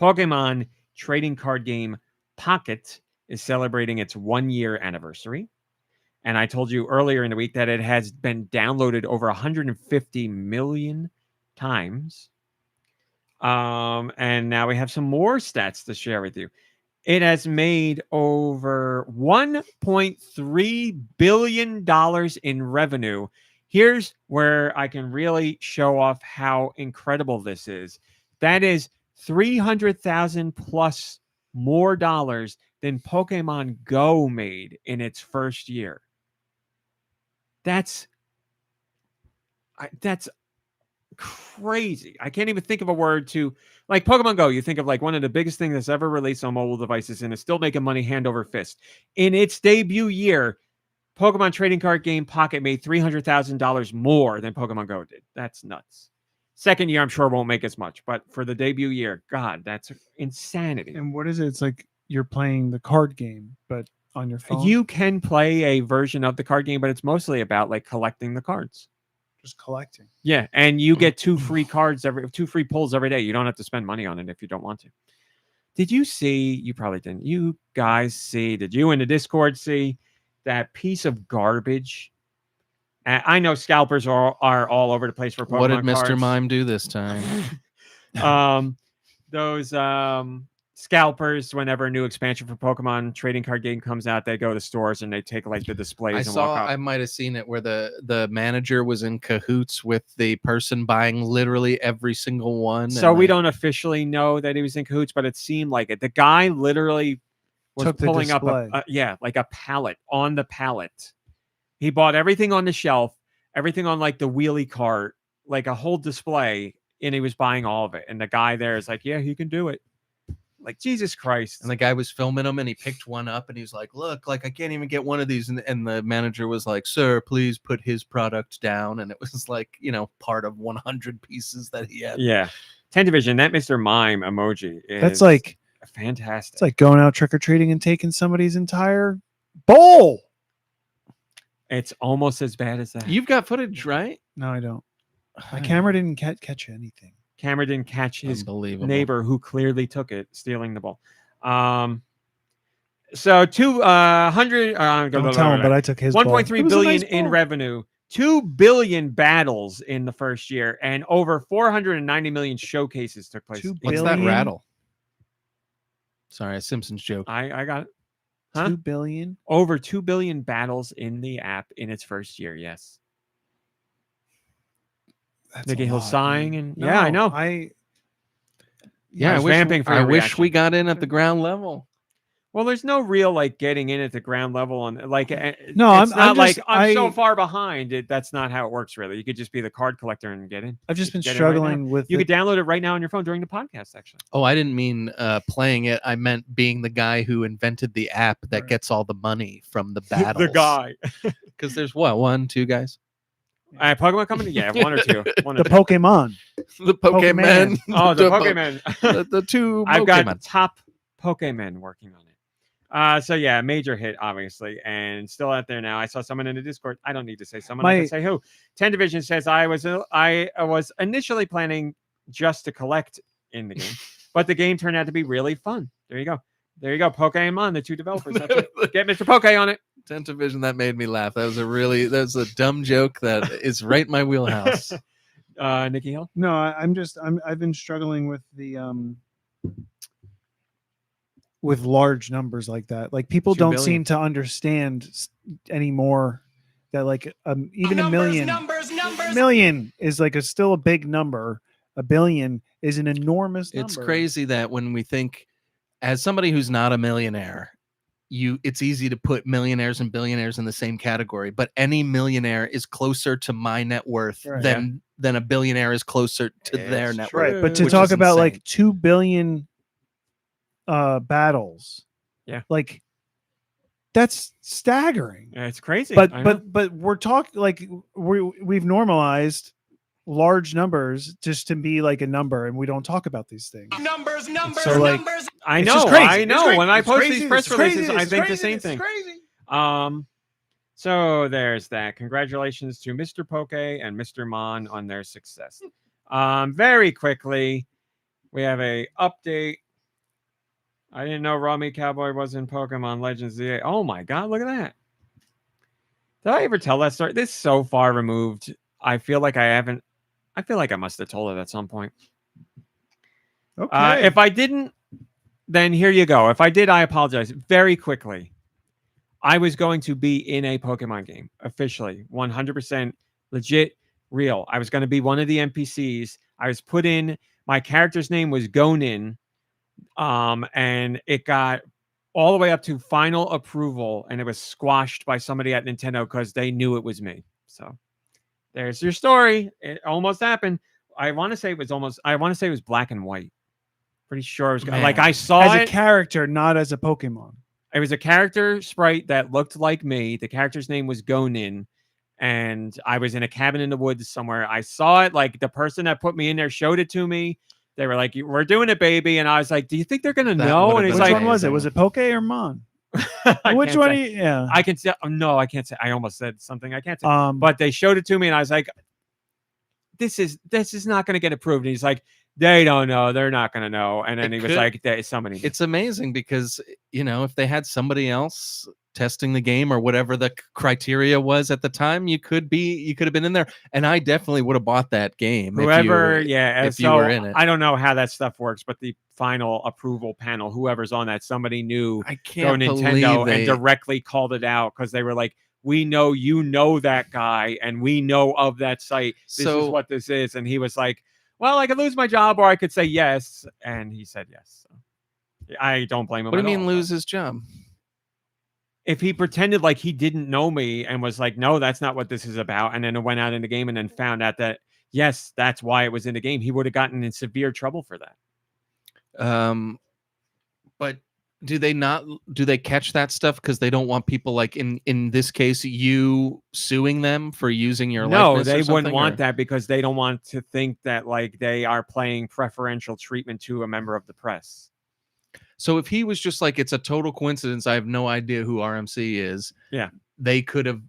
Pokemon trading card game Pocket is celebrating its 1-year anniversary. And I told you earlier in the week that it has been downloaded over 150 million times. And now we have some more stats to share with you. It has made over $1.3 billion in revenue. Here's where I can really show off how incredible this is. That is 300,000 plus more dollars than Pokemon Go made in its first year. That's crazy. I can't even think of a word to, like Pokemon Go. You think of like one of the biggest things that's ever released on mobile devices, and it's still making money hand over fist. In its debut year, Pokemon trading card game Pocket made $300,000 more than Pokemon Go did. That's nuts. Second year, I'm sure won't make as much, but for the debut year, God, that's insanity. And what is it? It's like you're playing the card game, but on your phone. You can play a version of the card game, but it's mostly about like collecting the cards. Just collecting. Yeah, and you get 2 free cards two free pulls every day. You don't have to spend money on it if you don't want to. Did you see? You probably didn't. You guys see? Did you in the Discord see that piece of garbage? I know scalpers are all over the place for Pokemon What did Mr. cards. Mime do this time? Those scalpers, whenever a new expansion for Pokemon trading card game comes out, they go to stores and they take like the displays and walk up. I might have seen it where the manager was in cahoots with the person buying literally every single one. So we don't officially know that he was in cahoots, but it seemed like it. The guy literally was Took the pulling up display. like a pallet on the pallet. He bought everything on the shelf, everything on like the wheelie cart, like a whole display, and he was buying all of it. And the guy there is like, yeah, he can do it. Like, Jesus Christ. And the guy was filming them and he picked one up and he was like, look, like I can't even get one of these. And the manager was like, sir, please put his product down. And it was like, part of 100 pieces that he had. Yeah. 10 Division, that Mr. Mime emoji is That's like fantastic. it's like going out trick or treating and taking somebody's entire bowl. It's almost as bad as that. You've got footage, right? No, I don't. My camera didn't catch anything. Cameron didn't catch his Unbelievable. neighbor who clearly took it, stealing the ball. So 200. Don't tell him, but I took his ball. 1.3 It was a billion nice in ball. revenue. 2 billion battles in the first year, and over 490 million showcases took place. 2 What's billion? that rattle? Sorry, a Simpsons joke. I got it. Huh? 2 billion. Over 2 billion battles in the app in its first year. Yes. That's Nicky a Hill lot, sighing man. and yeah, I know. Yeah, I was vamping for I your wish reaction. we got in at the ground level. Well, there's no real like getting in at the ground level and like No, it's I'm not like just- I'm so I- far behind. That's not how it works really. You could just be the card collector and get in. I've just You been can get in right now. struggling with. You the- could download it right now on your phone during the podcast. Actually, Oh, I didn't mean playing it. I meant being the guy who invented the app that Right. gets all the money from the battles. the guy. Because there's what, 1, 2 guys? Pokemon Company. Yeah, one or two. One or the two. Pokemon. The Pokemon. Oh, the Pokemon. the 2 I've Pokemon. got top Pokemon working on it. So yeah, major hit, obviously, and still out there now. I saw someone in the Discord. I don't need to say someone. I can say who. 10 Division says I was initially planning just to collect in the game, but the game turned out to be really fun. There you go. There you go. Pokemon, the 2 developers. That's it. Get Mr. Poke on it. 10 Division, that made me laugh. That was a dumb joke that is right in my wheelhouse. Nicky Hill. No, I've been struggling with the with large numbers like that. Like people 2 don't billion. seem to understand anymore that like even a million million is like still a big number. A billion is an enormous number. It's crazy that when we think, as somebody who's not a millionaire, it's easy to put millionaires and billionaires in the same category, but any millionaire is closer to my net worth Right. than a billionaire is closer to their It's net true. worth. Right, but to which talk is about insane. like 2 billion battles, Yeah. like that's staggering. Yeah, it's crazy. But I know. but we're talking like we've normalized large numbers just to be like a number, and we don't talk about these things. Numbers. So, like, I it's know. just crazy. I It's know. crazy. When I It's post crazy. these press It's crazy. releases, I It's think the crazy. same It's thing. crazy. So there's that. Congratulations to Mr. Poke and Mr. Mon on their success. Very quickly, we have a update. I didn't know Rami Cowboy was in Pokemon Legends ZA. Oh my god, look at that. Did I ever tell that story? This is so far removed. I feel like I haven't. I feel like I must have told it at some point. Okay. If I didn't, then here you go. If I did, I apologize. Very quickly. I was going to be in a Pokemon game, officially, 100% legit, real. I was going to be one of the NPCs. I was put in, my character's name was Gonin, and it got all the way up to final approval, and it was squashed by somebody at Nintendo because they knew it was me. So there's your story. It almost happened. I want to say it was black and white. Pretty sure it was Man. like I saw as it. a character, not as a Pokemon. It was a character sprite that looked like me. The character's name was Gonin, and I was in a cabin in the woods somewhere. I saw it. Like the person that put me in there showed it to me. They were like, "We're doing it, baby," and I was like, "Do you think they're gonna That know?" would've And he's Which like, one was it? amazing. Was it Poke or Mon? I Which can't one? say. Yeah. I can say. No, I can't say. I almost said something. I can't say. But But they showed it to me, and I was like, "This is not going to get approved." And he's like, "They don't know. They're not going to know." And then It he was could- like, "Somebody." It's amazing because, if they had somebody else testing the game or whatever the criteria was at the time, you could have been in there. And I definitely would have bought that game. Whoever, if if you were in it. I don't know how that stuff works, but the final approval panel, whoever's on that, somebody knew I Go can't Nintendo believe and directly called it out because they were like, "We know you know that guy, and we know of that site. This is So- what this is." And he was like, "Well, I could lose my job, or I could say yes," and he said yes. So, I don't blame him. What do you at mean all. lose his job? If he pretended like he didn't know me and was like, "No, that's not what this is about," and then it went out in the game and then found out that yes, that's why it was in the game, he would have gotten in severe trouble for that. But do they catch that stuff because they don't want people like in this case you suing them for using your No, likeness or they wouldn't something, want or- that because they don't want to think that like they are playing preferential treatment to a member of the press. So if he was just like, it's a total coincidence, I have no idea who RMC is. Yeah. They could have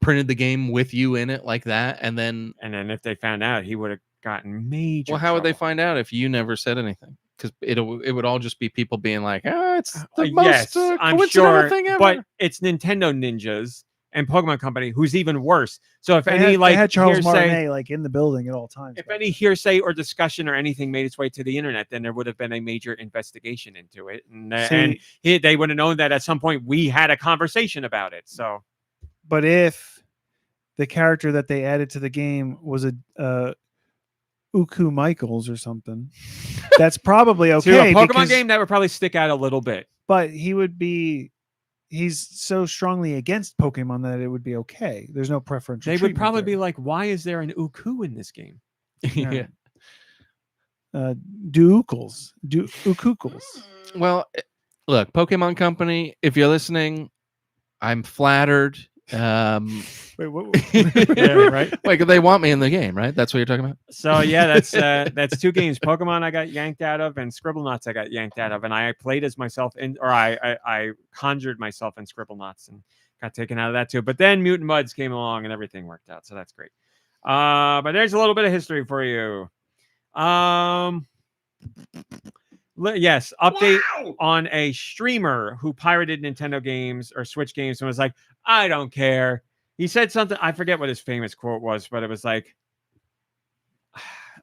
printed the game with you in it like that, and then And then if they found out, he would have gotten major. well, how would they trouble. find out if you never said anything? because it would all just be people being like, it's the Yes, most I'm coincidental sure, thing ever. but it's Nintendo ninjas and Pokemon Company, who's even worse. So if They any had, they had Charles hearsay, Martinet like in the building at all times. if any hearsay or discussion or anything made its way to the internet, then there would have been a major investigation into it, and they would have known that at some point we had a conversation about it. So, but if the character that they added to the game was a Uku Michaels or something, that's probably okay. to a Pokemon because, game, that would probably stick out a little bit. but he's so strongly against Pokemon that it would be okay. There's no preferential. They would treatment probably be there. like, "Why is there an Uku in this game?" Yeah. Ukukels. Well, look, Pokemon Company, if you're listening, I'm flattered. Wait, what? Yeah, right. Like they want me in the game, right? That's what you're talking about. So yeah, that's two games. Pokemon I got yanked out of, and Scribblenauts I got yanked out of, and I played as myself I conjured myself in Scribblenauts and got taken out of that too. But then Mutant Muds came along and everything worked out, so that's great. But there's a little bit of history for you. Yes, update on a streamer who pirated Nintendo games or Switch games and was like, I don't care. He said something, I forget what his famous quote was, but it was like,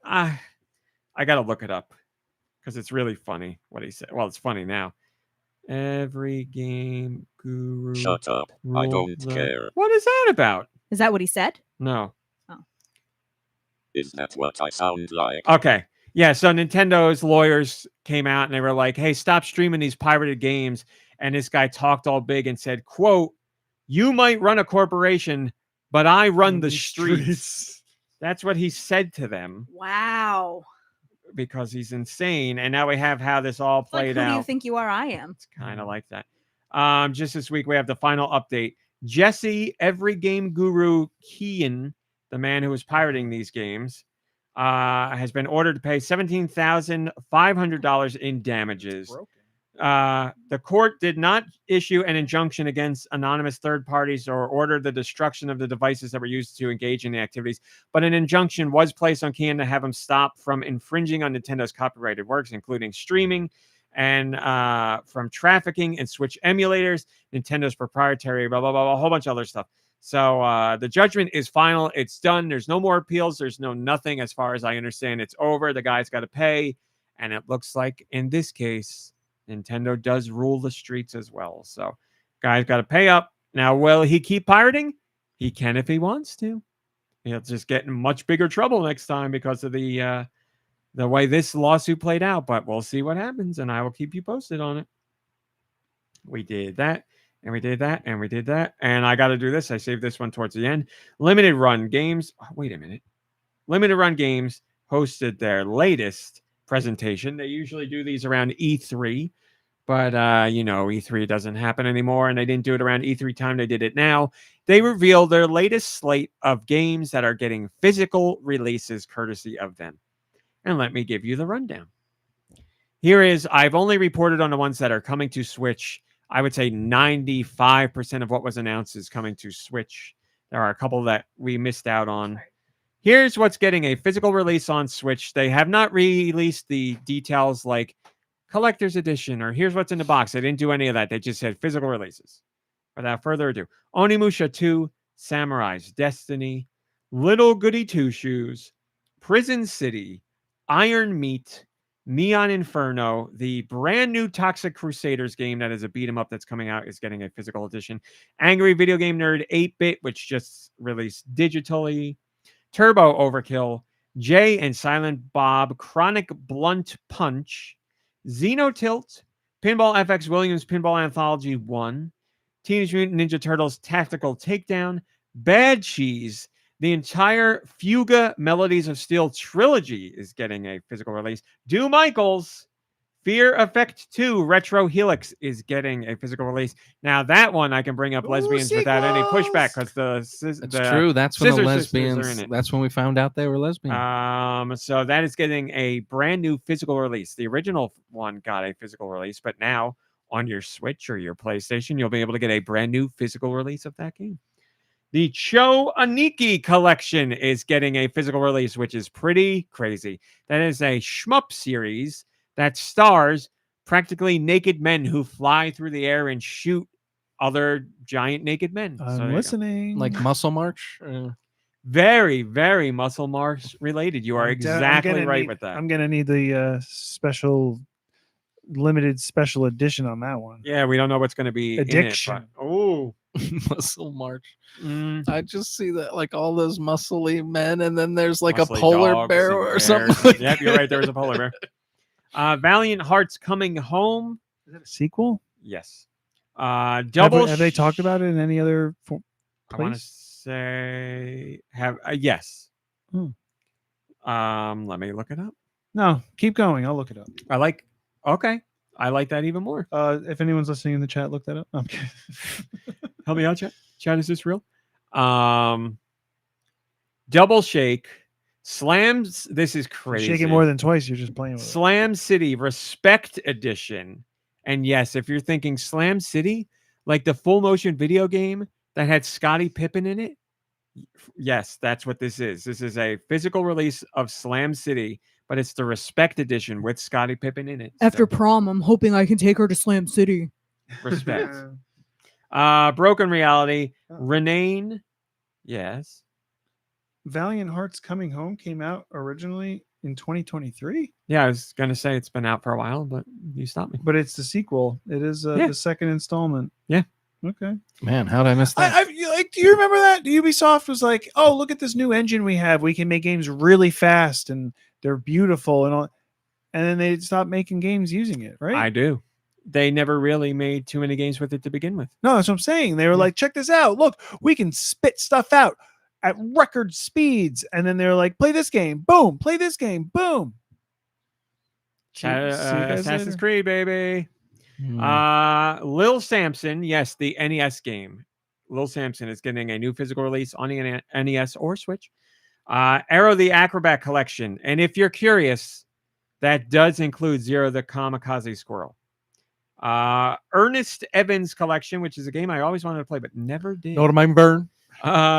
I gotta look it up because it's really funny what he said. Well, it's funny now. Every game guru. Shut up. I don't care. What is that about? Is that what he said? No. Is that what I sound like? Okay. Yeah, so Nintendo's lawyers came out and they were like, hey, stop streaming these pirated games. And this guy talked all big and said, quote, you might run a corporation, but I run the streets. That's what he said to them Wow. because he's insane. And now we have how this all played Who out. do you think you are? I am. It's kind of like that. Just this week, we have the final update. Jesse, every game guru Kean, the man who was pirating these games, has been ordered to pay $17,500 in damages. The court did not issue an injunction against anonymous third parties or order the destruction of the devices that were used to engage in the activities, but an injunction was placed on Kean to have him stop from infringing on Nintendo's copyrighted works, including streaming and from trafficking and Switch emulators, Nintendo's proprietary, blah, blah, blah, a whole bunch of other stuff. So the judgment is final. It's done. There's no more appeals. There's no nothing as far as I understand. It's over. The guy's got to pay. And it looks like in this case, Nintendo does rule the streets as well. So guy's got to pay up. Now, will he keep pirating? He can if he wants to. He'll just get in much bigger trouble next time because of the way this lawsuit played out. But we'll see what happens, and I will keep you posted on it. We did that. And we did that, and we did that. And I got to do this. I saved this one towards the end. Limited Run Games. Oh, wait a minute. Limited Run Games hosted their latest presentation. They usually do these around E3. But, E3 doesn't happen anymore. And they didn't do it around E3 time. They did it now. They revealed their latest slate of games that are getting physical releases courtesy of them. And let me give you the rundown. Here is, I've only reported on the ones that are coming to Switch. I would say 95% of what was announced is coming to Switch. There are a couple that we missed out on. Here's what's getting a physical release on Switch. They have not released the details like collector's edition or here's what's in the box. They didn't do any of that. They just said physical releases. Without further ado, Onimusha 2, Samurai's Destiny, Little Goody Two Shoes, Prison City, Iron Meat, Neon Inferno, the brand new Toxic Crusaders game that is a beat 'em up that's coming out is getting a physical edition. Angry Video Game Nerd 8-Bit, which just released digitally. Turbo Overkill, Jay and Silent Bob, Chronic Blunt Punch, Xenotilt, Pinball FX Williams Pinball Anthology 1, Teenage Mutant Ninja Turtles Tactical Takedown, Bad Cheese, the entire Fuga Melodies of Steel trilogy is getting a physical release. Do Michaels, Fear Effect 2 Retro Helix is getting a physical release. Now that one I can bring up lesbians without any pushback because That's true. That's when the Scissor Sisters are lesbians. in it. That's when we found out they were lesbians. So that is getting a brand new physical release. The original one got a physical release, but now on your Switch or your PlayStation, you'll be able to get a brand new physical release of that game. The Cho Aniki collection is getting a physical release, which is pretty crazy. That is a shmup series that stars practically naked men who fly through the air and shoot other giant naked men. So there I'm you go. listening. Like Muscle March. Very, very Muscle March related. You are I'm exactly gonna right need- with that. I'm gonna need the limited special edition on that one. Yeah, we don't know what's going to be Addiction. in it. But, oh, Muscle March. mm, I just see that like all those muscly men, and then there's like muscly a polar dogs bear and or bears. something. Like Yep, you're right. There was a polar bear. Valiant Hearts Coming Home. Is it a sequel? Yes. Double. Have they talked about it in any other place? I want to say yes. Hmm. Let me look it up. No, keep going. I'll look it up. Okay. I like that even more. If anyone's listening in the chat, look that up. I'm kidding. Help me out, chat. Chat, is this real? Double Shake. Slams. This is crazy. Shake it more than twice. You're just playing with it. Slam City Respect Edition. And yes, if you're thinking Slam City, like the full motion video game that had Scottie Pippen in it, yes, that's what this is. This is a physical release of Slam City, but it's the Respect Edition with Scottie Pippen in it. After prom, I'm hoping I can take her to Slam City. Respect. Broken Reality. Oh. Renane. Yes. Valiant Hearts Coming Home came out originally in 2023, Yeah, I was going to say it's been out for a while, but you stopped me. but it's the sequel. It is Yeah. the second installment. Yeah. Okay. man, how'd I miss that? Do you remember that Ubisoft was like, "Oh, look at this new engine we have. We can make games really fast and they're beautiful and all." And then they stopped making games using it, right? I do. They never really made too many games with it to begin with. No, that's what I'm saying. They were Yeah. like, "Check this out. Look, we can spit stuff out at record speeds." And then they're like, "Play this game. Boom. Play this game. Boom." See you guys Assassin's later. Creed, baby. Hmm. Lil Samson, yes, the NES game. Lil Samson is getting a new physical release on the NES or Switch. Arrow the Acrobat Collection. And if you're curious, that does include Zero the Kamikaze Squirrel. Ernest Evans Collection, which is a game I always wanted to play but never did. Know what I burn?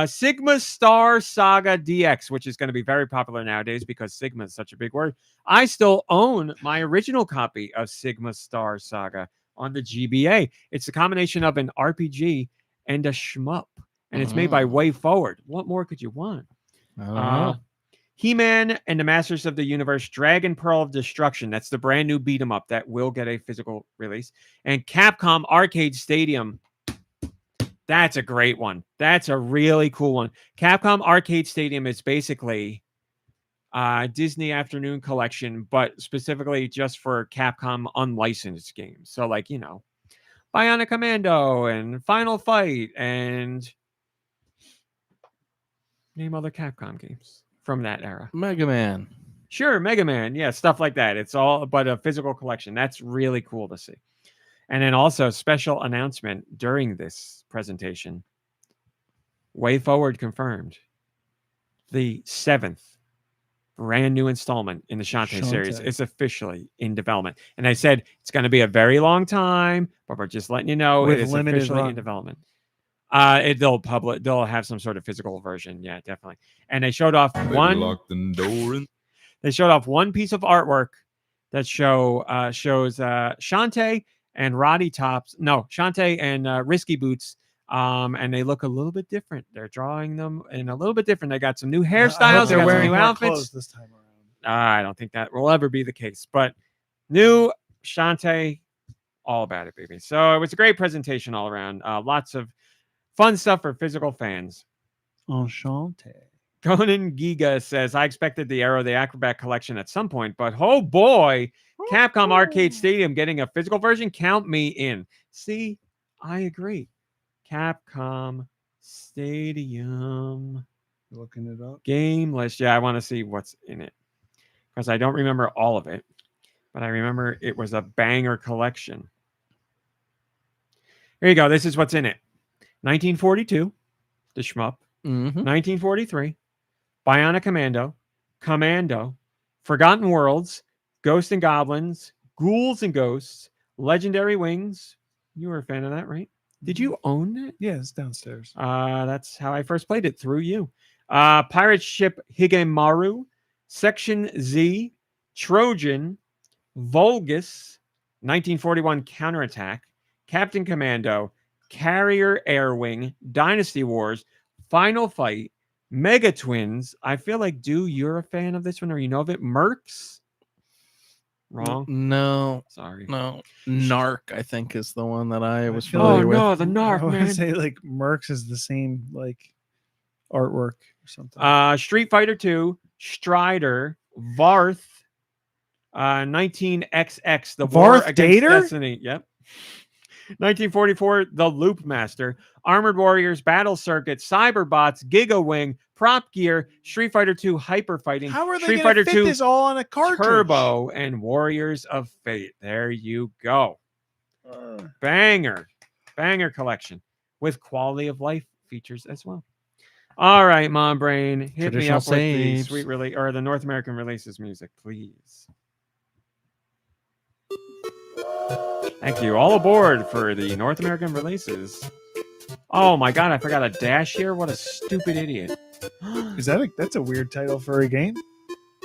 Sigma Star Saga DX, which is going to be very popular nowadays because Sigma is such a big word. I still own my original copy of Sigma Star Saga on the GBA. It's a combination of an RPG and a shmup, and it's made by Way Forward. What more could you want? I don't know. He-Man and the Masters of the Universe Dragon Pearl of Destruction. That's the brand new beat 'em up that will get a physical release. And Capcom Arcade Stadium. That's a great one. That's a really cool one. Capcom Arcade Stadium is basically Disney Afternoon Collection, but specifically just for Capcom unlicensed games. So like, Bionic Commando and Final Fight and name other Capcom games from that era. Mega Man. Sure, Mega Man. Yeah, stuff like that. It's all but a physical collection. That's really cool to see. And then also special announcement during this presentation. Way Forward confirmed the 7th brand new installment in the Shantae series Shantae. is officially in development. And I said it's going to be a very long time, but we're just letting you know With it is limited officially run. in development. They'll have some sort of physical version. Yeah, definitely. And they showed off They showed off one piece of artwork that shows Shantae and Shantae and Risky Boots. And they look a little bit different. They're drawing them in a little bit different. They got some new I hope hairstyles. They they're got some wearing new more outfits. clothes this time around. I don't think that will ever be the case. But new Shantae, all about it, baby. So it was a great presentation all around. Lots of fun stuff for physical fans. Enchanté. Conan Giga says, I expected the Arrow the Acrobat collection at some point, but oh boy, Capcom Arcade Stadium getting a physical version, count me in. See, I agree. Capcom Stadium Looking it up. game list. Yeah, I want to see what's in it because I don't remember all of it, but I remember it was a banger collection. Here you go. This is what's in it. 1942, the shmup. Mm-hmm. 1943, Bionic Commando, Forgotten Worlds, Ghosts and Goblins, Ghouls and Ghosts, Legendary Wings. You were a fan of that, right? Did you own it? Yeah, it's downstairs. That's how I first played it, through you. Pirate Ship Higemaru, Section Z, Trojan, Vulgus, 1941 Counterattack, Captain Commando, Carrier Air Wing, Dynasty Wars, Final Fight, Mega Twins. I feel like, you're a fan of this one, or you know of it? Mercs? Wrong. No, Sorry. no. Narc, I think, is the one that I was feel familiar Oh, with. no, the I Narc, want to man. say like Mercs is the same like artwork or something. Street Fighter 2, Strider, Varth, 19XX, the War Varth Against Dater? Destiny. Yep. 1944, The Loop Master, Armored Warriors, Battle Circuit, Cyberbots, Giga Wing, Prop Gear, Street Fighter 2 Hyper Fighting, How are they Street going Fighter to fit 2 this all on a cartridge? Turbo, and Warriors of Fate. There you go. Banger collection with quality of life features as well. All right, Mom Brain, hit me Traditional up with the saves. sweet release or the North American releases music, please. Thank you. All aboard for the North American releases. Oh my God, I forgot a dash here. What a stupid idiot. Is that that's a weird title for a game?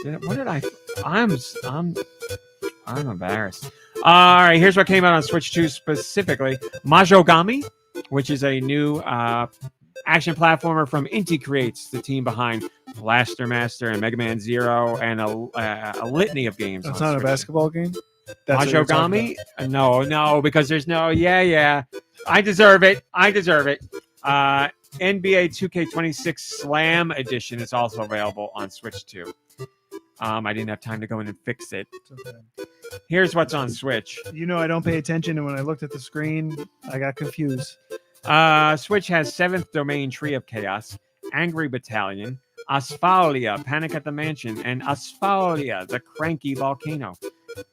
What did I'm embarrassed. All right, here's what came out on Switch 2 specifically. Mahjongami, which is a new action platformer from Inti Creates, the team behind Blaster Master and Mega Man Zero and a litany of games. That's on not a Switch 2. basketball game. That's what you're talking Mahjongami? No, because there's no. Yeah. I deserve it. NBA 2K26 Slam Edition is also available on Switch 2. I didn't have time to go in and fix it. about. Here's what's on Switch. You know, I don't pay attention, and when I looked at the screen, I got confused. Switch has 7th Domain Tree of Chaos, Angry Battalion, Asphalia, Panic at the Mansion, and Asphalia, the Cranky Volcano.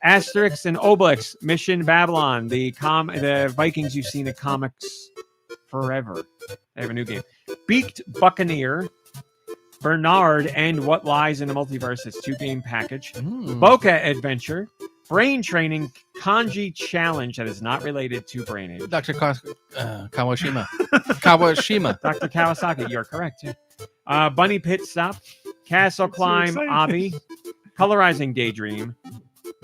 Asterix and Obelix, Mission Babylon, the Vikings you've seen in comics forever. They have a new game. Beaked Buccaneer, Bernard, and What Lies in the Multiverse. It's 2-game package. Boca Adventure, Brain Training, Kanji Challenge that is not related to Brain Age. Dr. Kawashima. Kawashima. Dr. Kawasaki, you're correct. Bunny Pit Stop, Castle That's so Climb, exciting. Obby, Colorizing Daydream,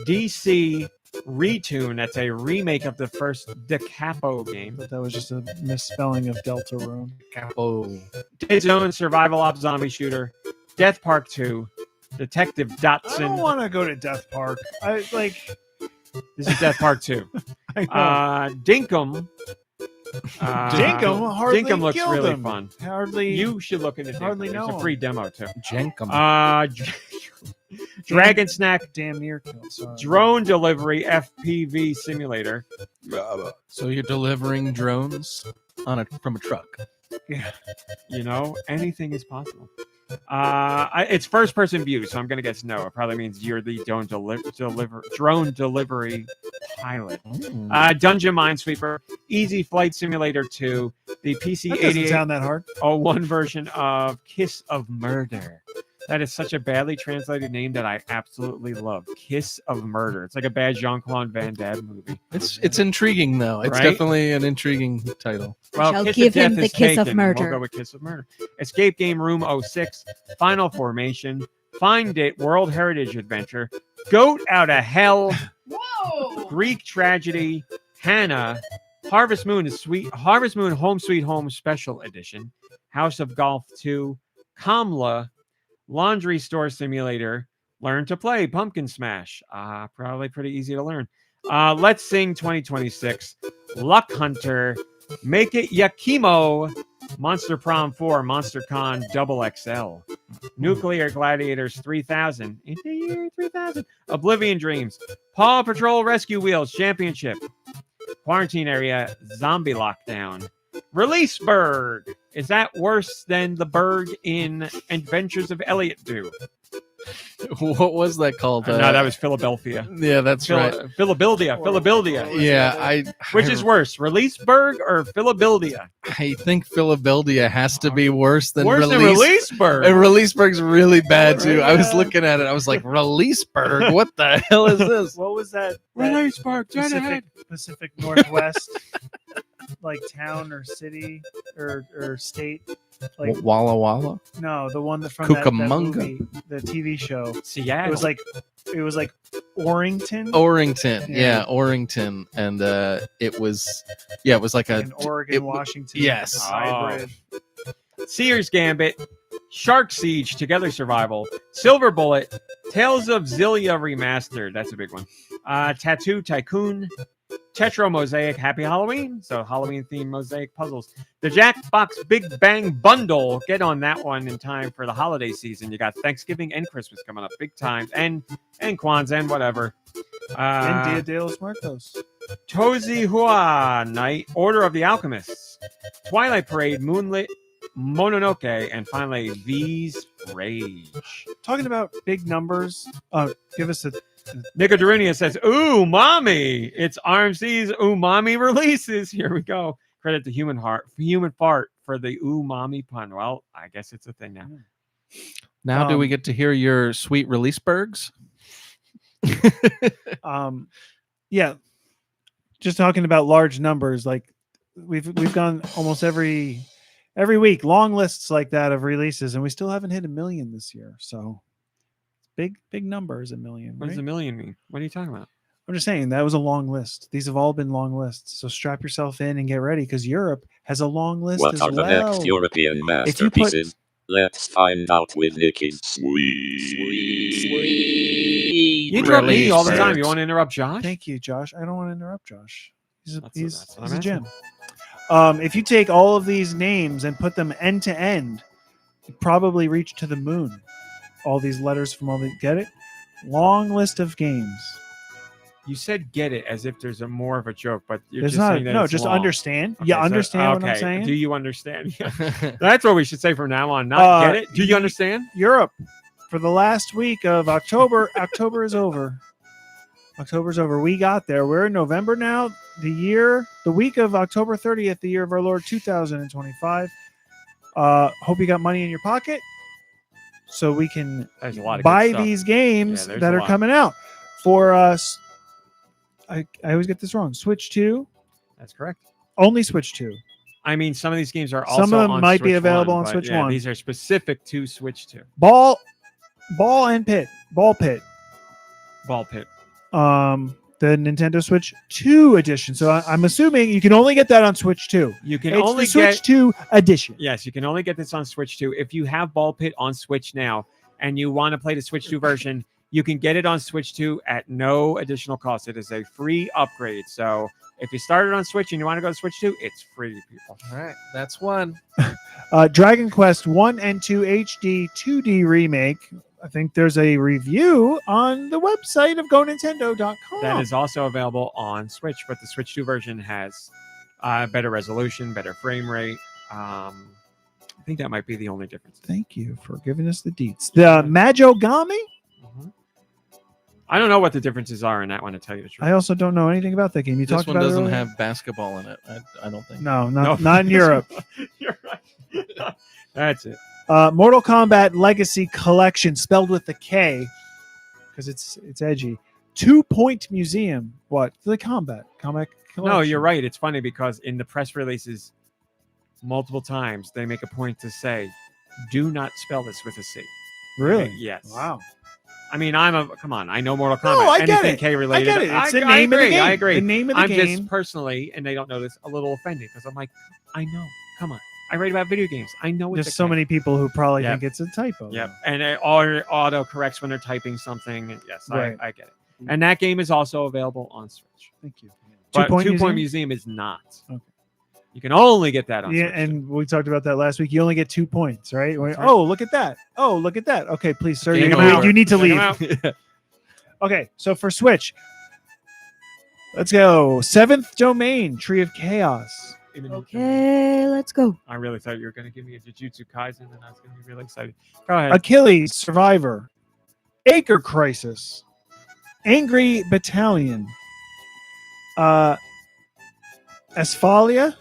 DC Retune. That's a remake of the first Decapo game. But that was just a misspelling of Deltarune. Capo. Dead Zone Survival Op Zombie Shooter, Death Park 2, Detective I don't Dotson. want to go to Death Park. This is Death Park 2. I know. Dinkum. Dinkum hardly Dinkum looks killed really him. fun. Hardly. You should look into Dinkum. hardly There's know a free him. demo too. Jenkum. Dragon Snack, damn near killed. Sorry. Drone Delivery FPV Simulator. So you're delivering drones from a truck. Yeah. You know, anything is possible. It's first-person view, so I'm gonna guess no. It probably means you're the drone delivery pilot. Dungeon Minesweeper, Easy Flight Simulator 2, the PC That doesn't 8801 sound that hard. version of Kiss of Murder. That is such a badly translated name that I absolutely love. Kiss of Murder. It's like a bad Jean-Claude Van Damme movie. It's intriguing though. It's Right? definitely an intriguing title. Well, shall Kiss give of Death him the is kiss of taken. murder. We'll go with Kiss of Murder. Escape Game Room 06, Final Formation, Find It, World Heritage Adventure, Goat Out of Hell, Whoa! Greek Tragedy, Hannah, Harvest Moon Home Sweet Home Special Edition, House of Golf 2, Kamla, Laundry Store Simulator, Learn to Play, Pumpkin Smash. Probably pretty easy to learn. Let's Sing 2026, Luck Hunter, Make It Yakimo, Monster Prom 4, Monster Con Double XL, Nuclear Gladiators 3000, in the year 3000, Oblivion Dreams, Paw Patrol Rescue Wheels Championship, Quarantine Area, Zombie Lockdown, Releaseburg. Is that worse than the Berg in Adventures of Elliot Do? What was that called? No, that was Philadelphia. Yeah, that's right. Philadelphia. Yeah, Which is worse, Releaseburg or Philadelphia? I think Philadelphia has to be worse than Worse than Release. Releaseburg. And Releaseburg's really bad too. I was Yeah. looking at it. I was like, Releaseburg? What the hell is this? What was that? Releaseburg, dead ahead. Pacific Northwest, like town or city or state Like Walla Walla. no, the one that from that Cucamonga. movie, the TV show. Seattle. It was like Orrington, Orrington. Yeah. Yeah, Orrington. And it was like in Oregon, it- Washington. yes. It's a hybrid. Sears Gambit, Shark Siege, Together Survival, Silver Bullet, Tales of Zillia Remastered. That's a big one. Tattoo Tycoon, Tetro Mosaic, Happy Halloween. So Halloween themed mosaic puzzles. The Jackbox Big Bang Bundle. Get on that one in time for the holiday season. You got Thanksgiving and Christmas coming up big time, and Kwanzaa and whatever. And Dia de los Muertos. Tozi Hua Night, Order of the Alchemists, Twilight Parade, Moonlit, Mononoke, and finally V's Rage. Talking about big numbers, give us a Nico Darunia says, "Ooh, mommy! It's RMC's Umami releases." Here we go. Credit to Human Fart for the umami pun. Well, I guess it's a thing now. Now, do we get to hear your sweet release bergs? Yeah, just talking about large numbers. Like we've gone almost every week, long lists like that of releases, and we still haven't hit 1 million this year. So big numbers, 1 million. What does right? 1 million mean? What are you talking about? I'm just saying that was a long list. These have all been long lists. So strap yourself in and get ready because Europe has a long list What as are the well. next European If you put- masterpieces? Let's find out with Nicky's You interrupt me all the Release time. bergs. You want to interrupt Josh? Thank you, Josh. I don't want to interrupt Josh. He's That's he's what a I'm gem. asking. If you take all of these names and put them end to end, you probably reach to the moon. All these letters from all the get it? Long list of games. You said "get it" as if there's a more of a joke, but you're There's just not saying that no, it's just long. understand. Okay, You so- understand what I'm okay. saying? Do you understand? That's what we should say from now on. Not get it. Do you understand? Europe for the last week of October. October is over. October's over. We got there. We're in November now. The week of October 30th, the year of our Lord 2025. Hope you got money in your pocket so we can There's a lot of buy good stuff. these games Yeah, there's that a are lot. coming out for us. I always get this wrong. Switch 2, That's correct. only Switch 2. I mean, some of these games are also Some of them on might be Switch available 1, on but Switch yeah, 1. These are specific to Switch 2. Ball and pit. Ball pit. Ball Pit. The Nintendo Switch 2 edition. So I'm assuming you can only get that on Switch 2. You can It's only the Switch get 2 edition. yes, you can only get this on Switch 2. If you have Ball Pit on Switch now and you want to play the Switch 2 version, you can get it on Switch 2 at no additional cost. It is a free upgrade. So if you started on Switch and you want to go to Switch 2, it's free, people. All right, that's one. Dragon Quest 1 and 2 HD 2D remake. I think there's a review on the website of GoNintendo.com. That is also available on Switch, but the Switch 2 version has better resolution, better frame rate. I think that might be the only difference. Thank you for giving us the deets. The Majogami? Mhm. I don't know what the differences are in that one, to tell you the truth. I also don't know anything about that game. You This talked one about it doesn't earlier? have basketball in it. I don't think. No, not in Europe. You're right. That's it. Mortal Kombat Legacy Collection, spelled with the K, because it's edgy. 2 Point Museum. What? The Combat Collection. No, you're right. It's funny because in the press releases, multiple times they make a point to say, "Do not spell this with a C." Really? Yes. Wow. I mean, come on. I know Mortal Kombat. No, I get Anything it. K I related. get it. It's the I name of agree. the game. I agree. The name of the I'm game. just personally, and they don't know this, a little offended because I'm like, I know. Come on. I write about video games. I know it's There's so many people who probably Yep. think it's a typo. Yep. And it auto corrects when they're typing something. Yes, Right. I get it. And that game is also available on Switch. Thank you. But 2 Point Two Point Museum? Museum is not. Okay. You can only get that on Yeah, Switch. and we talked about that last week. You only get 2 points, right? That's right. Oh, look at that. Oh, look at that. Okay, please, sir. Game You over. need to Check 'em leave. out. Okay, so for Switch, let's go. Seventh Domain, Tree of Chaos. Okay, let's go. I really thought you were going to give me a Jujutsu Kaisen, and I was going to be really excited. Go ahead. Achilles, Survivor. Acre Crisis. Angry Battalion. Asphalia.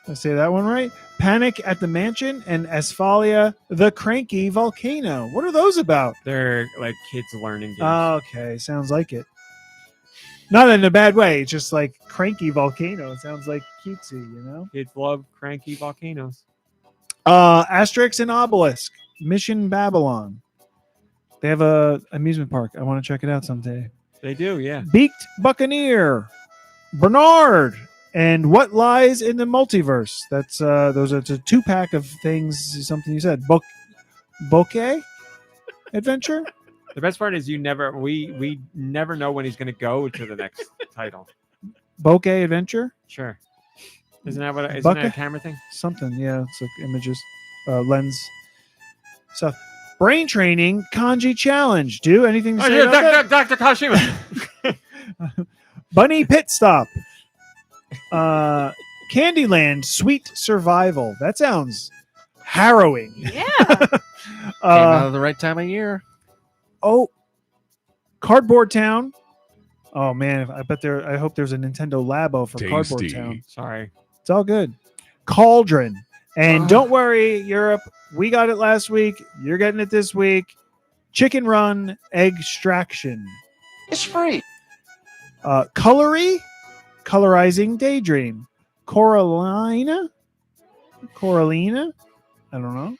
Did I say that one right? Panic at the Mansion and Asphalia, the Cranky Volcano. What are those about? They're like kids learning games. Okay, sounds like it. Not in a bad way. It's just like Cranky Volcano. It sounds like cutesy, you know? Kids love cranky volcanoes. Asterix and Obelisk, Mission Babylon. They have a amusement park. I want to check it out someday. They do, yeah. Beaked Buccaneer, Bernard, and What Lies in the Multiverse. That's those are a 2-pack of things. Something you said. Bokeh Adventure. The best part is we never know when he's going to go to the next title. Bokeh Adventure. Sure. Isn't that that a Bucket? camera thing? Something. Yeah, it's like images, lens stuff. Brain training kanji challenge. Do anything? To say about that? Dr. Kashima. Bunny pit stop. Candyland sweet survival. That sounds harrowing. Yeah. Came out of the right time of year. Oh, Cardboard Town. Oh man, I hope there's a Nintendo Labo for Cardboard Tasty. Town. Sorry. It's all good. Cauldron. And don't worry, Europe. We got it last week. You're getting it this week. Chicken Run Extraction. It's free. Colorizing Daydream. Coralina. I don't know.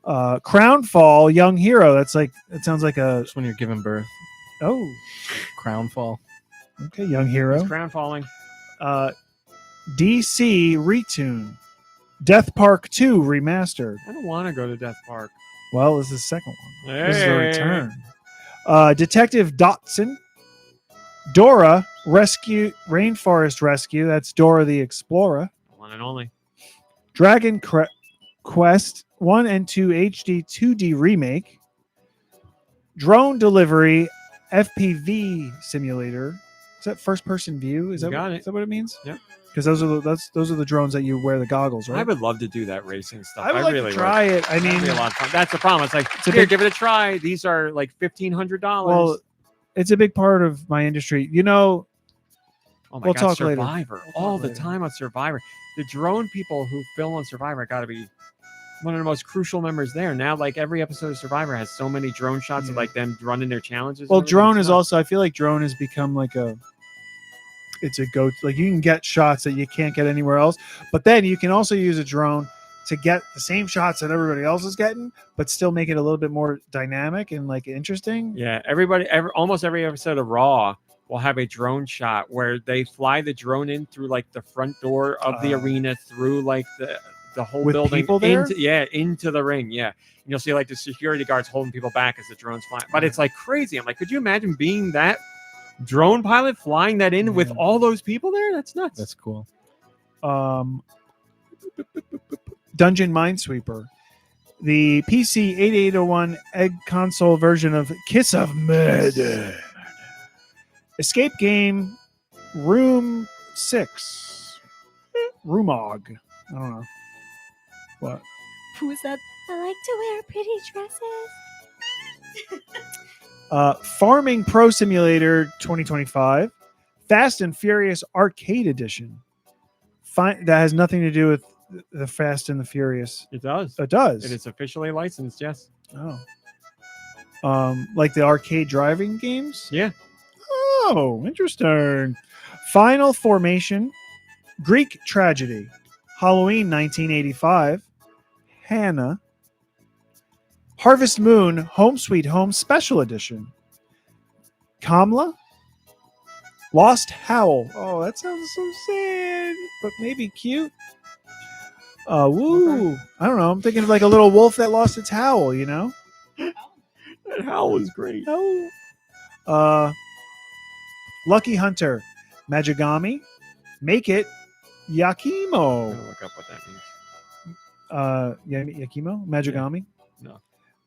Crownfall Young Hero. It sounds like a That's when you're giving birth. crown Fall. Okay, Young Hero. It's crown falling. DC Retune. Death Park 2 Remastered. I don't want to go to Death Park. Well, this is the second one. This is a Hey. return. Detective Dotson. Dora Rainforest Rescue. That's Dora the Explorer. One and only. Dragon Quest 1 and 2 HD 2D Remake. Drone Delivery FPV Simulator. Is that first person view? Is You that got what, it. is that what it means? Yep. Because those are the drones that you wear the goggles, right? I would love to do that racing stuff. I would like really to try would. it. I That'd mean, be a lot of fun. That's the problem. It's like, a here, big- give it a try. These are like $1,500. well, it's a big part of my industry. You know, oh my we'll God, talk later. Survivor. We'll All talk the later. time on Survivor. The drone people who film on Survivor got to be one of the most crucial members there. Now, like every episode of Survivor has so many drone shots of Yeah. like them running their challenges. and well, everything. drone It's is nuts. also. I feel like drone has become like it's a go. Like you can get shots that you can't get anywhere else, but then you can also use a drone to get the same shots that everybody else is getting, but still make it a little bit more dynamic and like interesting. Yeah, almost every episode of Raw will have a drone shot where they fly the drone in through like the front door of the arena, through like the whole With building people there? into the ring. Yeah. And you'll see like the security guards holding people back as the drone's flying. But it's like crazy. I'm like, could you imagine being that drone pilot flying that in with Yeah. all those people there? That's nuts. That's cool. Dungeon Minesweeper, the PC 8801 egg console version of Kiss of Murder. Escape game Room 6. Roomog. I don't know. What? Who is that? I like to wear pretty dresses. Farming Pro Simulator 2025. Fast and Furious Arcade Edition. That has nothing to do with the Fast and the Furious. It does. It does. It is officially licensed, yes. Oh. Like the arcade driving games? Yeah. Oh, interesting. Final Formation, Greek Tragedy, Halloween 1985, Hannah, Harvest Moon, Home Sweet Home Special Edition, Kamla, Lost Howl. Oh, that sounds so sad, but maybe cute. Woo. I don't know. I'm thinking of like a little wolf that lost its howl, you know? That howl was great. Oh. Lucky Hunter, Majigami, Make It, I'm Yakimo. gonna look up what that means. Yakimo, Majigami. No.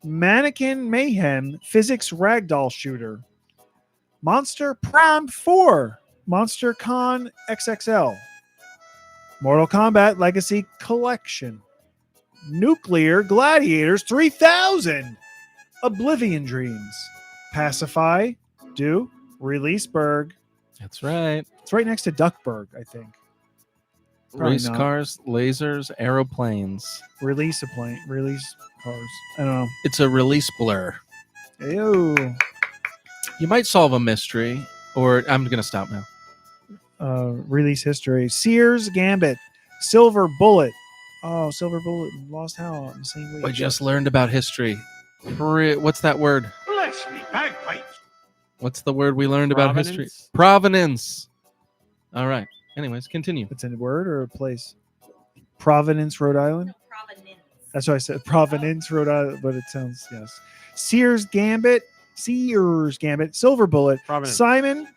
Mannequin Mayhem, Physics Ragdoll Shooter, Monster Prime 4, Monster Con XXL, Mortal Kombat Legacy Collection, Nuclear Gladiators 3000, Oblivion Dreams, Pacify, Do, Releaseburg. That's right. It's right next to Duckburg, I think. Probably Race not. cars, lasers, aeroplanes. Release cars. I don't know. It's a release blur. Ew. You might solve a mystery, or I'm going to stop now. Release history. Sears Gambit, Silver Bullet, Oh, Silver Bullet and Lost Howl in the same week. I just learned about history. What's that word? Bless me, bagpipes. What's the word we learned about history? Provenance. Provenance. All right. Anyways, continue. It's a word or a place? Providence, Rhode Island. Provenance. That's what I said. Providence, Rhode Island, but it sounds yes. Sears Gambit, Silver Bullet, Providence. Simon,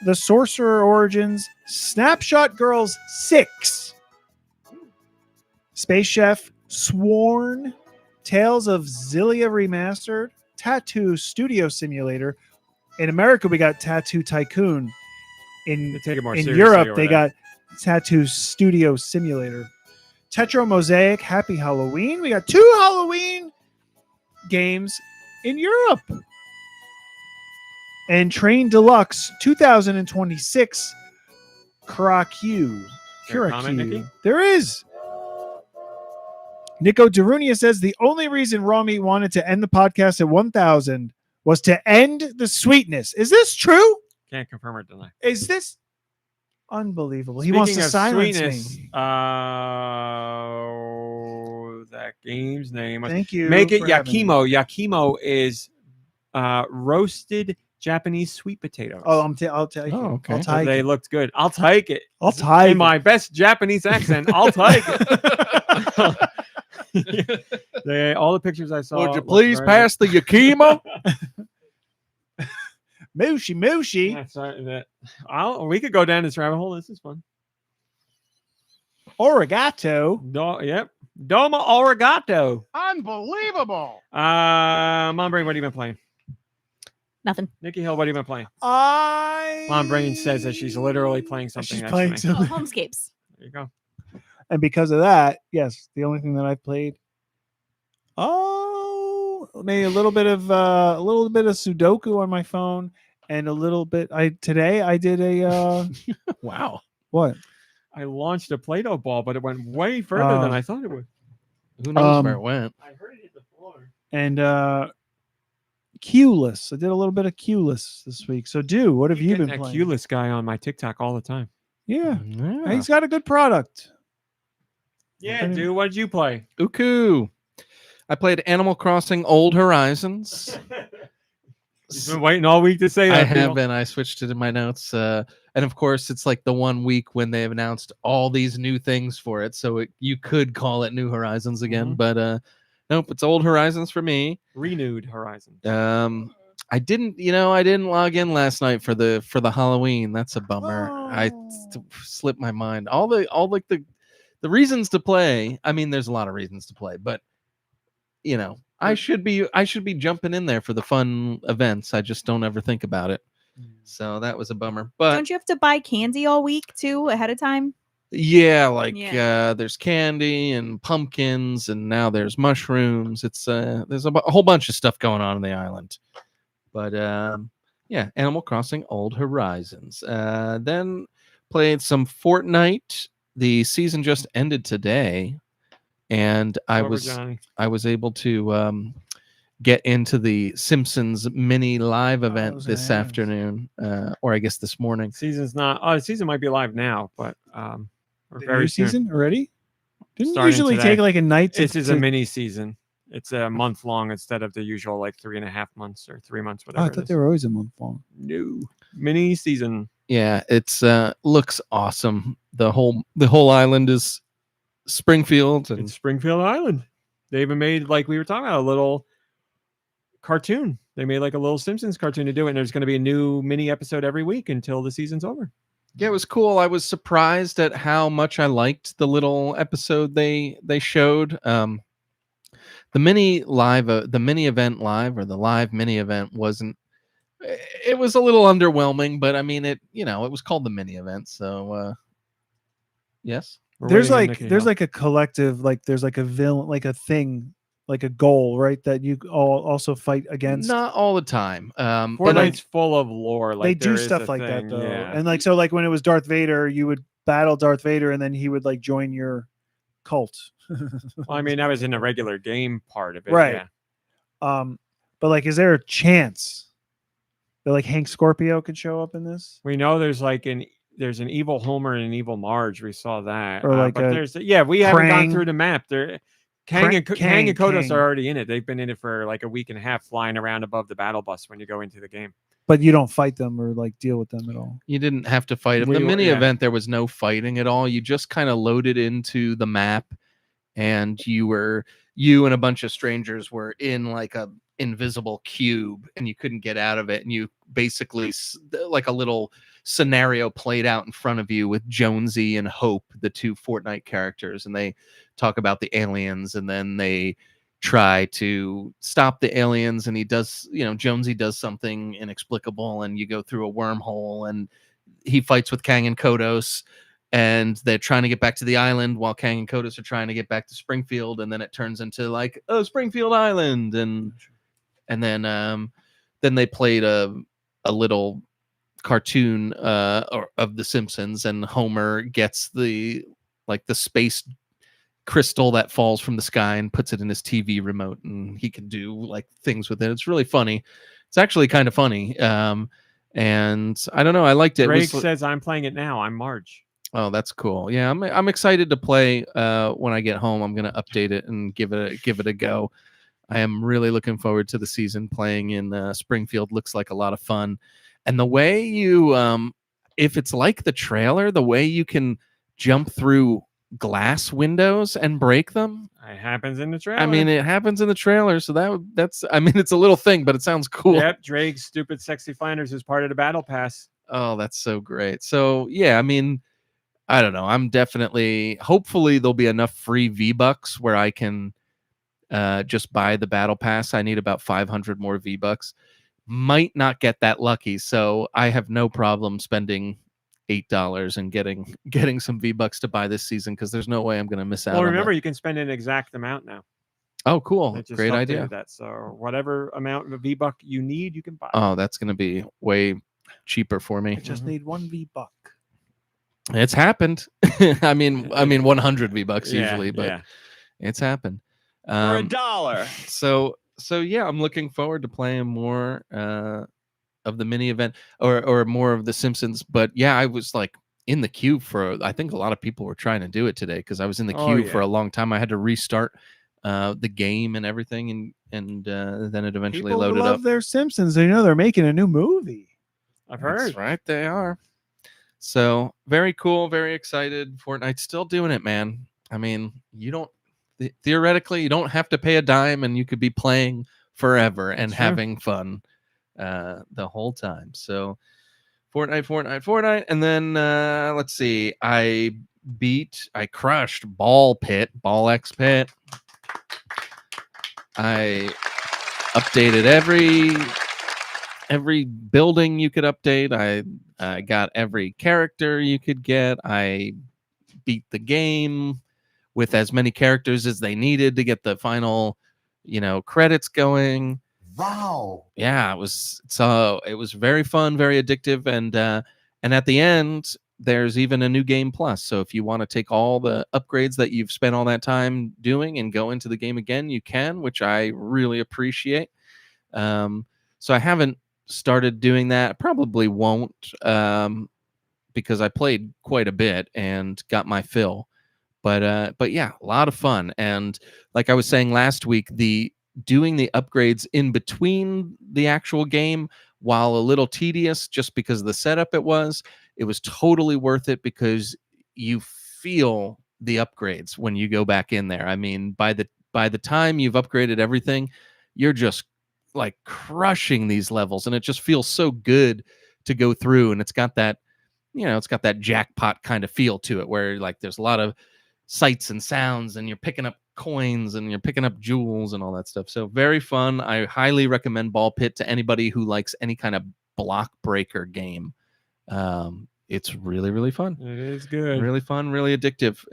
The Sorcerer Origins, Snapshot Girls 6, Space Chef, Sworn, Tales of Zillia Remastered, Tattoo Studio Simulator. In America, we got Tattoo Tycoon. They In take it more in seriously Europe, over they there. got Tattoo Studio Simulator. Tetro Mosaic, Happy Halloween. We got 2 Halloween games in Europe. And Train Deluxe 2026 Kuraku. there a comment, Nicky? There is. Nico Darunia says the only reason Raw Meat wanted to end the podcast at 1,000 was to end the sweetness. Is this true? Can't confirm or deny. Is this unbelievable? He wants to silence me. That game's name. Thank you. Make it for having me. yakimo. Yakimo is roasted Japanese sweet potatoes. Oh, I'll tell you. Oh, okay. I'll take They it. looked good. I'll take it. I'll take in my best Japanese accent. I'll take it. All the pictures I saw. Would you looked please very pass the Yakimo? Mushi Mushi. good. That's right. We could go down this rabbit hole. This is fun. Origato. Yep. Doma Origato. Unbelievable. Mom Brain, what have you been playing? Nothing. Nikki Hill, what have you been playing? I. Mom Brain says that she's literally playing something. She's next playing to me. Oh, something. Homescapes. There you go. And because of that, yes, the only thing that I've played. Oh, maybe a little bit of Sudoku on my phone, and a little bit. Today I did a Wow. what? I launched a Play-Doh ball, but it went way further than I thought it would. Who knows where it went? I heard it hit the floor. And Qless. I did a little bit of Qless this week. So, what have you been that playing? Qless guy on my TikTok all the time. Yeah, Yeah. he's got a good product. Yeah, dude, what did you play? Uku. I played Animal Crossing Old Horizons. You've been waiting all week to say that. I have Bill. been. I switched it in my notes. And of course, it's like the 1 week when they've announced all these new things for it. So you could call it New Horizons again. Mhm. But nope, it's Old Horizons for me. Renewed Horizon. I didn't log in last night for the Halloween. That's a bummer. I slipped my mind. All the reasons to play. I mean, there's a lot of reasons to play, but I should be jumping in there for the fun events. I just don't ever think about it. So that was a bummer. But Don't you have to buy candy all week too ahead of time? yeah, Yeah. there's candy and pumpkins, and now there's mushrooms. It's there's a whole bunch of stuff going on the island. But yeah, Animal Crossing Old Horizons. Then played some Fortnite. The season just ended today, and I Over, was Johnny. able to get into the Simpsons mini live event Those this hands. afternoon, or I guess this morning. Season's not. Oh, the season might be live now, but or The very new soon. season already? Didn't it Starting usually today. take like a night to, This is a mini season. It's a month long instead of the usual like 3.5 months or 3 months, Oh, whatever. I it thought is. they were always a month long. No mini season. Yeah, it's looks awesome. The whole island is Springfield, and It's Springfield Island. They even made, like we were talking about, a little cartoon. They made like a little Simpsons cartoon to do it, and there's going to be a new mini episode every week until the season's over. yeah, it was cool. I was surprised at how much I liked the little episode they showed. The mini event live, or the live mini event, wasn't. It was a little underwhelming, but I mean, it was called the mini event, so yes. We're There's waiting on like Nicky there's Hill. like a collective, like there's like a villain, like a thing, like a goal, right? That you all also fight against. Not all the time. But Fortnite's full of lore. Like they there do is stuff a like that thing, though. Yeah. And like so like when it was Darth Vader, you would battle Darth Vader and then he would like join your cult. Well, I mean, that was in the regular game part of it. Right. Yeah. But like is there a chance that like Hank Scorpio could show up in this? We know there's like there's an evil Homer and an evil Marge. We saw that. Or like but a there's we haven't gone Krang. through the map. Kang and Kang, Kodos Kang. are already in it. They've been in it for like a week and a half, flying around above the battle bus when you go into the game. But you don't fight them or like deal with them at all. You didn't have to fight him. The mini event, there was no fighting at all. You just kind of loaded into the map, and you and a bunch of strangers were in like a invisible cube, and you couldn't get out of it. And you basically like a little scenario played out in front of you with Jonesy and Hope, the two Fortnite characters, and they talk about the aliens, and then they try to stop the aliens, and he does, Jonesy does something inexplicable, and you go through a wormhole, and he fights with Kang and Kodos, and they're trying to get back to the island while Kang and Kodos are trying to get back to Springfield, and then it turns into like, oh, Springfield Island, and then they played a little cartoon of the Simpsons, and Homer gets the space crystal that falls from the sky and puts it in his TV remote, and he can do like things with it. It's really funny. It's actually kind of funny. And I don't know, I liked it. Greg says I'm playing it now. I'm Marge. Oh, that's cool. Yeah, I'm excited to play when I get home. I'm going to update it and give it a go. I am really looking forward to the season. Playing in Springfield looks like a lot of fun. And the way you if it's like the trailer, the way you can jump through glass windows and break them. It happens in the trailer. I mean, it happens in the trailer, so that's it's a little thing, but it sounds cool. Yep, Drake's Stupid Sexy Finders is part of the Battle Pass. Oh, that's so great. So yeah, I don't know. I'm definitely, hopefully there'll be enough free V-Bucks where I can just buy the Battle Pass. I need about 500 more V-Bucks. Might not get that lucky, so I have no problem spending $8 and getting some V-Bucks to buy this season, because there's no way I'm going to miss out. Well, remember, you can spend an exact amount now. Oh, cool. They just Great idea. updated that. So whatever amount of V-Buck you need, you can buy. Oh, that's going to be way cheaper for me. I just need one V-Buck. It's happened. I mean 100 V-Bucks usually, but it's happened. For $1. So yeah, I'm looking forward to playing more of the mini event or more of the Simpsons. But yeah, I was like in the queue I think a lot of people were trying to do it today, because I was in the queue for a long time. I had to restart the game and everything, and then it eventually People loaded love up. their Simpsons. They know they're making a new movie. I've heard. That's right, they are. So very cool, very excited. Fortnite's still doing it, man. I mean, theoretically, you don't have to pay a dime, and you could be playing forever and having fun the whole time. So Fortnite. And then let's see. I crushed Ball X Pit. I updated every building you could update. I got every character you could get. I beat the game with as many characters as they needed to get the final, credits going. Wow. Yeah, it was very fun, very addictive, and at the end there's even a new game plus. So if you want to take all the upgrades that you've spent all that time doing and go into the game again, you can, which I really appreciate. So I haven't started doing that. Probably won't, because I played quite a bit and got my fill. But yeah, a lot of fun. And like I was saying last week, doing the upgrades in between the actual game, while a little tedious just because of the setup it was totally worth it, because you feel the upgrades when you go back in there. I mean, by the time you've upgraded everything, you're just like crushing these levels, and it just feels so good to go through. And it's got that jackpot kind of feel to it, where like there's a lot of sights and sounds, and you're picking up coins, and you're picking up jewels and all that stuff. So very fun. I highly recommend Ball Pit to anybody who likes any kind of block breaker game. It's really, really fun. It is good. Really fun, really addictive.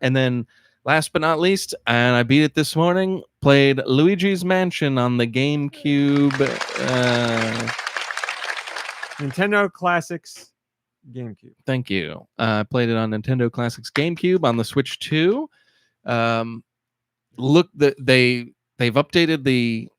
And then last but not least, and I beat it this morning, played Luigi's Mansion on the GameCube. Nintendo Classics GameCube. Thank you. I played it on Nintendo Classics GameCube on the Switch 2. Look, they've updated the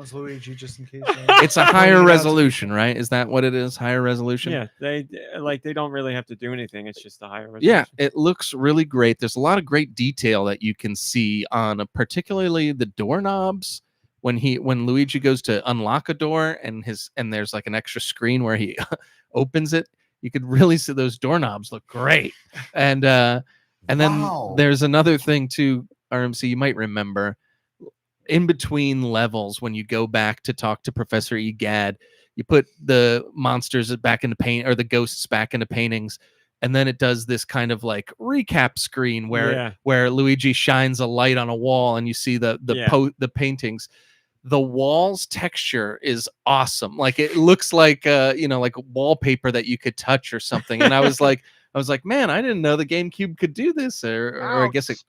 was Luigi, just in case. It's a higher resolution, right? Is that what it is? Higher resolution? Yeah, they don't really have to do anything. It's just a higher resolution. Yeah, it looks really great. There's a lot of great detail that you can see on particularly the doorknobs when Luigi goes to unlock a door and there's like an extra screen where he opens it. You could really see those doorknobs look great. And then there's another thing too, RMC, you might remember. In between levels, when you go back to talk to Professor Egad, you put the monsters back into paint or the ghosts back into paintings, and then it does this kind of like recap screen where Luigi shines a light on a wall and you see the paintings. The wall's texture is awesome. Like it looks like like wallpaper that you could touch or something. And I was like, man, I didn't know the GameCube could do this, or I guess it,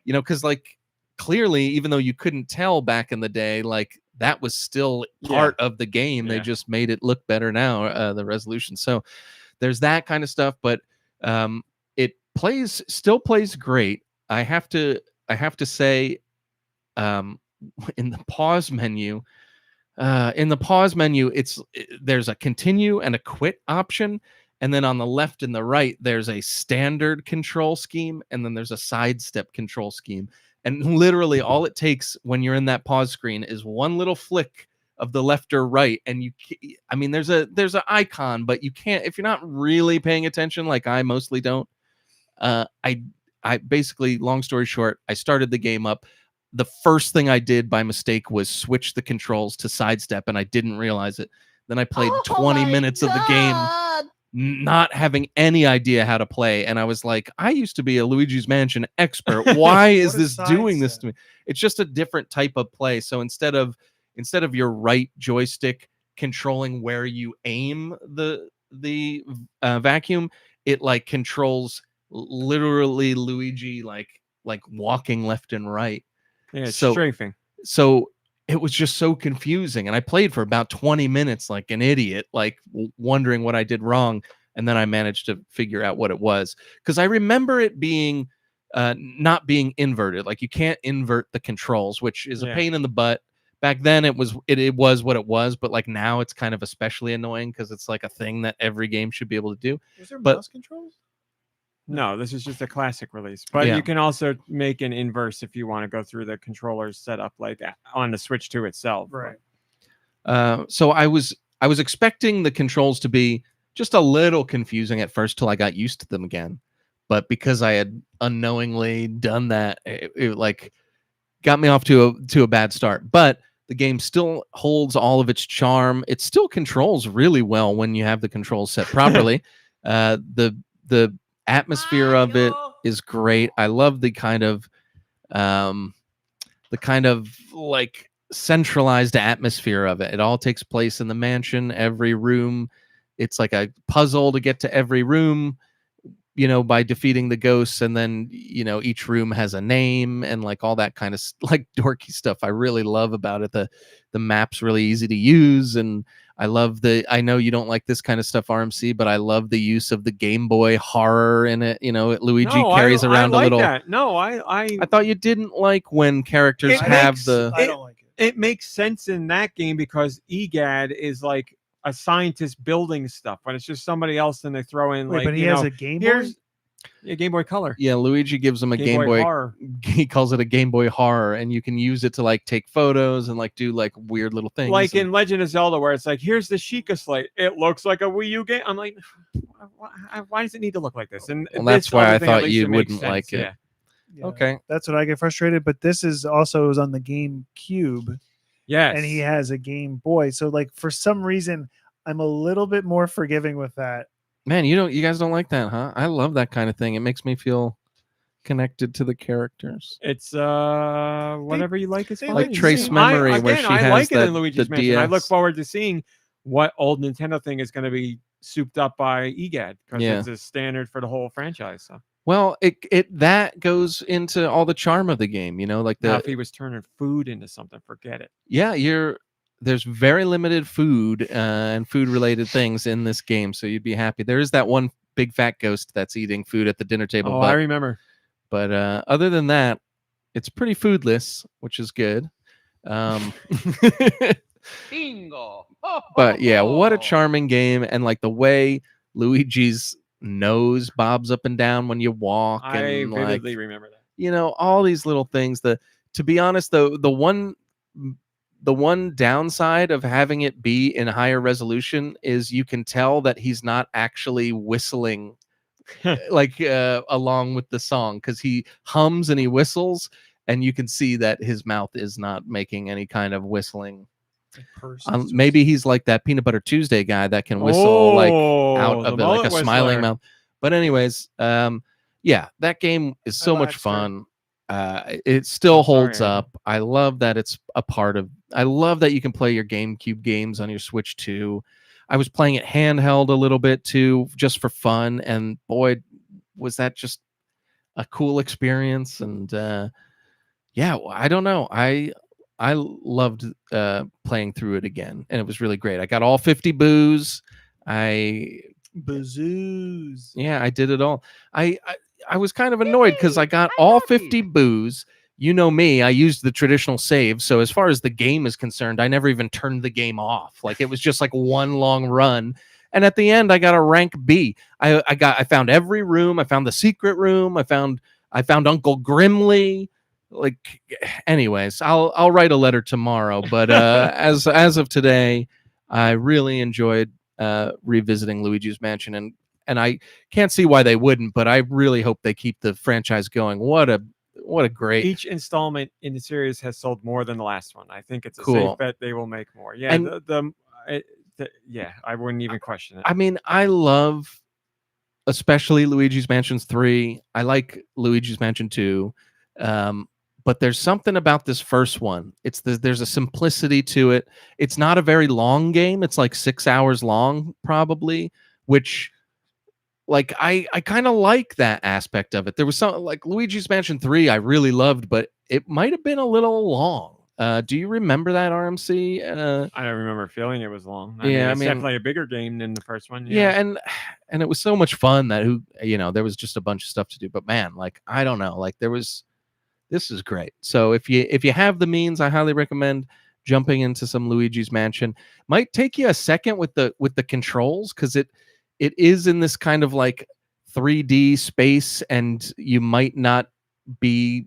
because like clearly, even though you couldn't tell back in the day, like that was still part of the game. They just made it look better now, the resolution. So there's that kind of stuff, but it still plays great. I have to say, in the pause menu, there's a continue and a quit option. And then on the left and the right, there's a standard control scheme, and then there's a sidestep control scheme. And literally all it takes when you're in that pause screen is one little flick of the left or right. And there's an icon, but you can't, if you're not really paying attention, like I mostly don't. I basically, long story short, I started the game up. The first thing I did by mistake was switch the controls to sidestep, and I didn't realize it. Then I played 20 minutes of the game, not having any idea how to play. And I was like, I used to be a Luigi's Mansion expert. Why is this doing this to me? It's just a different type of play. So instead of your right joystick controlling where you aim the vacuum, it like controls literally Luigi like walking left and right. Yeah, it's strafing. So it was just so confusing. And I played for about 20 minutes like an idiot, like wondering what I did wrong. And then I managed to figure out what it was. Because I remember it being not being inverted. Like you can't invert the controls, which is a pain in the butt. Back then it was what it was. But like now it's kind of especially annoying because it's like a thing that every game should be able to do. Was there mouse controls? No, this is just a classic release. But you can also make an inverse if you want to go through the controllers set up like on the Switch 2 itself. Right. So I was expecting the controls to be just a little confusing at first till I got used to them again. But because I had unknowingly done that, it like got me off to a bad start. But the game still holds all of its charm. It still controls really well when you have the controls set properly. The atmosphere of it is great. I love the kind of like centralized atmosphere of it. It all takes place in the mansion. Every room, it's like a puzzle to get to every room, by defeating the ghosts. And then, each room has a name and like all that kind of like dorky stuff I really love about it. The map's really easy to use. And I know you don't like this kind of stuff, RMC, but I love the use of the Game Boy horror in it. Luigi carries around a little. That. No, I thought you didn't like when characters I don't like it. It makes sense in that game because EGAD is like a scientist building stuff, but it's just somebody else, and they throw in but he has a Game Boy. Game Boy Color. Yeah, Luigi gives him a Game Boy horror. He calls it a Game Boy horror, and you can use it to like take photos and like do like weird little things. Like in Legend of Zelda, where it's like, here's the Sheikah Slate. It looks like a Wii U game. I'm like, why does it need to look like this? And that's why I thought you wouldn't like it. Yeah, okay, that's what I get frustrated. But this is also on the GameCube. Yes, and he has a Game Boy. So like for some reason, I'm a little bit more forgiving with that. Man, you guys don't like that, huh? I love that kind of thing. It makes me feel connected to the characters. It's whatever you like is fine. Like Trace Memory, where she has like it that, in Luigi's Mansion. I look forward to seeing what old Nintendo thing is going to be souped up by EGAD because it's a standard for the whole franchise. So. Well, that goes into all the charm of the game, like now if he was turning food into something, forget it. Yeah, there's very limited food and food-related things in this game, so you'd be happy. There is that one big fat ghost that's eating food at the dinner table. Oh, I remember. But other than that, it's pretty foodless, which is good. Bingo. But yeah, what a charming game, and like the way Luigi's nose bobs up and down when you walk, I and like vividly remember that. all these little things. To be honest, the one downside of having it be in higher resolution is you can tell that he's not actually whistling like along with the song, because he hums and he whistles, and you can see that his mouth is not making any kind of whistling. Maybe he's like that Peanut Butter Tuesday guy that can whistle like out of it, like a smiling mouth. But anyways, yeah, that game is so much fun. It still holds up. I love that it's a part of. I love that you can play your GameCube games on your Switch too. I was playing it handheld a little bit too, just for fun, and boy, was that just a cool experience. And yeah, I don't know. I loved playing through it again, and it was really great. I got all 50 boos. Bazoos. Yeah, I did it all. I was kind of annoyed because I got all 50 boos. You know me, I used the traditional save. So as far as the game is concerned, I never even turned the game off. Like it was just like one long run. And at the end, I got a rank B. I found every room. I found the secret room. I found Uncle Grimly. Like, anyways, I'll write a letter tomorrow. But as of today, I really enjoyed revisiting Luigi's Mansion, and I can't see why they wouldn't. But I really hope they keep the franchise going. What a great. Each installment in the series has sold more than the last one. I think it's a Cool. safe bet they will make more. Yeah, And- yeah, I wouldn't even question it. I mean, I love especially Luigi's Mansion 3. I like Luigi's Mansion 2. But there's something about this first one. There's a simplicity to it. It's not a very long game. It's like 6 hours long, probably, which like I kind of like that aspect of it. There was some like Luigi's Mansion 3 I really loved, but it might have been a little long. Do you remember that, RMC? I don't remember feeling it was long. Yeah, I it's mean- definitely a bigger game than the first one. Yeah, and it was so much fun that there was just a bunch of stuff to do. But man, like I don't know, like this is great. So if you have the means, I highly recommend jumping into some Luigi's Mansion. Might take you a second with the controls, because it is in this kind of like 3D space, and you might not be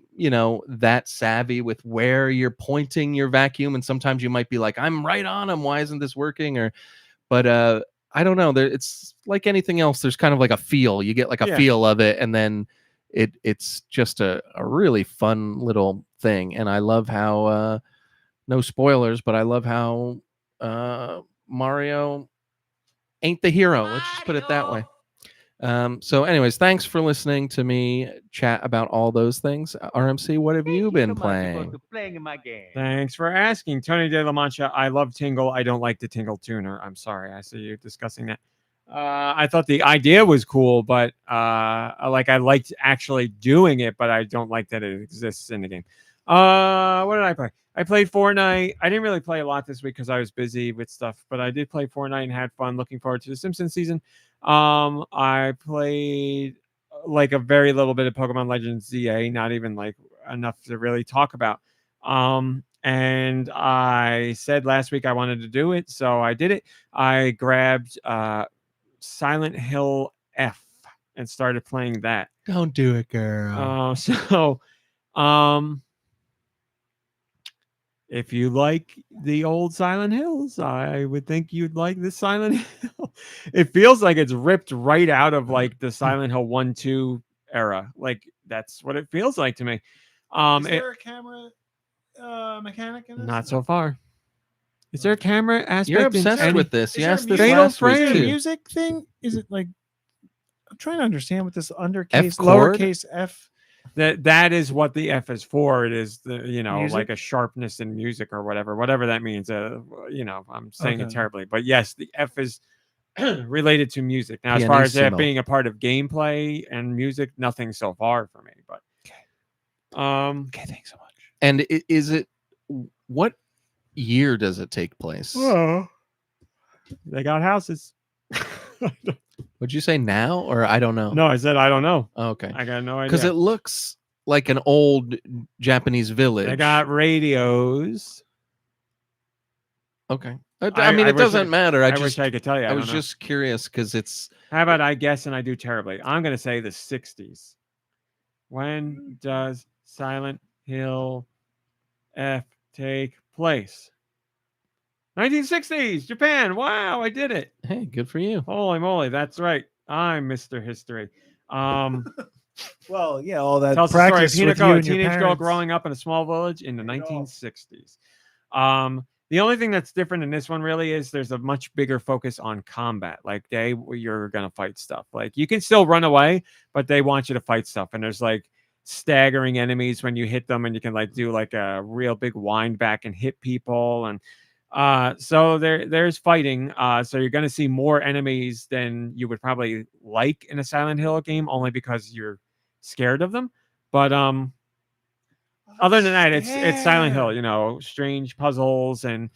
that savvy with where you're pointing your vacuum, and sometimes you might be like, I'm right on him, why isn't this working? But I don't know, it's like anything else, there's kind of like a feel, you get like a feel of it, and then it's just a really fun little thing. And I love how no spoilers, but I love how Mario ain't the hero. Let's just put it that way. So anyways, thanks for listening to me chat about all those things. RMC, what have you been playing? Thanks for asking, Tony De La Mancha. I love Tingle. I don't like the Tingle tuner. I'm sorry. I see you discussing that. I thought the idea was cool, but I liked actually doing it, but I don't like that it exists in the game. What did I play? I played Fortnite. I didn't really play a lot this week because I was busy with stuff, but I did play Fortnite and had fun. Looking forward to the Simpsons season. I played like a very little bit of Pokemon Legends ZA, not even like enough to really talk about. And I said last week I wanted to do it, so I did it. I grabbed Silent Hill F and started playing that. Don't do it, girl. If you like the old Silent Hills, I would think you'd like this Silent Hill. It feels like it's ripped right out of like the Silent Hill 1-2 era. Like that's what it feels like to me. Is there a camera mechanic in this? Not so far. Is there a camera aspect? You're obsessed in with this. Yes, this Fatal last week Frame. Is it a too. music thing? Is it like I'm trying to understand what this undercase, F chord? lowercase f. That is what the F is for. It is the Music? like a sharpness in music or whatever that means. I'm saying it Okay. terribly, but yes, the F is related to music. Now, as far as Pianissimo. it being a part of gameplay and music, nothing so far for me. But Okay, thanks so much. And is it what year does it take place? oh, they got houses. Would you say now, or I don't know? No, I said I don't know. Oh, okay. I got no idea. Because it looks like an old Japanese village. They got radios. Okay. I I mean, it wish doesn't matter. I wish I could tell you. I was don't know. just curious because it's. How about I guess and I do terribly? I'm going to say the 60s. When does Silent Hill F take place? 1960s, Japan. Wow, I did it. Hey, good for you. Holy moly, that's right. I'm Mr. History. Well, yeah, all that Tells the story of practice with you Hinako, a and your teenage girl parents. growing up in a small village in the There you go. 1960s. The only thing that's different in this one really is there's a much bigger focus on combat. Like you're gonna fight stuff. Like you can still run away, but they want you to fight stuff. And there's like staggering enemies when you hit them, and you can like do like a real big wind back and hit people. And so there's fighting. So you're gonna see more enemies than you would probably like in a Silent Hill game, only because you're scared of them. But other than that, it's Silent Hill, strange puzzles and,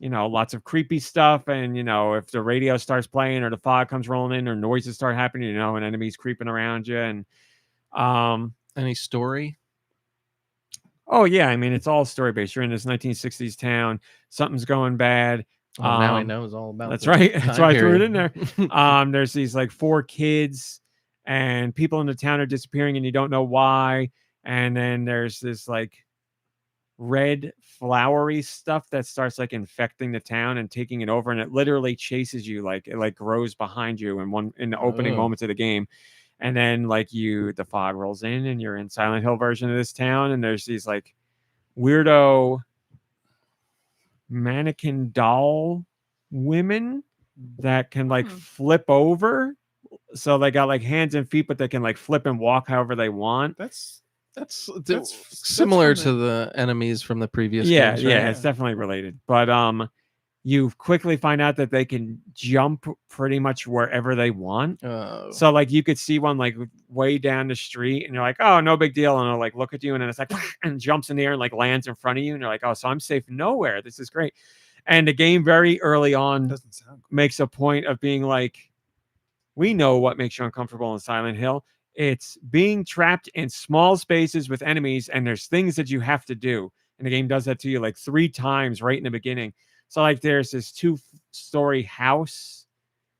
lots of creepy stuff. And, if the radio starts playing or the fog comes rolling in or noises start happening, and enemies creeping around you. And Any story? oh, yeah. I mean, it's all story based. You're in this 1960s town. Something's going bad. Well, now I know it's all about. That's the right. That's why I threw it in time there. period. There's these like 4 kids and people in the town are disappearing and you don't know why. And then there's this like red flowery stuff that starts like infecting the town and taking it over, and it literally chases you, like it like grows behind you in the opening Oh. moments of the game. And then like the fog rolls in and you're in Silent Hill version of this town, and there's these like weirdo mannequin doll women that can like flip over. So they got like hands and feet, but they can like flip and walk however they want. That's Similar from to the enemies from the previous Yeah, games. yeah, right? it's definitely related. But you quickly find out that they can jump pretty much wherever they want. Oh. So like you could see one like way down the street and you're like, oh, no big deal. And it'll like look at you and then it's like and jumps in the air and like lands in front of you. And you're like, oh, so I'm safe nowhere. This is great. And the game very early on doesn't sound good. makes a point of being like, we know what makes you uncomfortable in Silent Hill. It's being trapped in small spaces with enemies, and there's things that you have to do. And the game does that to you like 3 times right in the beginning. So like there's this 2-story house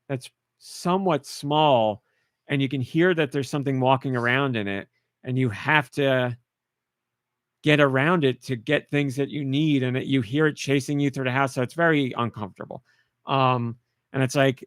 that's somewhat small, and you can hear that there's something walking around in it, and you have to get around it to get things that you need, and that you hear it chasing you through the house. So it's very uncomfortable. And it's like,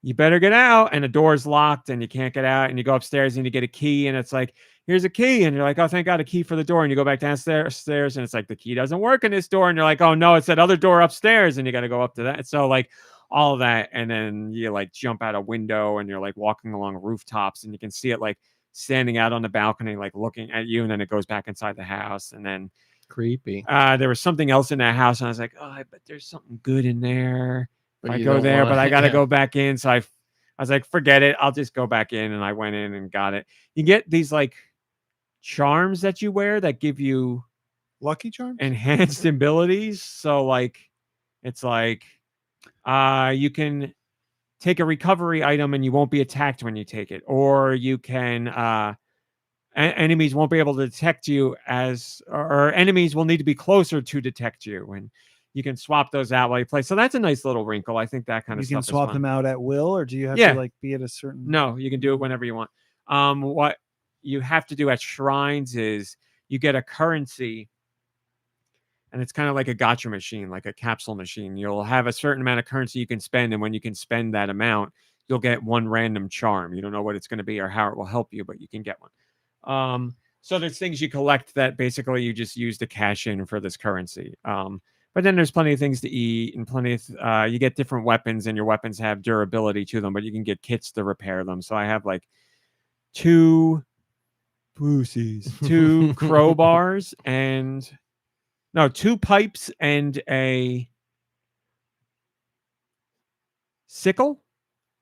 you better get out, and the door's locked and you can't get out, and you go upstairs and you get a key, and it's like, here's a key, and you're like, oh, thank God, a key for the door. And you go back downstairs and it's like, the key doesn't work in this door, and you're like, oh no, it's that other door upstairs, and you got to go up to that. So like all of that, and then you like jump out a window and you're like walking along rooftops and you can see it like standing out on the balcony like looking at you, and then it goes back inside the house. And then Creepy. there was something else in that house, and I was like, oh, I bet there's something good in there. But I you go don't there, wanna- but I got to yeah. go back in. So I was like, forget it. I'll just go back in. And I went in and got it. You get these like charms that you wear that give you Lucky Charms? enhanced abilities. So like, it's like, you can take a recovery item and you won't be attacked when you take it, or you can, enemies won't be able to detect you or enemies will need to be closer to detect you. And you can swap those out while you play. So that's a nice little wrinkle. I think that kind You of can stuff swap is them fun. out at will, or do you have Yeah. to like be at a certain? No, you can do it whenever you want. What you have to do at shrines is you get a currency, and it's kind of like a gacha machine, like a capsule machine. You'll have a certain amount of currency you can spend, and when you can spend that amount, you'll get one random charm. You don't know what it's going to be or how it will help you, but you can get one. So there's things you collect that basically you just use to cash in for this currency. But then there's plenty of things to eat, and plenty of you get different weapons, and your weapons have durability to them, but you can get kits to repair them. So I have like 2 crowbars and 2 pipes and a sickle.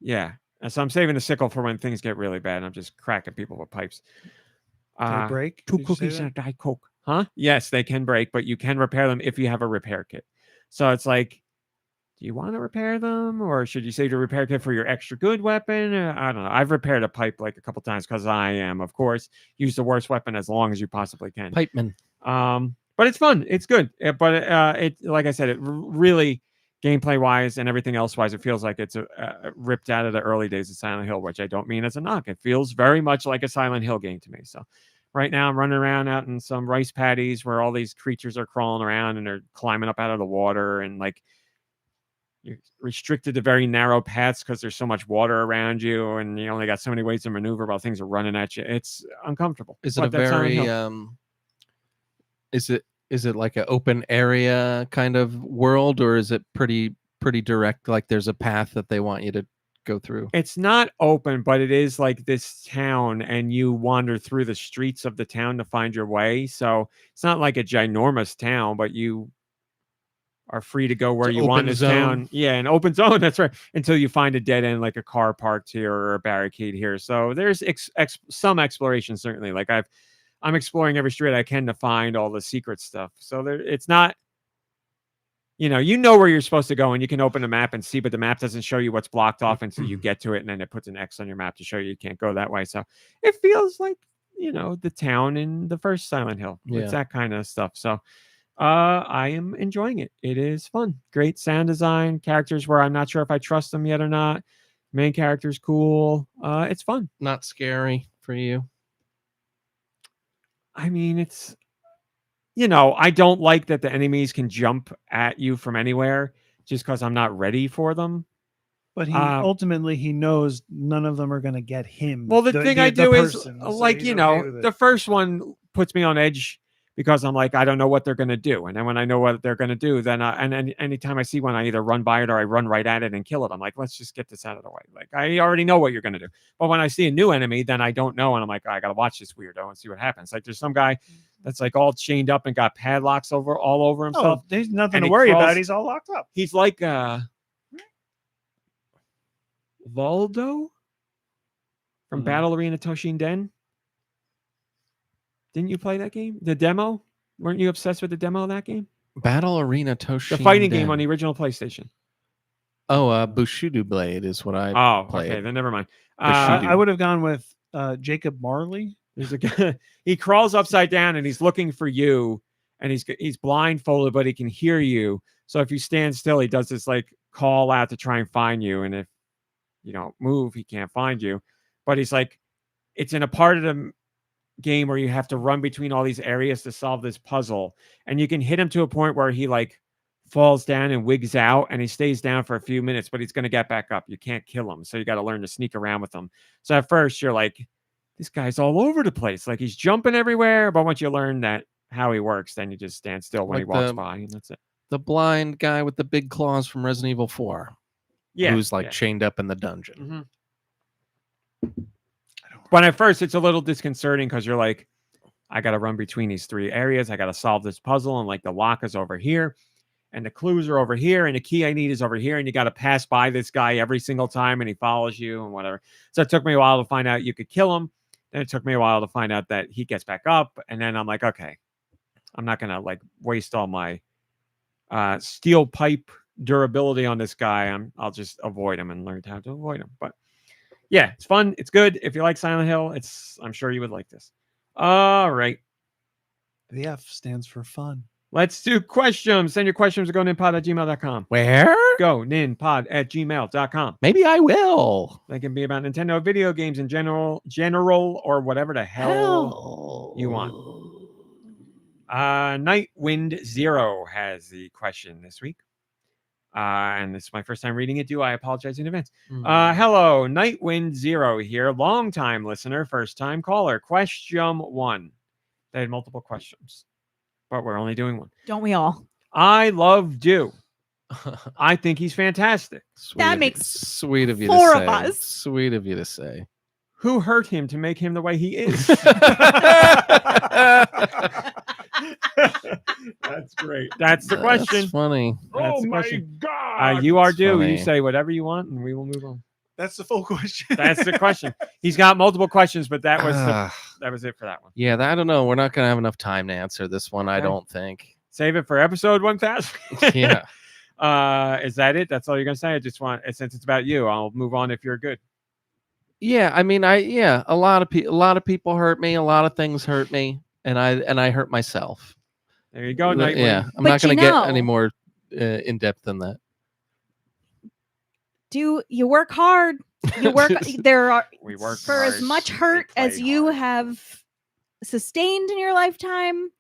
Yeah. And so I'm saving the sickle for when things get really bad. I'm just cracking people with pipes. They break? 2 Did you say cookies that? and a Diet Coke. Huh? Yes, they can break, but you can repair them if you have a repair kit. So it's like do you want to repair them, or should you save your repair kit for your extra good weapon? I don't know. I've repaired a pipe like a couple times because I am, of course, use the worst weapon as long as you possibly can. Pipeman. But it's fun. It's good. But it, like I said, it really gameplay wise and everything else wise, it feels like it's ripped out of the early days of Silent Hill, which I don't mean as a knock. It feels very much like a Silent Hill game to me. So right now I'm running around out in some rice paddies where all these creatures are crawling around and they're climbing up out of the water, and like you're restricted to very narrow paths because there's so much water around you, and you only got so many ways to maneuver while things are running at you. It's uncomfortable. Is it But a that's Silent very Hill. is it like an open area kind of world, or is it pretty direct, like there's a path that they want you to go through? It's not open, but it is like this town, and you wander through the streets of the town to find your way. So it's not like a ginormous town, but you are free to go where It's you an want open this zone. town. Yeah, an open zone. That's right. Until you find a dead end, like a car parked here or a barricade here. So there's some exploration, certainly. Like I'm exploring every street I can to find all the secret stuff. So it's not, you know where you're supposed to go, and you can open a map and see, but the map doesn't show you what's blocked off until you get to it, and then it puts an X on your map to show you can't go that way. So it feels like, the town in the first Silent Hill. Yeah. It's that kind of stuff. So I am enjoying it. It is fun. Great sound design, characters where I'm not sure if I trust them yet or not. Main character's cool. It's fun. Not scary for you? I mean, it's, I don't like that the enemies can jump at you from anywhere just because I'm not ready for them. But ultimately he knows none of them are going to get him. Well, the thing I do is, person, so like, he's okay with it. the first one puts me on edge because I'm like, I don't know what they're going to do. And then when I know what they're going to do, then anytime I see one, I either run by it or I run right at it and kill it. I'm like, let's just get this out of the way. Like, I already know what you're going to do. But when I see a new enemy, then I don't know. And I'm like, I got to watch this weirdo and see what happens. Like, there's some guy that's like all chained up and got padlocks all over himself. Oh, there's nothing And to he worry crawls- about. He's all locked up. He's like Voldo from Battle Arena Toshin Den. Didn't you play that game? The demo? Weren't you obsessed with the demo of that game? Battle Arena Toshin. The fighting game on the original PlayStation. Oh, Bushido Blade is what I played. Okay, then never mind. I would have gone with Jacob Marley. There's a guy, he crawls upside down and he's looking for you, and he's blindfolded, but he can hear you. So if you stand still, he does this like call out to try and find you, and if you don't move, he can't find you. But he's like, it's in a part of the game where you have to run between all these areas to solve this puzzle, and you can hit him to a point where he like falls down and wigs out, and he stays down for a few minutes, but he's going to get back up. You can't kill him, so you got to learn to sneak around with him. So at first you're like, this guy's all over the place, like he's jumping everywhere. But once you learn that how he works, then you just stand still when he Like walks by, and that's it. The blind guy with the big claws from Resident Evil 4. Yeah, Who's like yeah. chained up in the dungeon. But at first it's a little disconcerting because you're like, I got to run between these three areas. I got to solve this puzzle, and like the lock is over here, and the clues are over here, and the key I need is over here, and you got to pass by this guy every single time, and he follows you and whatever. So it took me a while to find out you could kill him. Then it took me a while to find out that he gets back up, and then I'm like, okay, I'm not gonna like waste all my steel pipe durability on this guy. I'll just avoid him and learn how to avoid him. But yeah, it's fun. It's good. If you like Silent Hill, I'm sure you would like this. All right. The F stands for fun. Let's do questions. Send your questions to GoNintPod@gmail.com. Where? GoNintPod@gmail.com. Maybe I will. They can be about Nintendo video games in general, or whatever the hell you want. Nightwind Zero has the question this week. And this is my first time reading it. I apologize in advance. Hello, Nightwind Zero here. Long time listener, first time caller. Question 1. They had multiple questions, but we're only doing one. Don't we all? I love Deux. I think he's fantastic. That makes sweet of you four to of say. us. Sweet of you to say. Who hurt him to make him the way he is? That's great. That's the question. That's funny. That's Oh the my question. God. You are That's Deux. funny. You say whatever you want, and we will move on. That's the full question. That's the question. He's got multiple questions, but that was it for that one. Yeah, I don't know. We're not gonna have enough time to answer this one. I Okay. don't think. Save it for episode 1000. Yeah. Is that it? That's all you're gonna say? I just want, since it's about you, I'll move on if you're good. Yeah, I mean, a lot of people hurt me. A lot of things hurt me, and I hurt myself. There you go, Yeah, Nightwing. I'm But not going you to get any know- more in depth than that. Do you work hard? You work. There are We work for as hard, much we hurt as play you hard. have sustained in your lifetime.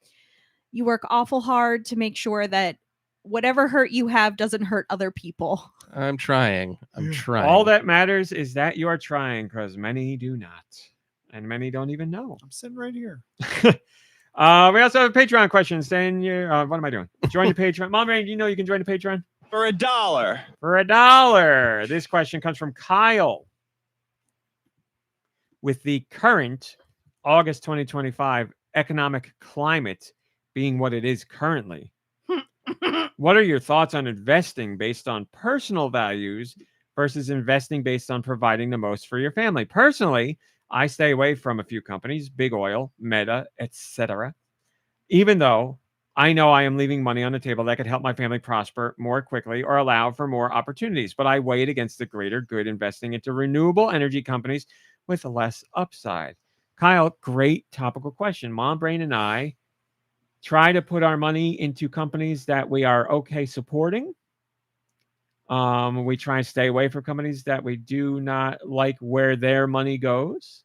You work awful hard to make sure that whatever hurt you have doesn't hurt other people. I'm trying. I'm trying. All that matters is that you are trying, because many do not, and many don't even know. I'm sitting right here. We also have a Patreon question saying, what am I doing? Join the Patreon. Mom, Rain, you know you can join the Patreon? For $1. For $1. This question comes from Kyle. With the current August 2025 economic climate being what it is currently, what are your thoughts on investing based on personal values versus investing based on providing the most for your family? Personally, I stay away from a few companies, big oil, Meta, etc. Even though I know I am leaving money on the table that could help my family prosper more quickly or allow for more opportunities, but I weigh it against the greater good investing into renewable energy companies with less upside. Kyle, great topical question. Mom Brain and I try to put our money into companies that we are okay supporting. We try and stay away from companies that we do not like where their money goes.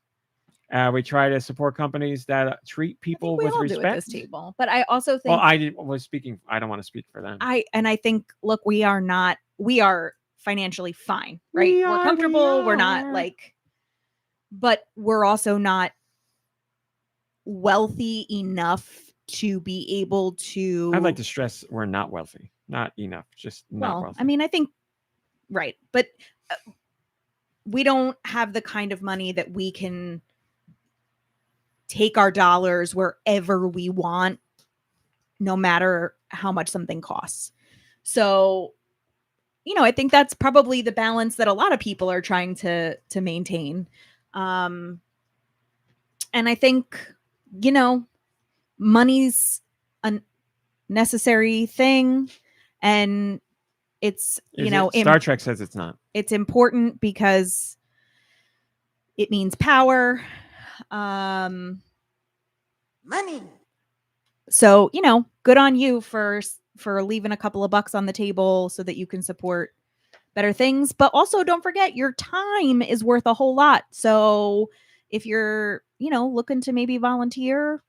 We try to support companies that treat people we with all do respect. at this table, but I also think Well, I was speaking. I don't want to speak for them. I think, look, we are financially fine, right? We're comfortable. We're not like, but we're also not wealthy enough to be able to. I'd like to stress we're not wealthy, not enough, just not Well, wealthy. I mean, I think, right, but we don't have the kind of money that we can take our dollars wherever we want, no matter how much something costs. So, I think that's probably the balance that a lot of people are trying to maintain. And I think, money's a necessary thing, and it's, Star Trek says it's not. it's important because it means power. Money. So, good on you for leaving a couple of bucks on the table so that you can support better things. But also, don't forget, your time is worth a whole lot. So if you're, looking to maybe volunteer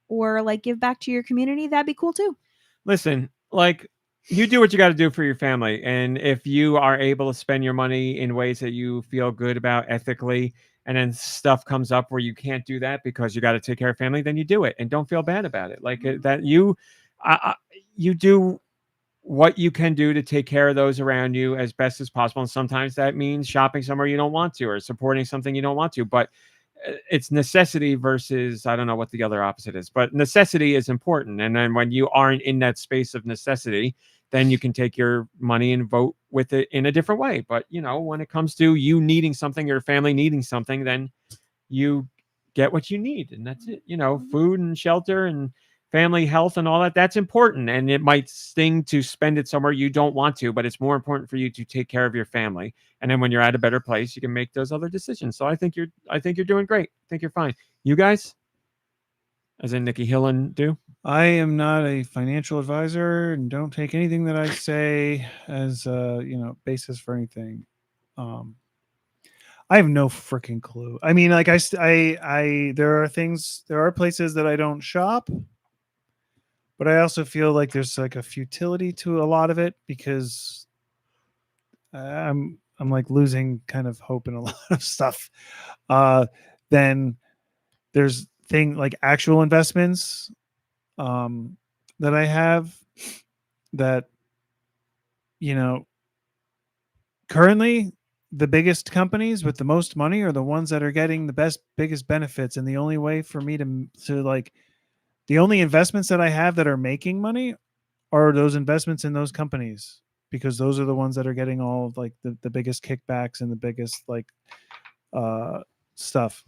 or like give back to your community, that'd be cool too. Listen, like, you do what you got to do for your family. And if you are able to spend your money in ways that you feel good about ethically, and then stuff comes up where you can't do that because you got to take care of family, then you do it and don't feel bad about it. Like that you do what you can do to take care of those around you as best as possible. And sometimes that means shopping somewhere you don't want to, or supporting something you don't want to, but it's necessity versus, I don't know what the other opposite is, but necessity is important. And then when you aren't in that space of necessity, then you can take your money and vote with it in a different way. But, when it comes to you needing something, your family needing something, then you get what you need. And that's it. Food and shelter and family health and all that, that's important. And it might sting to spend it somewhere you don't want to, but it's more important for you to take care of your family. And then when you're at a better place, you can make those other decisions. So I think you're doing great. I think you're fine. You guys, as in Nicky Hill and Do? I am not a financial advisor and don't take anything that I say as basis for anything. I have no freaking clue. I mean, like there are places that I don't shop, but I also feel like there's like a futility to a lot of it because I'm like losing kind of hope in a lot of stuff. Then there's like actual investments that I have that, currently the biggest companies with the most money are the ones that are getting the biggest benefits. And the only way for me to like, the only investments that I have that are making money are those investments in those companies, because those are the ones that are getting all of like the biggest kickbacks and the biggest like stuff.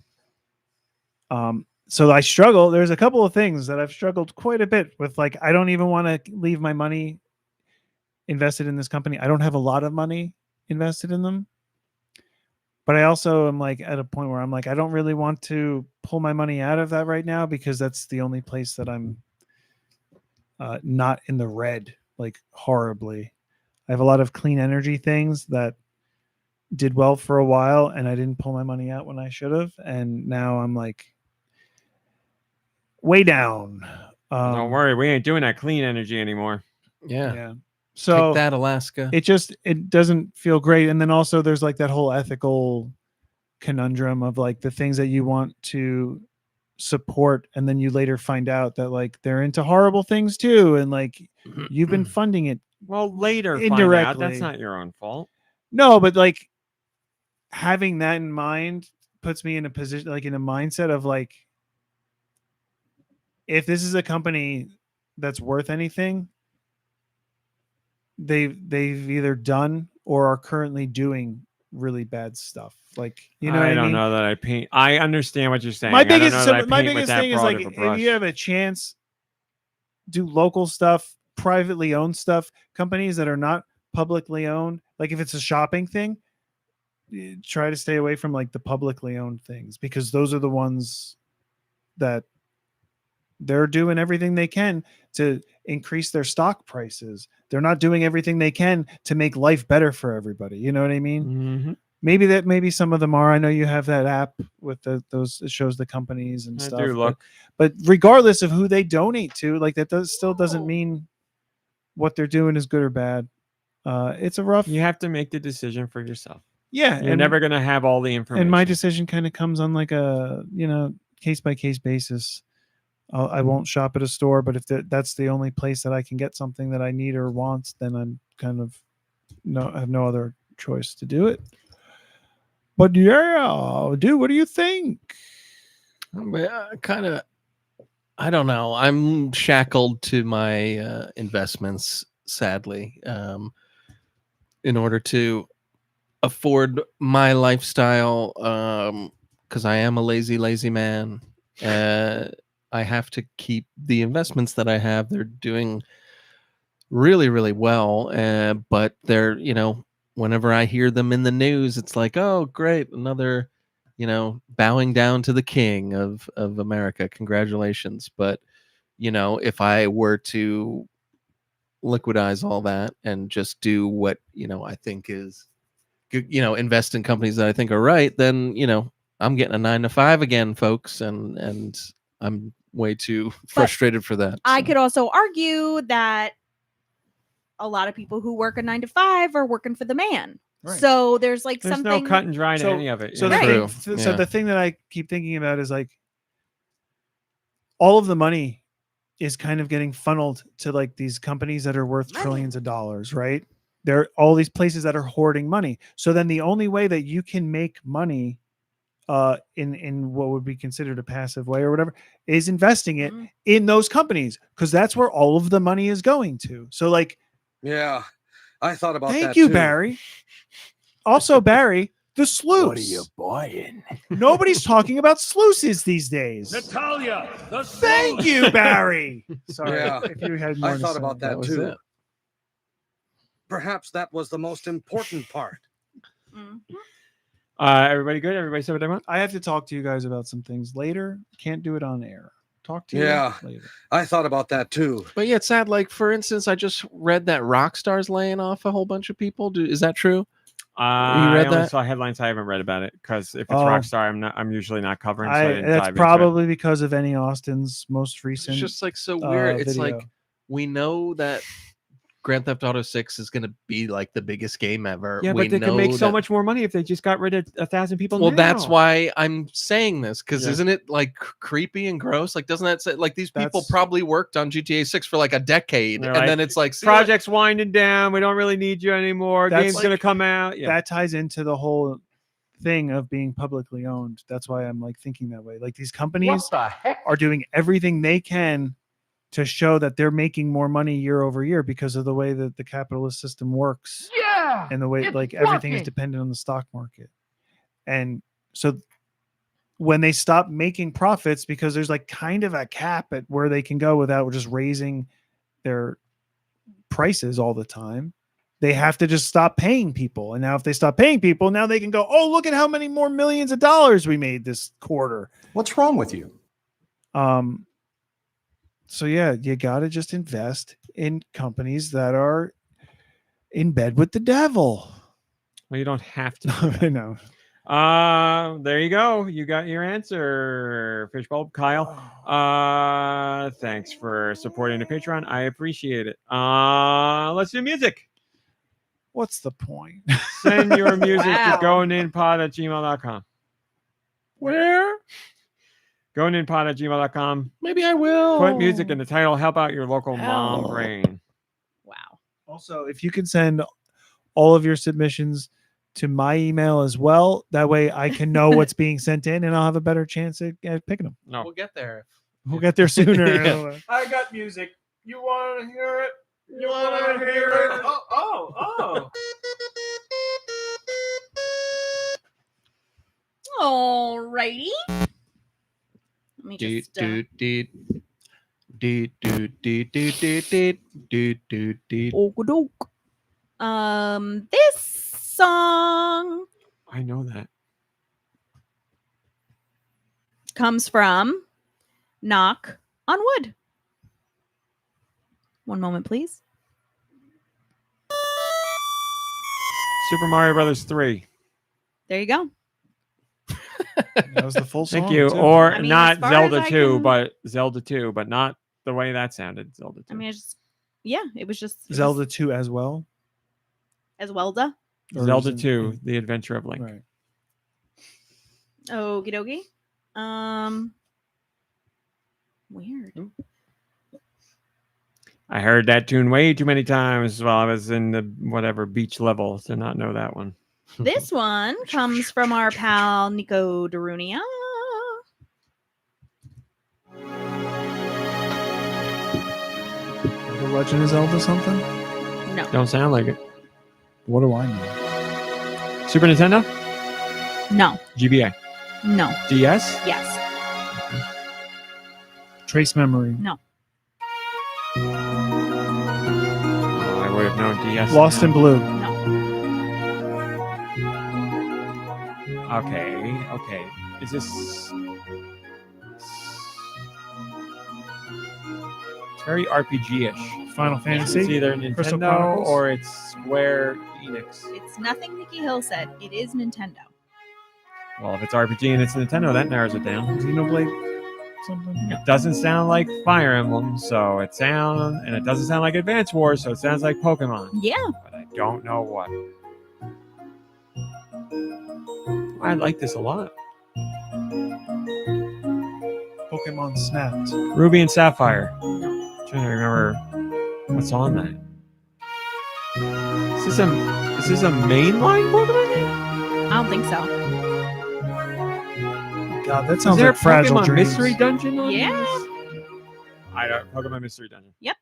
So I struggle. There's a couple of things that I've struggled quite a bit with. Like, I don't even want to leave my money invested in this company. I don't have a lot of money invested in them. But I also am like at a point where I'm like, I don't really want to pull my money out of that right now because that's the only place that I'm not in the red, like horribly. I have a lot of clean energy things that did well for a while and I didn't pull my money out when I should have. And now I'm like way down. Don't worry, we ain't doing that clean energy anymore. Yeah. Yeah. So Take that, Alaska. it doesn't feel great. And then also there's like that whole ethical conundrum of like the things that you want to support and then you later find out that like they're into horrible things too and like you've been funding it. Well, later Indirectly. find out. That's not your own fault. No, but like having that in mind puts me in a position, like in a mindset of like, if this is a company that's worth anything, they've either done or are currently doing really bad stuff. Like, you know, I what don't mean? know that I paint. I understand what you're saying. My I don't biggest, know that I my paint with biggest that thing is broad like, of a if brush. you have a chance, do local stuff, privately owned stuff, companies that are not publicly owned. Like if it's a shopping thing, try to stay away from like the publicly owned things because those are the ones that they're doing everything they can to increase their stock prices. They're not doing everything they can to make life better for everybody. You know what I mean? Mhm. Maybe some of them are. I know you have that app with those, it shows the companies and I stuff. do look. But regardless of who they donate to, like that still doesn't mean what they're doing is good or bad. It's a rough. You have to make the decision for yourself. Yeah, You're never going to have all the information. And my decision kind of comes on like a case by case basis. I won't shop at a store, but if that's the only place that I can get something that I need or want, then I'm kind of I have no other choice to do it. But yeah, dude, what do you think? Kind of, I don't know. I'm shackled to my investments, sadly, in order to afford my lifestyle, because I am a lazy man. I have to keep the investments that I have. They're doing really, really well. But they're, whenever I hear them in the news, it's like, oh, great. Another, bowing down to the king of America. Congratulations. But, if I were to liquidize all that and just do what, I think is good, invest in companies that I think are right, then, I'm getting a 9 to 5 again, folks. And I'm way too frustrated for that. I so. could also argue that a lot of people who work a 9 to 5 are working for the man. Right. So there's like There's something. no cut and dry to So- any of it. So you the know? thing, True. so Yeah. the thing that I keep thinking about is like all of the money is kind of getting funneled to like these companies that are worth Money. trillions of dollars, right? There are all these places that are hoarding money. So then the only way that you can make money in what would be considered a passive way or whatever is investing it Mhm. in those companies because that's where all of the money is going to. So like, Yeah, I thought about that thank you, too. Barry. Also, Barry, the sluice. buying? Nobody's talking about sluices these days. Natalia, the Thank you, Barry. Sorry, Yeah. if you had more I to thought say. about that was too. it. Perhaps that was the most important part. Mhm. Everybody good? Everybody said what they want? I have to talk to you guys about some things later. Can't do it on air. Talk to you Yeah. later. I thought about that too. But yeah, it's sad. Like, for instance, I just read that Rockstar's laying off a whole bunch of people. Is that true? I read only that? saw headlines. I haven't read about it because if it's Oh. Rockstar, I'm usually not covering. So I didn't That's dive into it. probably because of Annie Austin's most It's recent. just like so weird. It's video. like we know that Grand Theft Auto 6 is going to be like the biggest game ever. Yeah, we but they could make know so that- much more money if they just got rid of 1,000 people. Well, that's now. why I'm saying this, because Yeah. isn't it like creepy and gross? Like, doesn't that say like these people That's- probably worked on GTA 6 for like a decade, They're and like, then it's like see you later. project's winding down. We don't really need you anymore. That's Game's like- gonna come out. Yeah. That ties into the whole thing of being publicly owned. That's why I'm like thinking that way. Like these companies the heck? are doing everything they can to show that they're making more money year over year because of the way that the capitalist system works Yeah. and the way it's like everything is working. dependent on the stock market. And so when they stop making profits because there's like kind of a cap at where they can go without just raising their prices all the time, they have to just stop paying people. And now if they stop paying people, now they can go, oh, look at how many more millions of dollars we made this quarter. What's wrong with you? So yeah, you got to just invest in companies that are in bed with the devil. Well, you don't have to. I know. There you go. You got your answer, Fishbulb. Kyle. Thanks for supporting the Patreon. I appreciate it. Let's do music. What's the point? Send your music Wow. to GoNintPod@gmail.com. Where? GoNintPod@gmail.com. Maybe I will. Put music in the title. Help out your local mom Hell. brain. Wow. Also, if you can send all of your submissions to my email as well, that way I can know what's being sent in and I'll have a better chance at picking them. No. We'll get there. We'll get there sooner. Yeah. I got music. You want to hear it? You wanna hear it? Oh. Alrighty. Let me Do, just. do, do. Do, do, do, do, do, do, do, do, do. Okie-doke. This song I know that. comes from Knock on Wood. One moment, please. Super Mario Brothers 3. There you go. That was the full song. Thank you. too. Or I mean, not as far Zelda as I 2, can- but Zelda 2, but not the way that sounded. Zelda 2. I mean, it was just Zelda 2 as well. as Welda. Or Zelda is it- 2, The Adventure of Link. Right. Okie dokie. Weird. I heard that tune way too many times while I was in the whatever beach level to not know that one. This one comes from our pal Nico Darunia. The Legend of Zelda something? No, Don't sound like it. What do I know? Super Nintendo? no, GBA? no. DS? Yes. Trace Memory. Oh, I would have known DS. Lost in Blue. No. Okay. Is this... It's very RPG-ish. Final It's Fantasy. either Crystal Nintendo Chronicles? or it's Square Enix. It's nothing Nicky Hill said. It is Nintendo. Well, if it's RPG and it's Nintendo, that narrows it down. Xenoblade something? It doesn't sound like Fire Emblem, so it sounds, and it doesn't sound like Advance Wars, so it sounds like Pokemon. Yeah. But I don't know what. I like this a lot. Pokemon Snapped. Ruby and Sapphire. Trying to remember what's on that. Is this a mainline Pokemon game? I don't think so. God, that Is sounds there like Fragile a Pokemon Dreams. Mystery Dungeon on Yeah. this? I don't. Pokemon Mystery Dungeon. Yep.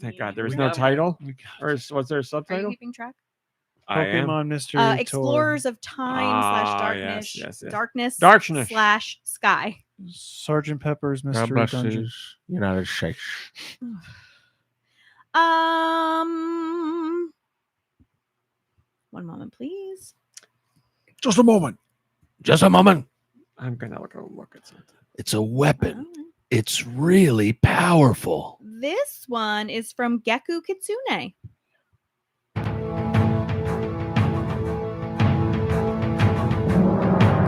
Thank God there was We no got- title, We got or was there a Are you subtitle? keeping track? I am. Pokemon Mystery Tour. Explorers of Time Ah, / Darkness. yes. Darkness Darkness. / Sky. Sergeant Pepper's God Mystery bless Dungeon. these United States. One moment, please. Just a moment. Just a moment. I'm gonna look at something. It's a weapon. Alright. It's really powerful. This one is from Geku Kitsune.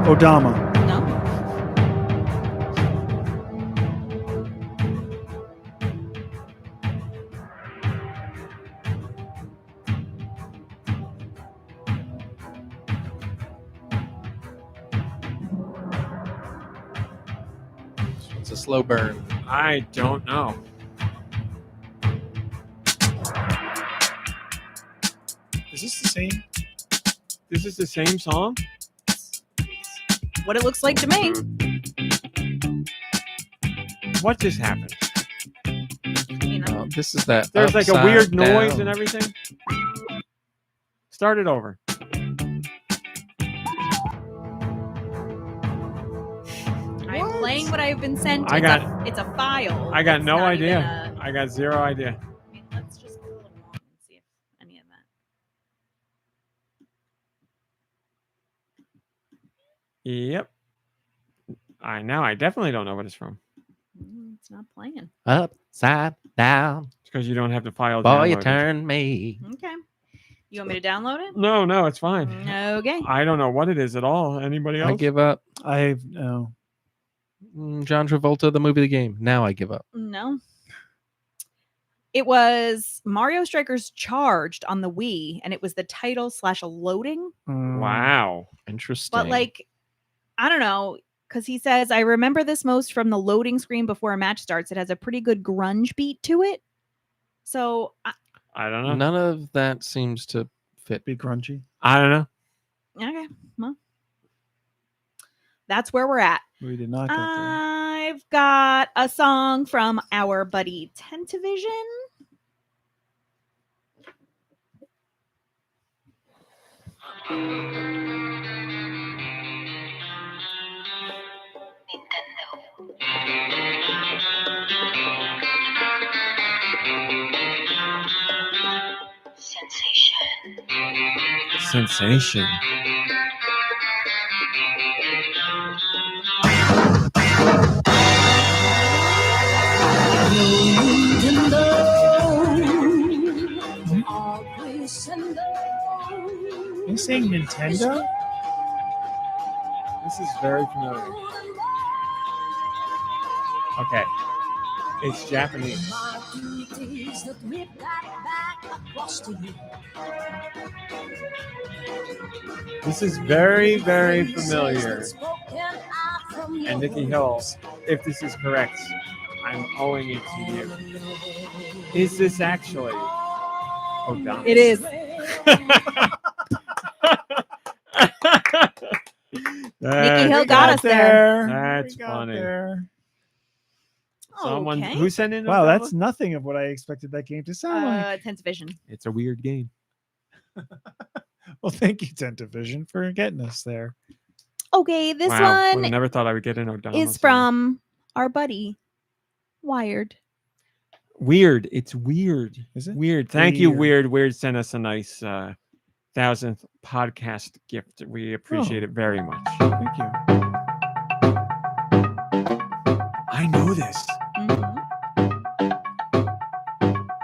Odama. No. It's a slow burn. I don't know. Is this the same? This is the same song? What it looks like to me. What just happened? You know. This is that. There's like a upside weird noise down. and everything. Start it over. I'm playing what I've been sent. I It's got- it's a file. I got It's no not idea. even I got zero idea. I mean, let's just pull it along and see if Yep. I definitely don't know what it's from. It's not playing. Upside down, It's because you don't have to file. boy, you download it. turn me. Okay. You want me to download it? No, it's fine. Okay. I don't know what it is at all. Anybody else? I give up. I no. John Travolta, the movie, the game. Now I give up. No. It was Mario Strikers Charged on the Wii, and it was the title / a loading. Wow. Interesting. But like, I don't know, because he says, I remember this most from the loading screen before a match starts. It has a pretty good grunge beat to it. So I don't know. none of that seems to fit. Be grungy. I don't know. okay, well, that's where we're at. We did not get there. I've got a song from our buddy Tentavision. Sensation. Are you saying Nintendo? This is very familiar. Okay. It's Japanese. This is very, very familiar. And Nicky Hill, if this is correct, I'm owing it to you. Is this actually O'Donnell? It is. Nicky Hill got us there. That's We got funny. there. Someone Okay. who sent in. Wow, O'Donnell? that's nothing of what I expected that game to sound like. Tentavision. It's a weird game. Well, thank you, Tentavision, for getting us there. Okay, this Wow, one never thought I would get an O'Donnell. is song. from our buddy Wired. Weird. It's weird. Is it? Weird. Thank you, Weird. Weird. Weird sent us a nice 1000th podcast gift. We appreciate it very much. Thank you. I know this.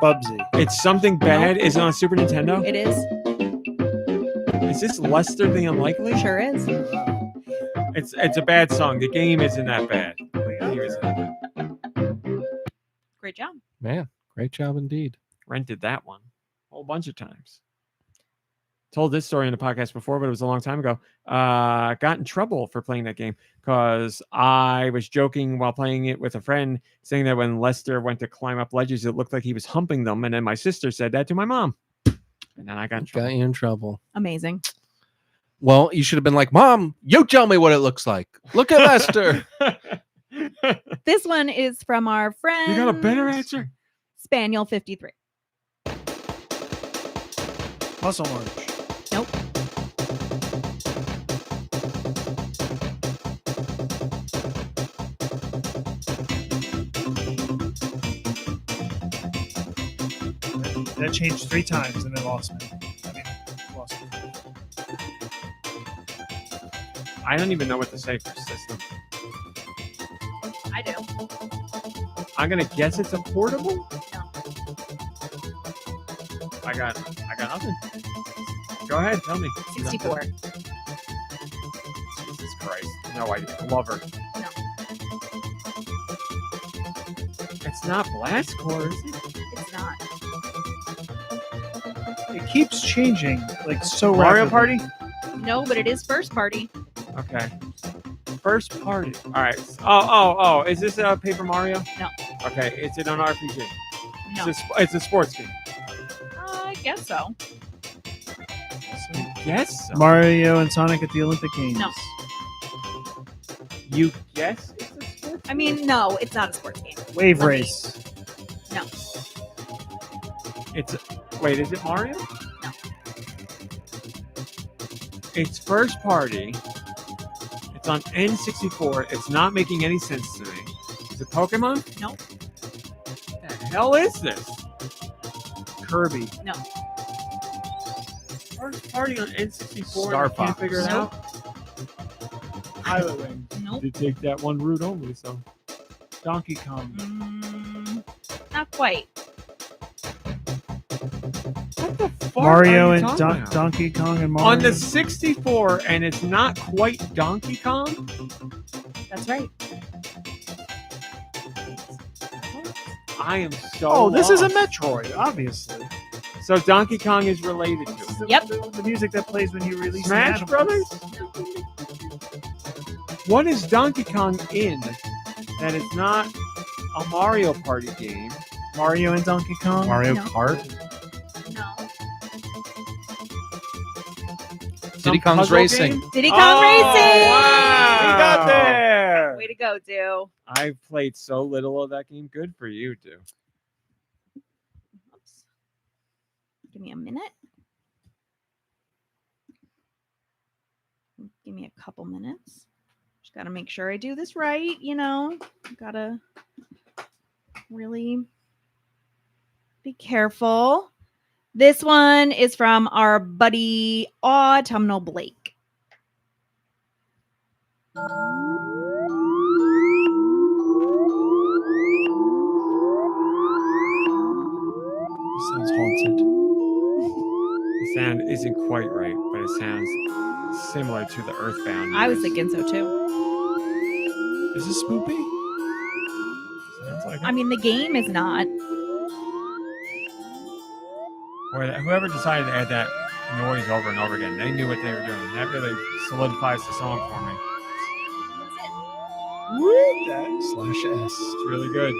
Bubsy. It's something bad. Is it on Super Nintendo? It is. Is this Lester the Unlikely? Sure is. It's a bad song. The game isn't that bad. The game isn't that bad. Great job. Man, great job indeed. Rented that one a whole bunch of times. Told this story in the podcast before, but it was a long time ago. Got in trouble for playing that game because I was joking while playing it with a friend, saying that when Lester went to climb up ledges, it looked like he was humping them. And then my sister said that to my mom. And then I got in trouble. Got you in trouble. Amazing. Well, you should have been like, Mom, you tell me what it looks like. Look at Lester. This one is from our friend. You got a better answer? Spaniel 53. Muscle March. Nope. That changed 3 times and it lost me. I mean, lost me. I don't even know what to say for system. I do. I'm gonna guess it's a portable. No. I got nothing. Go ahead, tell me. 64. Jesus Christ. No idea. Lover. No. It's not Blast Core, is it? It's not. It keeps changing like so Mario rapidly. Party? No, but it is first party. Okay. First party. All right. Oh. Is this Paper Mario? No. Okay. Is it an RPG? No. It's a sports game. I guess so. Yes. So. Mario and Sonic at the Olympic Games. No. You guess it's a sports I mean, no, it's not a sports game. Wave Let me- Race. No. Wait, is it Mario? No. It's first party. It's on N64. It's not making any sense to me. Is it Pokemon? No. What the hell is this? Kirby. No. First party on N64. Star I can't Fox. figure it Nope. out. Pilot Wing. Nope. You take that one route only, so. Donkey Kong. Not quite. What the fuck Mario are you and talking about? Donkey Kong and Mario. On the 64, and it's not quite Donkey Kong? That's right. I am so Oh, this is a lost. Metroid, obviously. So Donkey Kong is related to it. Yep. The music that plays when you release Smash an Brothers? What is Donkey Kong in that it's not a Mario Party game? Mario and Donkey Kong. Mario No. Kart. No. Diddy Kong's puzzle Racing. game? Diddy Kong Oh, Racing. wow. We got there. Way to go, Do. I've played so little of that game. Good for you, too. Oops. Give me a minute. Give me a couple minutes. Just got to make sure I do this right. Got to really be careful. This one is from our buddy Autumnal Blake. Sounds haunted. The sound isn't quite right, but it sounds similar to the Earthbound. I was noise. thinking so too. Is this spoopy? Sounds like I mean, the game is not. Boy, whoever decided to add that noise over and over again, they knew what they were doing. That really solidifies the song for me. /S. It's really good.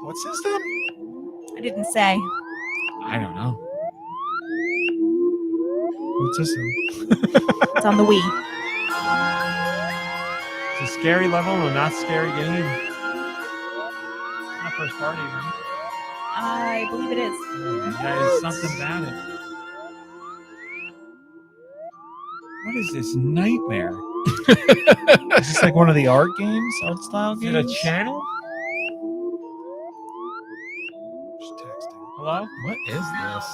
What system? I didn't say. I don't know. What system? It's on the Wii. It's a scary level and a not scary game. Not first party, right? I believe it is. That is something about it. What is this nightmare? Is this like one of the art style Is games? it a channel? Just texting. Hello? What is this?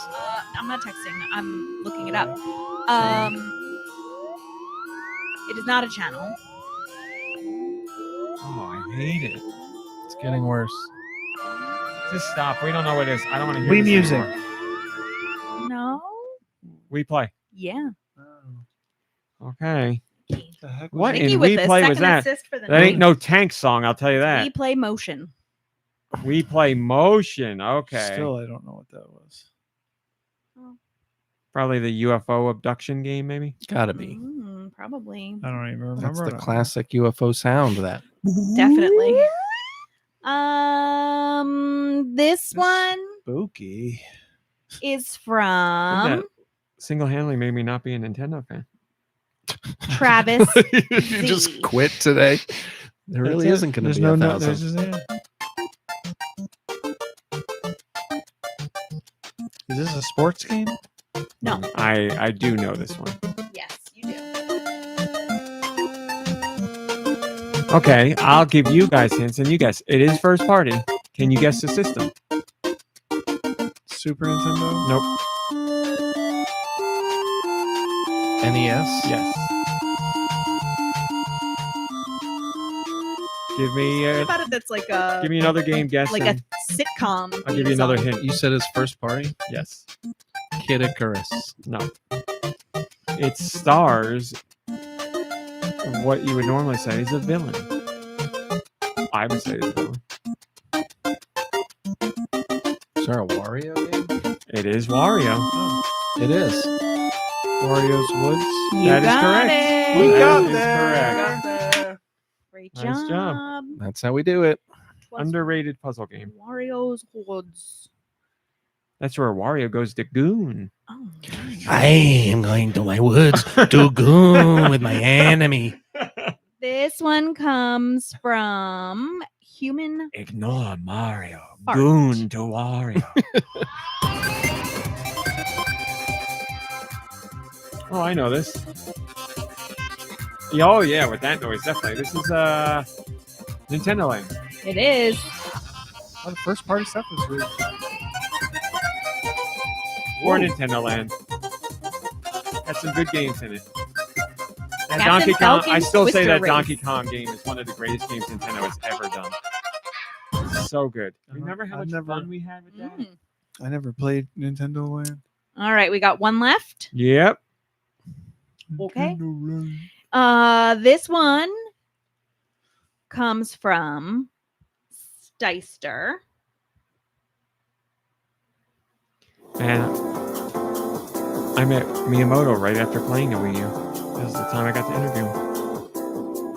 I'm not texting. I'm looking it up. It is not a channel. Oh, I hate it. It's getting worse. Just stop. We don't know what it is. I don't want to hear Wii this Music. anymore. No. We play. Yeah. Okay. The heck was What that? Nicky in with We the Play was second that? assist for the That ain't night. no Tank song, I'll tell you that. We play motion. We Play Motion. Okay. Still, I don't know what that was. Probably the UFO abduction game, maybe. Gotta be. Probably. I don't even remember. That's the that. classic UFO sound. That. Definitely. This one Spooky. is That from single-handedly made me not be a Nintendo fan. Travis. You Z. just quit today. There really That's it. isn't going to There's be no a note. thousand. Is this a sports game? No. I do know this one. Yes, you do. Okay, I'll give you guys hints and you guess. It is first party. Can you guess the system? Super Nintendo? Nope. NES. Yes. Give me What about it that's like a give me another game guessing. like a sitcom? I'll give you another hint. You said it's first party. Yes. Kid Icarus. No. It stars what you would normally say is a villain. I would say it's a villain. Is there a Wario game? It is Wario. It is. Wario's Woods? You That is got correct. it. We got That is there. correct. Great Nice job. job. That's how we do it. Was Underrated puzzle game. Wario's Woods. That's where Wario goes to goon. Oh, nice. I am going to my woods to goon with my enemy. This one comes from Human. Ignore Mario. Fart. Goon to Wario. Oh, I know this. Oh yeah, with that noise, definitely. This is Nintendo Land. It is. Oh, the first party stuff is weird. Or Nintendo Land. Had some good games in it. And Captain Donkey Kong, I Falcon's still say Twister that Race. Donkey Kong game is one of the greatest games Nintendo has ever done. So good. Remember how I've much never- fun we had with that? Mm. I never played Nintendo Land. All right, we got one left. Yep. Okay. Nintendo Land. This one comes from Steister. And I met Miyamoto right after playing the Wii U. That was the time I got to interview him.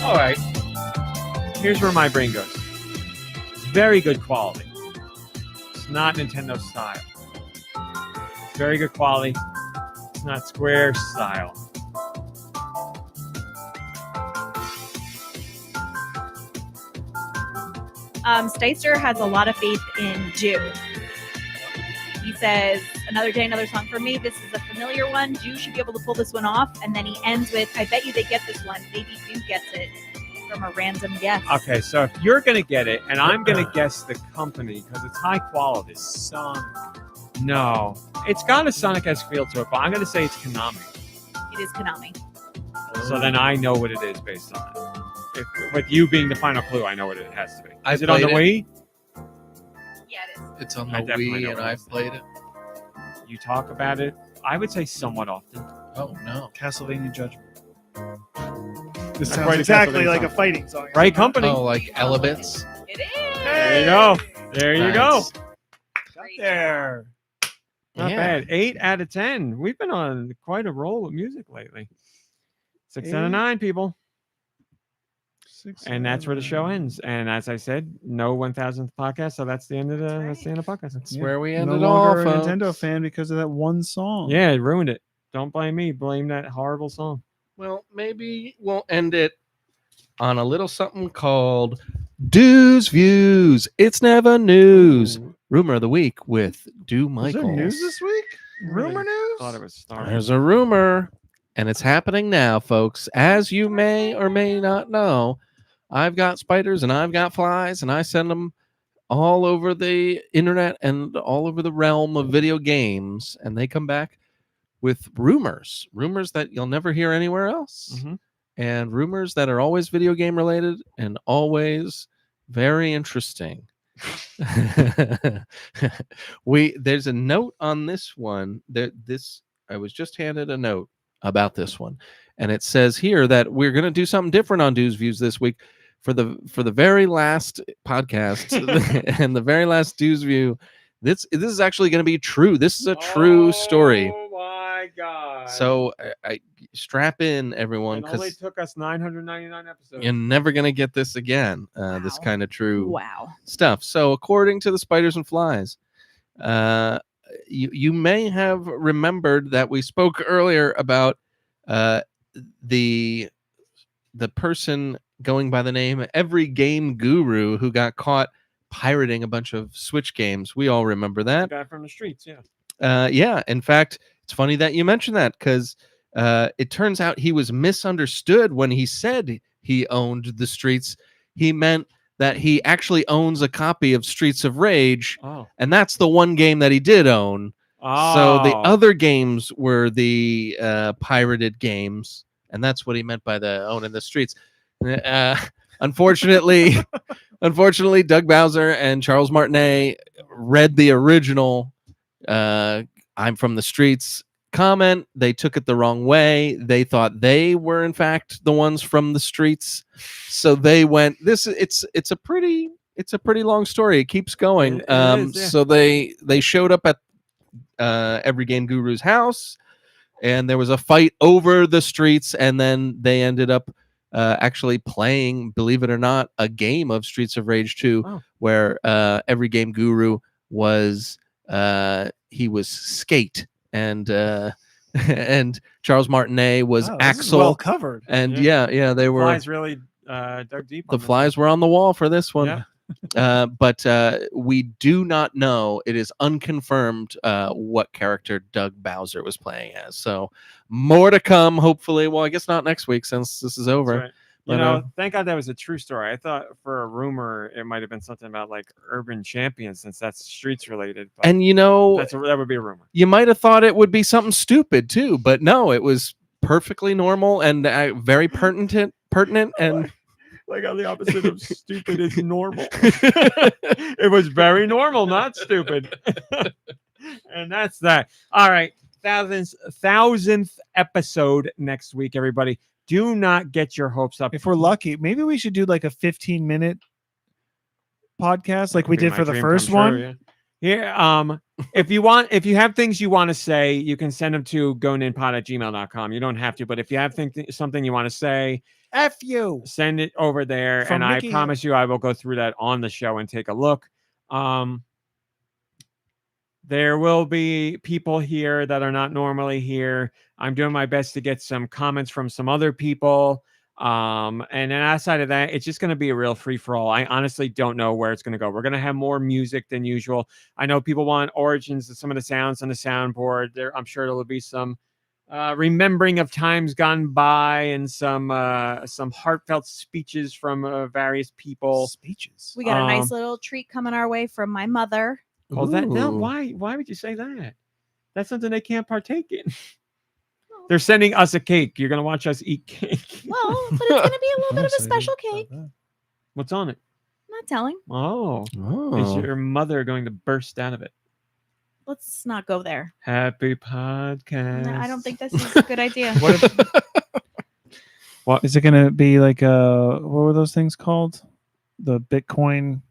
All right. Here's where my brain goes. It's very good quality. It's not Nintendo style. It's very good quality. It's not Square style. Steister has a lot of faith in Deux. He says, another day, another song for me. This is a familiar one. Deux should be able to pull this one off. And then he ends with, I bet you they get this one. Maybe Deux gets it from a random guess. Okay, so if you're going to get it, and I'm going to guess the company because it's high quality. Sonic. No. It's got a Sonic-esque feel to it, but I'm going to say it's Konami. It is Konami. So then I know what it is based on it. With you being the final clue, I know what it has to be. I Is it on the played Wii? Yeah, it is. It's on I the definitely know Wii, and what it I've is. played it. You talk about it, I would say somewhat often. Oh no! Castlevania Judgment. This Not sounds quite a exactly Castlevania like song. a fighting song. Right company. Oh, like Elebits. It is. There you go. There you go. Nice. Great. There. Not Yeah. bad. 8 out of 10. We've been on quite a roll with music lately. 6 out of 9, people. And that's where the show ends. And as I said, no 1000th podcast. So that's the end of the That's that's the end of podcast. That's Yeah. where we No end it all, longer a folks. Nintendo fan because of that one song. Yeah, it ruined it. Don't blame me. Blame that horrible song. Well, maybe we'll end it on a little something called Deux Views. It's never news. Ooh, Rumor of the week with Deux Was there Michaels. news this week? Rumor news? Thought it was Star There's a rumor, and it's happening now, folks. As you may or may not know, I've got spiders and I've got flies, and I send them all over the internet and all over the realm of video games, and they come back with rumors that you'll never hear anywhere else, Mhm. and rumors that are always video game related and always very interesting. There's a note on this one I was just handed a note about this one, and it says here that we're going to do something different on Deux Views this week for the very last podcast and the very last Deux View. This is actually going to be true. This is a true story. Oh my god! So I strap in, everyone, it only because took us 999 episodes. you're never going to get this again. This Wow. kind of true Wow. stuff. So according to the Spiders and Flies, you may have remembered that we spoke earlier about the person going by the name Every Game Guru who got caught pirating a bunch of Switch games. We all remember The that. guy from the streets, yeah. Yeah. In fact, it's funny that you mentioned that because it turns out he was misunderstood when he said he owned the streets. He meant that he actually owns a copy of Streets of Rage, Oh. and that's the one game that he did own. So the other games were the pirated games, and that's what he meant by the owning the streets. Unfortunately, Doug Bowser and Charles Martinet read the original I'm from the streets comment. They took it the wrong way. They thought they were in fact the ones from the streets. So they went it's a pretty long story. It keeps going. It is, yeah. So they showed up at Every Game Guru's house, and there was a fight over the streets, and then they ended up actually playing, believe it or not, a game of Streets of Rage 2 Oh. where Every Game Guru was he was Skate, and and Charles Martinet was Oh, this is Axel, well covered. and yeah, they were Flies really dug deep. the on this. flies were on the wall for this one. Yeah. But we do not know. It is unconfirmed what character Doug Bowser was playing as. So more to come, hopefully. Well, I guess not next week since this is over. That's right. You But, know, thank God that was a true story. I thought for a rumor it might have been something about like Urban Champion since that's streets related. But And that would be a rumor. you might have thought it would be something stupid too, but no, it was perfectly normal and very pertinent and Like on the opposite of stupid is normal. It was very normal, not stupid. And that's that. All right. Thousandth episode next week, everybody. Do not get your hopes up. If we're lucky, maybe we should do like a 15-minute podcast like we did for the first one. Yeah. If you have things you want to say, you can send them to GoNintPod@gmail.com. You don't have to, but if you have something you want to say, F you. send it over there. From And Nicky. I promise you, I will go through that on the show and take a look. There will be people here that are not normally here. I'm doing my best to get some comments from some other people. And then outside of that, it's just going to be a real free-for-all. I honestly don't know where it's going to go. We're going to have more music than usual. I know people want origins of some of the sounds on the soundboard. I'm sure there will be some remembering of times gone by and some heartfelt speeches from various people. Speeches. We got a nice little treat coming our way from my mother. Well, Ooh. why would you say that? That's something they can't partake in. They're sending us a cake. You're gonna watch us eat cake. Well, but it's going to be a little bit of a special cake. What's on it? I'm not telling. Oh, is Oh. your mother going to burst out of it? Let's not go there. Happy podcast. No, I don't think this is a good idea. What is it going to be like? What were those things called? The Bitcoin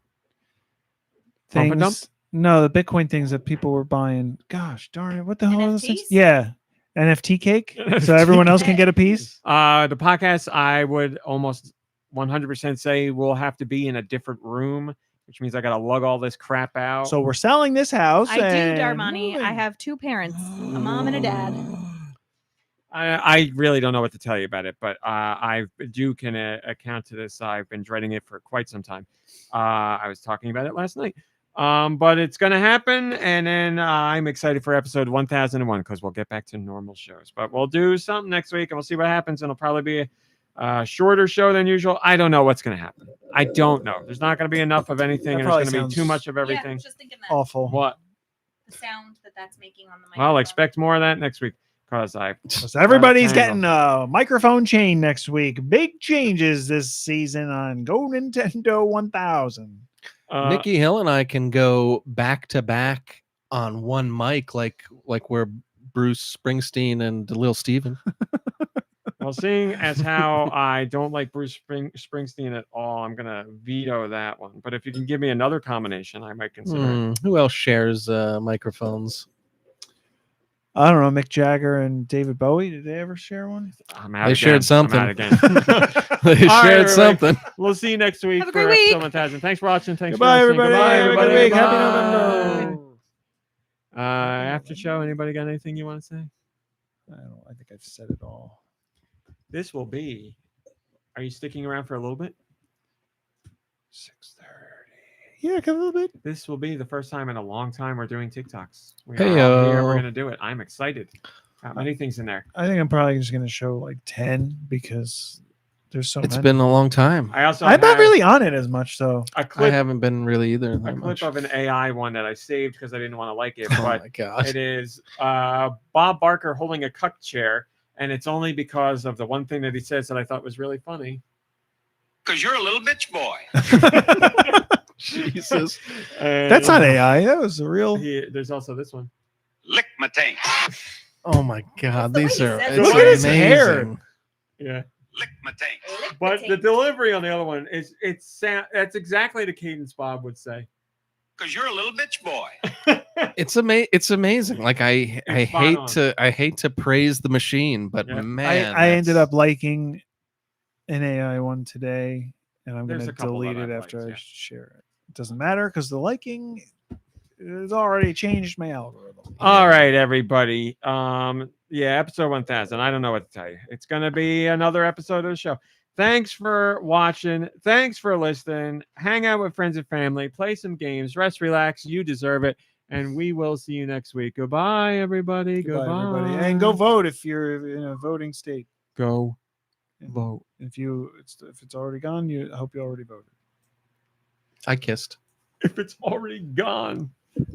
Pump and things? dump? No, the Bitcoin things that people were buying. Gosh darn it! What the hell are those things? NFTs? Yeah, NFT cake. So everyone else can get a piece. The podcast, I would almost 100% say will have to be in a different room, which means I got to lug all this crap out. So we're selling this house. I do, and Darmani. I moving. have two parents, a mom and a dad. I really don't know what to tell you about it, but I can account to this. I've been dreading it for quite some time. I was talking about it last night. But it's going to happen. And then I'm excited for episode 1001 because we'll get back to normal shows. But we'll do something next week and we'll see what happens. And it'll probably be a shorter show than usual. I don't know what's going to happen. I don't know. There's not going to be enough of anything. That And there's going to be probably too sounds much of everything. Yeah, just thinking that. Awful. What? The sound that's making on the microphone. Well, expect more of that next week because So everybody's Tangle. getting a microphone chain next week. Big changes this season on Go Nintendo 1000. Nicky Hill and I can go back to back on one mic, like we're Bruce Springsteen and Lil Steven. Well, seeing as how I don't like Bruce Springsteen at all, I'm going to veto that one. But if you can give me another combination, I might consider it. Who else shares microphones? I don't know, Mick Jagger and David Bowie. Did they ever share one? I'm out They again. shared I'm something. out again. They All right, shared everybody. something. We'll see you next week. Have a for great episode week. 1000. Thanks for watching. Thanks Goodbye, for listening. everybody. Have a good week. Happy Bye. November. After show, anybody got anything you want to say? I think I've said it all. This will be. Are you sticking around for a little bit? 6:30. Yeah, a little bit. This will be the first time in a long time we're doing TikToks. We are Heyo. all here. We're going to do it. I'm excited. Got many things in there. I think I'm probably just going to show like 10 because there's so It's many. been a long time. I also I'm not have really on it as much, so a I clip, haven't been really either. a that clip much. of an AI one that I saved because I didn't want to like it. Oh But my gosh. it is Bob Barker holding a cuck chair. And it's only because of the one thing that he says that I thought was really funny. Because you're a little bitch boy. Jesus. that's not AI. That was a real. There's also this one. Lick my tank. Oh my God. the way These he are says it's it. Look at his amazing. hair. Yeah. Lick my tank. But the delivery on the other one is that's exactly the cadence Bob would say. Because you're a little bitch boy. It's amazing. Like I It's spot hate to praise the machine, but Yeah. man, I ended that's- up liking an AI one today, and I'm going There's to a couple delete that it I've after liked, I yeah. share it. It doesn't matter because the liking has already changed my algorithm. All right, everybody. Yeah, episode 1000. I don't know what to tell you. It's going to be another episode of the show. Thanks for watching. Thanks for listening. Hang out with friends and family. Play some games. Rest, relax. You deserve it. And we will see you next week. Goodbye, everybody. Goodbye, everybody. And go vote if you're in a voting state. Go And vote. If it's already gone, I hope you already voted. I kissed. If it's already gone.